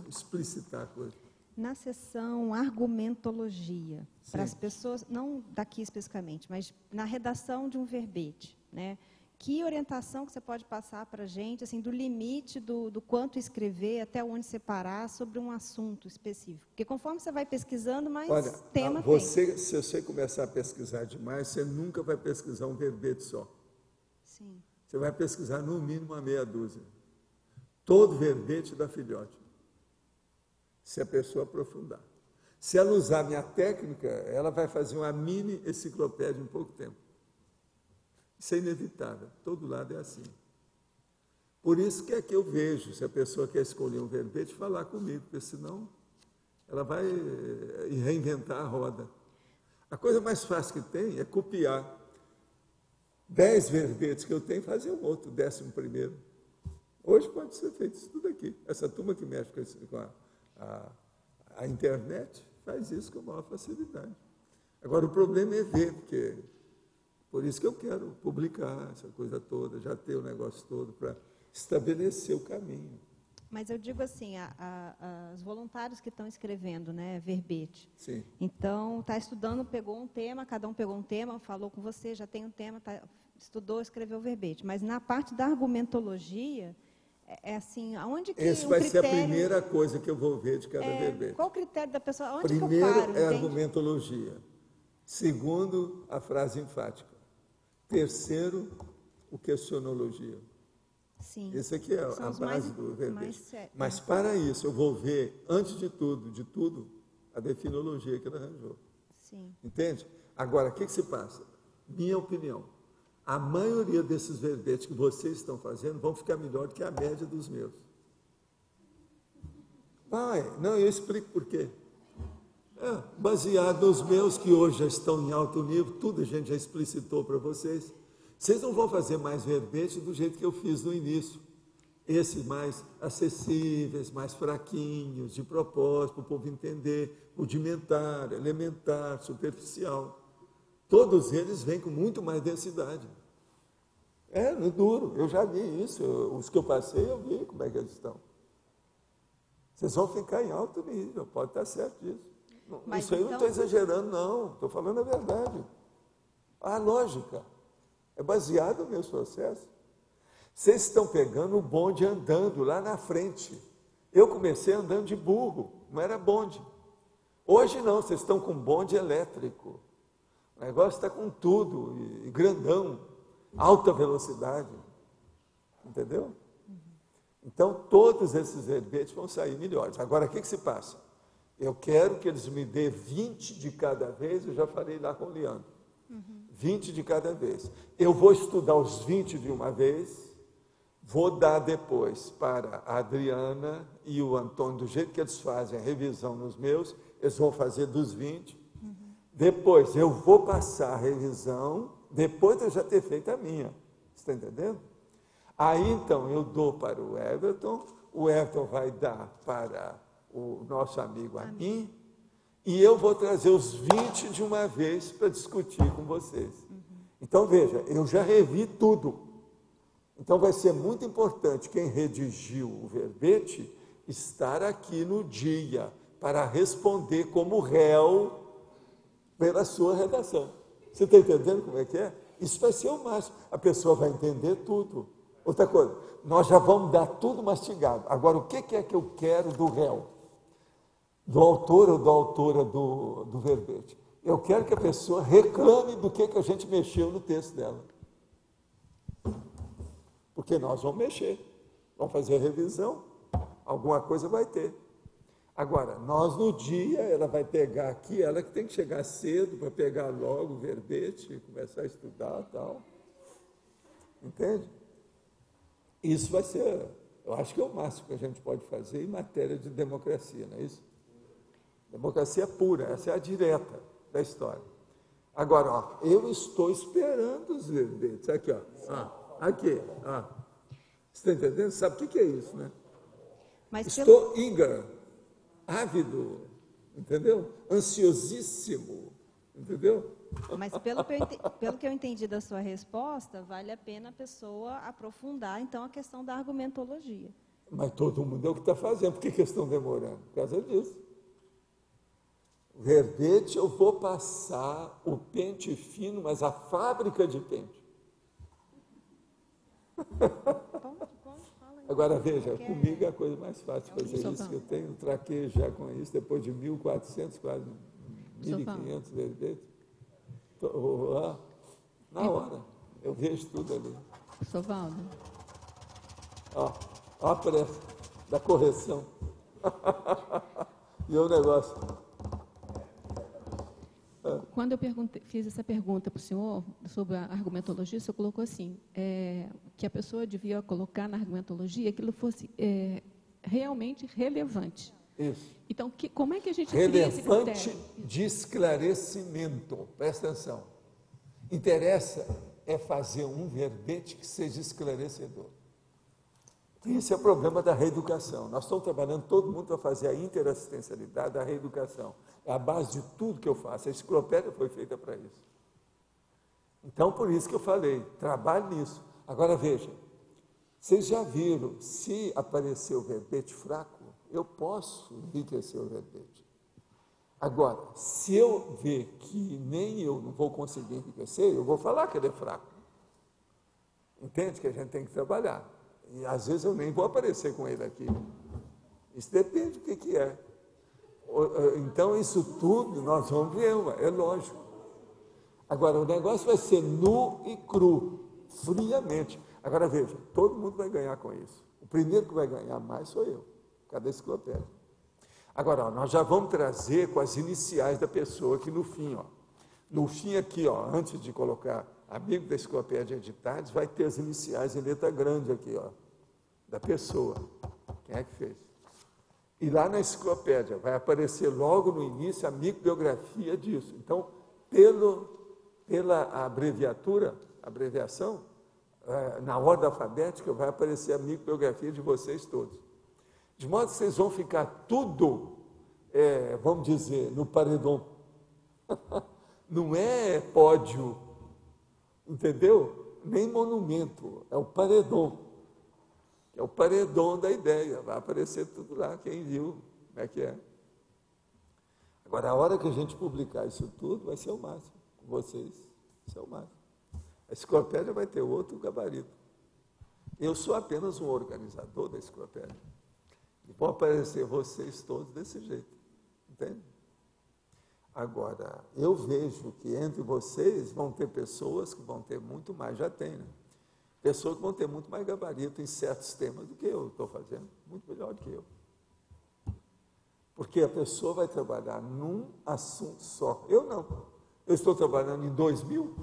Speaker 2: explicitar a coisa.
Speaker 5: Na seção argumentologia, para as pessoas, não daqui especificamente, mas na redação de um verbete, né? Que orientação que você pode passar para a gente, assim, do limite do quanto escrever, até onde separar sobre um assunto específico? Porque conforme você vai pesquisando, mais tema tem.
Speaker 2: Se você começar a pesquisar demais, você nunca vai pesquisar um verbete só.
Speaker 5: Sim.
Speaker 2: Você vai pesquisar no mínimo uma meia dúzia. Todo verbete dá filhote. Se a pessoa aprofundar. Se ela usar minha técnica, ela vai fazer uma mini enciclopédia em pouco tempo. Isso é inevitável, todo lado é assim. Por isso que é que eu vejo, se a pessoa quer escolher um verbete, falar comigo, porque senão ela vai reinventar a roda. A coisa mais fácil que tem é copiar 10 verbetes que eu tenho e fazer um outro, 11º. Hoje pode ser feito isso tudo aqui. Essa turma que mexe com a internet faz isso com a maior facilidade. Agora, o problema é ver, porque... Por isso que eu quero publicar essa coisa toda, já ter o negócio todo para estabelecer o caminho.
Speaker 5: Mas eu digo assim, os voluntários que estão escrevendo, né, verbete.
Speaker 2: Sim.
Speaker 5: Então, está estudando, pegou um tema, cada um pegou um tema, falou com você, já tem um tema, estudou, escreveu o verbete. Mas na parte da argumentologia, é assim, aonde que
Speaker 2: esse vai ser a primeira coisa que eu vou ver de cada verbete.
Speaker 5: Qual o critério da pessoa? Onde
Speaker 2: primeiro
Speaker 5: que eu paro?
Speaker 2: É a argumentologia. Segundo, a frase enfática. Terceiro, o questionologia.
Speaker 5: Sim.
Speaker 2: Esse aqui é a base do verbete. Mas para isso, eu vou ver, antes de tudo, a definologia que ele arranjou.
Speaker 5: Sim.
Speaker 2: Entende? Agora, o que se passa? Minha opinião, a maioria desses verbetes que vocês estão fazendo vão ficar melhor do que a média dos meus. Não, eu explico por quê. Baseado nos meus, que hoje já estão em alto nível, tudo a gente já explicitou para vocês. Vocês não vão fazer mais verbete do jeito que eu fiz no início. Esses mais acessíveis, mais fraquinhos, de propósito, para o povo entender, rudimentar, elementar, superficial. Todos eles vêm com muito mais densidade. No duro, eu já vi isso. Os que eu passei, eu vi como é que eles estão. Vocês vão ficar em alto nível, pode estar certo disso.
Speaker 5: Mas
Speaker 2: isso aí então... não estou exagerando, não. Estou falando a verdade. A lógica é baseada nos meus processos. Vocês estão pegando o bonde andando lá na frente. Eu comecei andando de burro, não era bonde. Hoje não, vocês estão com bonde elétrico. O negócio está com tudo, e grandão, alta velocidade. Entendeu? Então, todos esses verbetes vão sair melhores. Agora, o que se passa? Eu quero que eles me dêem 20 de cada vez, eu já falei lá com o Leandro. 20 de cada vez. Eu vou estudar os 20 de uma vez, vou dar depois para a Adriana e o Antônio, do jeito que eles fazem a revisão nos meus, eles vão fazer dos 20. Depois, eu vou passar a revisão, depois de eu já ter feito a minha. Você está entendendo? Aí, então, eu dou para o Everton vai dar para o nosso amigo Amin, e eu vou trazer os 20 de uma vez para discutir com vocês. Então, veja, eu já revi tudo. Então, vai ser muito importante quem redigiu o verbete estar aqui no dia para responder como réu pela sua redação. Você está entendendo como é que é? Isso vai ser o máximo. A pessoa vai entender tudo. Outra coisa, nós já vamos dar tudo mastigado. Agora, o que é que eu quero do réu? Do autor ou da autora do verbete? Eu quero que a pessoa reclame do que a gente mexeu no texto dela. Porque nós vamos mexer, vamos fazer a revisão, alguma coisa vai ter. Agora, nós no dia, ela vai pegar aqui, ela que tem que chegar cedo para pegar logo o verbete, começar a estudar e tal. Entende? Isso vai ser, eu acho que é o máximo que a gente pode fazer em matéria de democracia, não é isso? Democracia pura, essa é a direta da história. Agora, eu estou esperando os verbetes. Aqui, aqui. Você está entendendo? Sabe o que é isso, né?
Speaker 5: Mas
Speaker 2: estou eager, ávido, entendeu? Ansiosíssimo, entendeu?
Speaker 5: Mas pelo que eu entendi da sua resposta, vale a pena a pessoa aprofundar, então, a questão da argumentologia.
Speaker 2: Mas todo mundo é o que está fazendo. Por que estão demorando? Por causa disso. Verbete, eu vou passar o pente fino, mas a fábrica de pente. Agora, veja, comigo é a coisa mais fácil fazer isso, que eu tenho traquejar com isso, depois de 1.400, quase 1.500 verbetes. Na hora, eu vejo tudo ali.
Speaker 7: Sovaldo.
Speaker 2: Ó a pressa da correção. E o negócio.
Speaker 7: Quando eu fiz essa pergunta para o senhor sobre a argumentologia, o senhor colocou assim, que a pessoa devia colocar na argumentologia aquilo fosse realmente relevante.
Speaker 2: Isso.
Speaker 7: Então, como é que a gente cria esse critério?
Speaker 2: Relevante de esclarecimento. Presta atenção. Interessa é fazer um verbete que seja esclarecedor. Esse é o problema da reeducação. Nós estamos trabalhando todo mundo para fazer a interassistencialidade da reeducação. É a base de tudo que eu faço. A enciclopédia foi feita para isso. Então, por isso que eu falei, trabalhe nisso. Agora, veja, vocês já viram, se aparecer o verbete fraco, eu posso enriquecer o verbete. Agora, se eu ver que nem eu não vou conseguir enriquecer, eu vou falar que ele é fraco. Entende que a gente tem que trabalhar. E às vezes eu nem vou aparecer com ele aqui. Isso depende do que é. Então, isso tudo nós vamos ver, é lógico. Agora, o negócio vai ser nu e cru, friamente. Agora, veja, todo mundo vai ganhar com isso. O primeiro que vai ganhar mais sou eu, cada enciclopédia. Agora, ó, nós já vamos trazer com as iniciais da pessoa aqui no fim. Ó. No fim aqui, ó, antes de colocar amigo da enciclopédia editados, vai ter as iniciais em letra grande aqui, ó, da pessoa. Quem é que fez? E lá na enciclopédia vai aparecer logo no início a microbiografia disso. Então, pela abreviação, na ordem alfabética, vai aparecer a microbiografia de vocês todos. De modo que vocês vão ficar tudo, vamos dizer, no paredão. Não é pódio, entendeu? Nem monumento, é o paredão. É o paredão da ideia, vai aparecer tudo lá, quem viu, como é que é. Agora, a hora que a gente publicar isso tudo, vai ser o máximo, com vocês, vai ser o máximo. A enciclopédia vai ter outro gabarito. Eu sou apenas um organizador da enciclopédia. E vão aparecer vocês todos desse jeito, entende? Agora, eu vejo que entre vocês vão ter pessoas que vão ter muito mais, já tem, né? Pessoas que vão ter muito mais gabarito em certos temas do que eu estou fazendo, muito melhor do que eu. Porque a pessoa vai trabalhar num assunto só. Eu não. Eu estou trabalhando em 2000.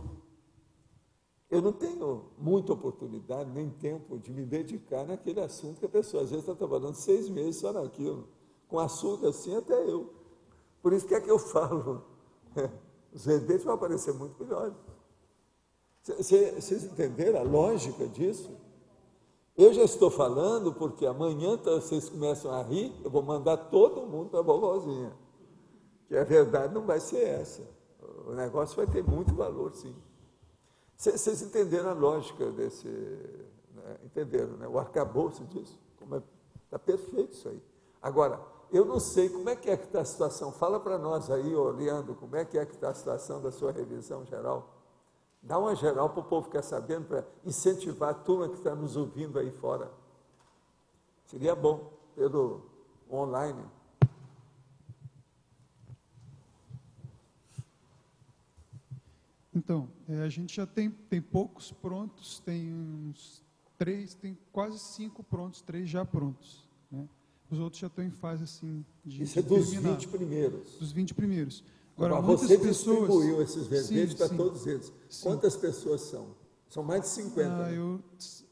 Speaker 2: Eu não tenho muita oportunidade, nem tempo de me dedicar naquele assunto que a pessoa às vezes está trabalhando 6 meses só naquilo. Com assunto assim, até eu. Por isso que é que eu falo. Os verbetes vão aparecer muito melhores. Vocês entenderam a lógica disso? Eu já estou falando porque amanhã vocês começam a rir, eu vou mandar todo mundo para a vovozinha. Que a verdade não vai ser essa. O negócio vai ter muito valor, sim. Vocês entenderam a lógica desse... Né? Entenderam, né? O arcabouço disso? Está perfeito isso aí. Agora, eu não sei como é que está a situação. Fala para nós aí, Leandro, como é que está a situação da sua revisão geral? Dá uma geral para o povo ficar sabendo, para incentivar a turma que está nos ouvindo aí fora. Seria bom, pelo online.
Speaker 8: Então, a gente já tem poucos prontos, tem uns 3, tem quase 5 prontos, 3 já prontos. Né? Os outros já estão em fase assim de
Speaker 2: isso é dos terminar. 20 primeiros.
Speaker 8: Dos 20 primeiros. Agora,
Speaker 2: você distribuiu esses verbetes para todos eles. Sim. Quantas pessoas são? São mais de 50. Né?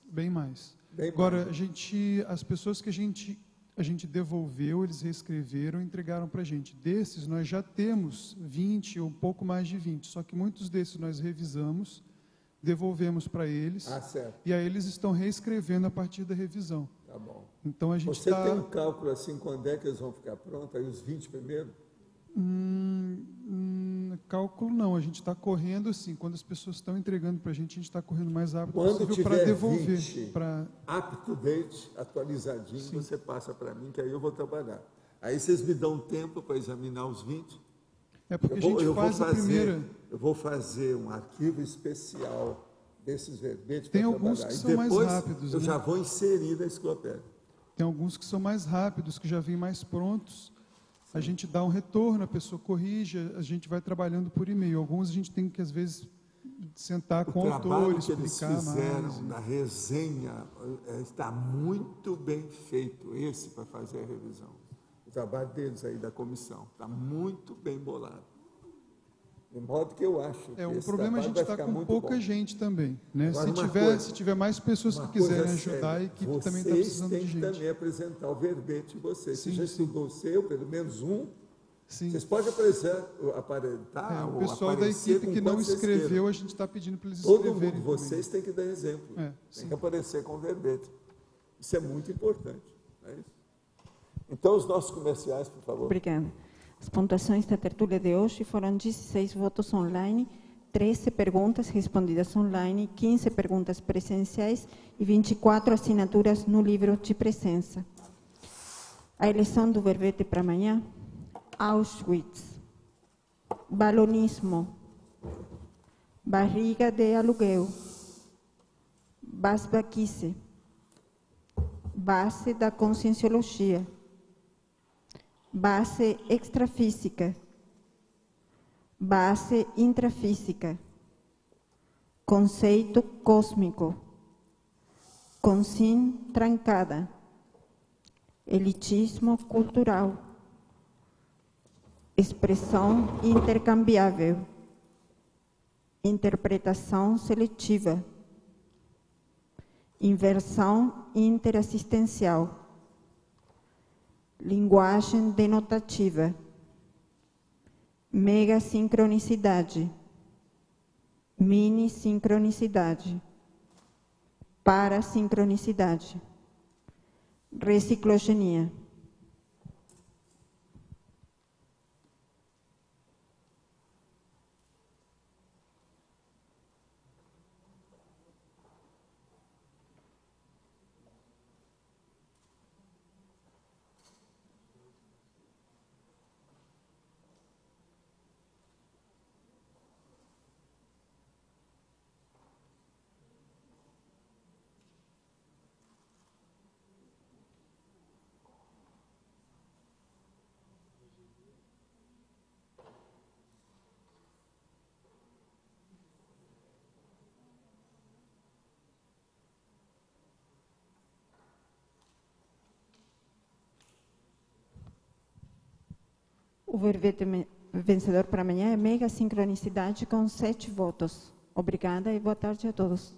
Speaker 8: Bem mais.
Speaker 2: Bem
Speaker 8: Agora,
Speaker 2: mais.
Speaker 8: As pessoas que a gente devolveu, eles reescreveram e entregaram para a gente. Desses, nós já temos 20 ou um pouco mais de 20, só que muitos desses nós revisamos, devolvemos para eles,
Speaker 2: certo.
Speaker 8: E aí eles estão reescrevendo a partir da revisão.
Speaker 2: Tá bom.
Speaker 8: Então, a gente
Speaker 2: Você tem um cálculo assim, quando é que eles vão ficar prontos, aí os 20 primeiros?
Speaker 8: Cálculo não, a gente está correndo assim, quando as pessoas estão entregando para a gente está correndo mais rápido
Speaker 2: quando
Speaker 8: possível para devolver.
Speaker 2: 20, up to date, atualizadinho, sim. Você passa para mim, que aí eu vou trabalhar. Aí vocês me dão tempo para examinar os 20?
Speaker 8: É porque a gente faz a primeira...
Speaker 2: Eu vou fazer um arquivo especial desses verbetes.
Speaker 8: Tem alguns que são mais rápidos.
Speaker 2: Eu já vou inserir na enciclopédia.
Speaker 8: Tem alguns que são mais rápidos, que já vêm mais prontos. A gente dá um retorno, a pessoa corrige, a gente vai trabalhando por e-mail. Alguns a gente tem que, às vezes, sentar com o autor, explicar mais. O trabalho que eles fizeram
Speaker 2: na resenha está muito bem feito, esse para fazer a revisão. O trabalho deles aí, da comissão, está muito bem bolado. De modo que eu acho que
Speaker 8: o problema é a gente está com pouca gente também. Né? Se tiver mais pessoas que quiserem ajudar, a equipe também está precisando de gente.
Speaker 2: Vocês têm que também apresentar o verbete de vocês. Você já estudou o seu, pelo menos um?
Speaker 8: Sim.
Speaker 2: Vocês podem aparentar
Speaker 8: o pessoal da equipe que não escreveu, a gente está pedindo para eles escreverem.
Speaker 2: Todo mundo, vocês têm que dar exemplo. Tem que aparecer com o verbete. Isso é muito importante. É isso? Então, os nossos comerciais, por favor.
Speaker 9: Obrigada. As pontuações da tertúlia de hoje foram 16 votos online, 13 perguntas respondidas online, 15 perguntas presenciais e 24 assinaturas no livro de presença. A eleição do verbete para amanhã: Auschwitz, balonismo, barriga de aluguel, basbaquice, base da conscienciologia, base extrafísica, base intrafísica, conceito cósmico, consim trancada, elitismo cultural, expressão intercambiável, interpretação seletiva, inversão interassistencial, linguagem denotativa, megasincronicidade, mini-sincronicidade, parasincronicidade, reciclogenia. O verbete vencedor para amanhã é mega sincronicidade com 7 votos. Obrigada e boa tarde a todos.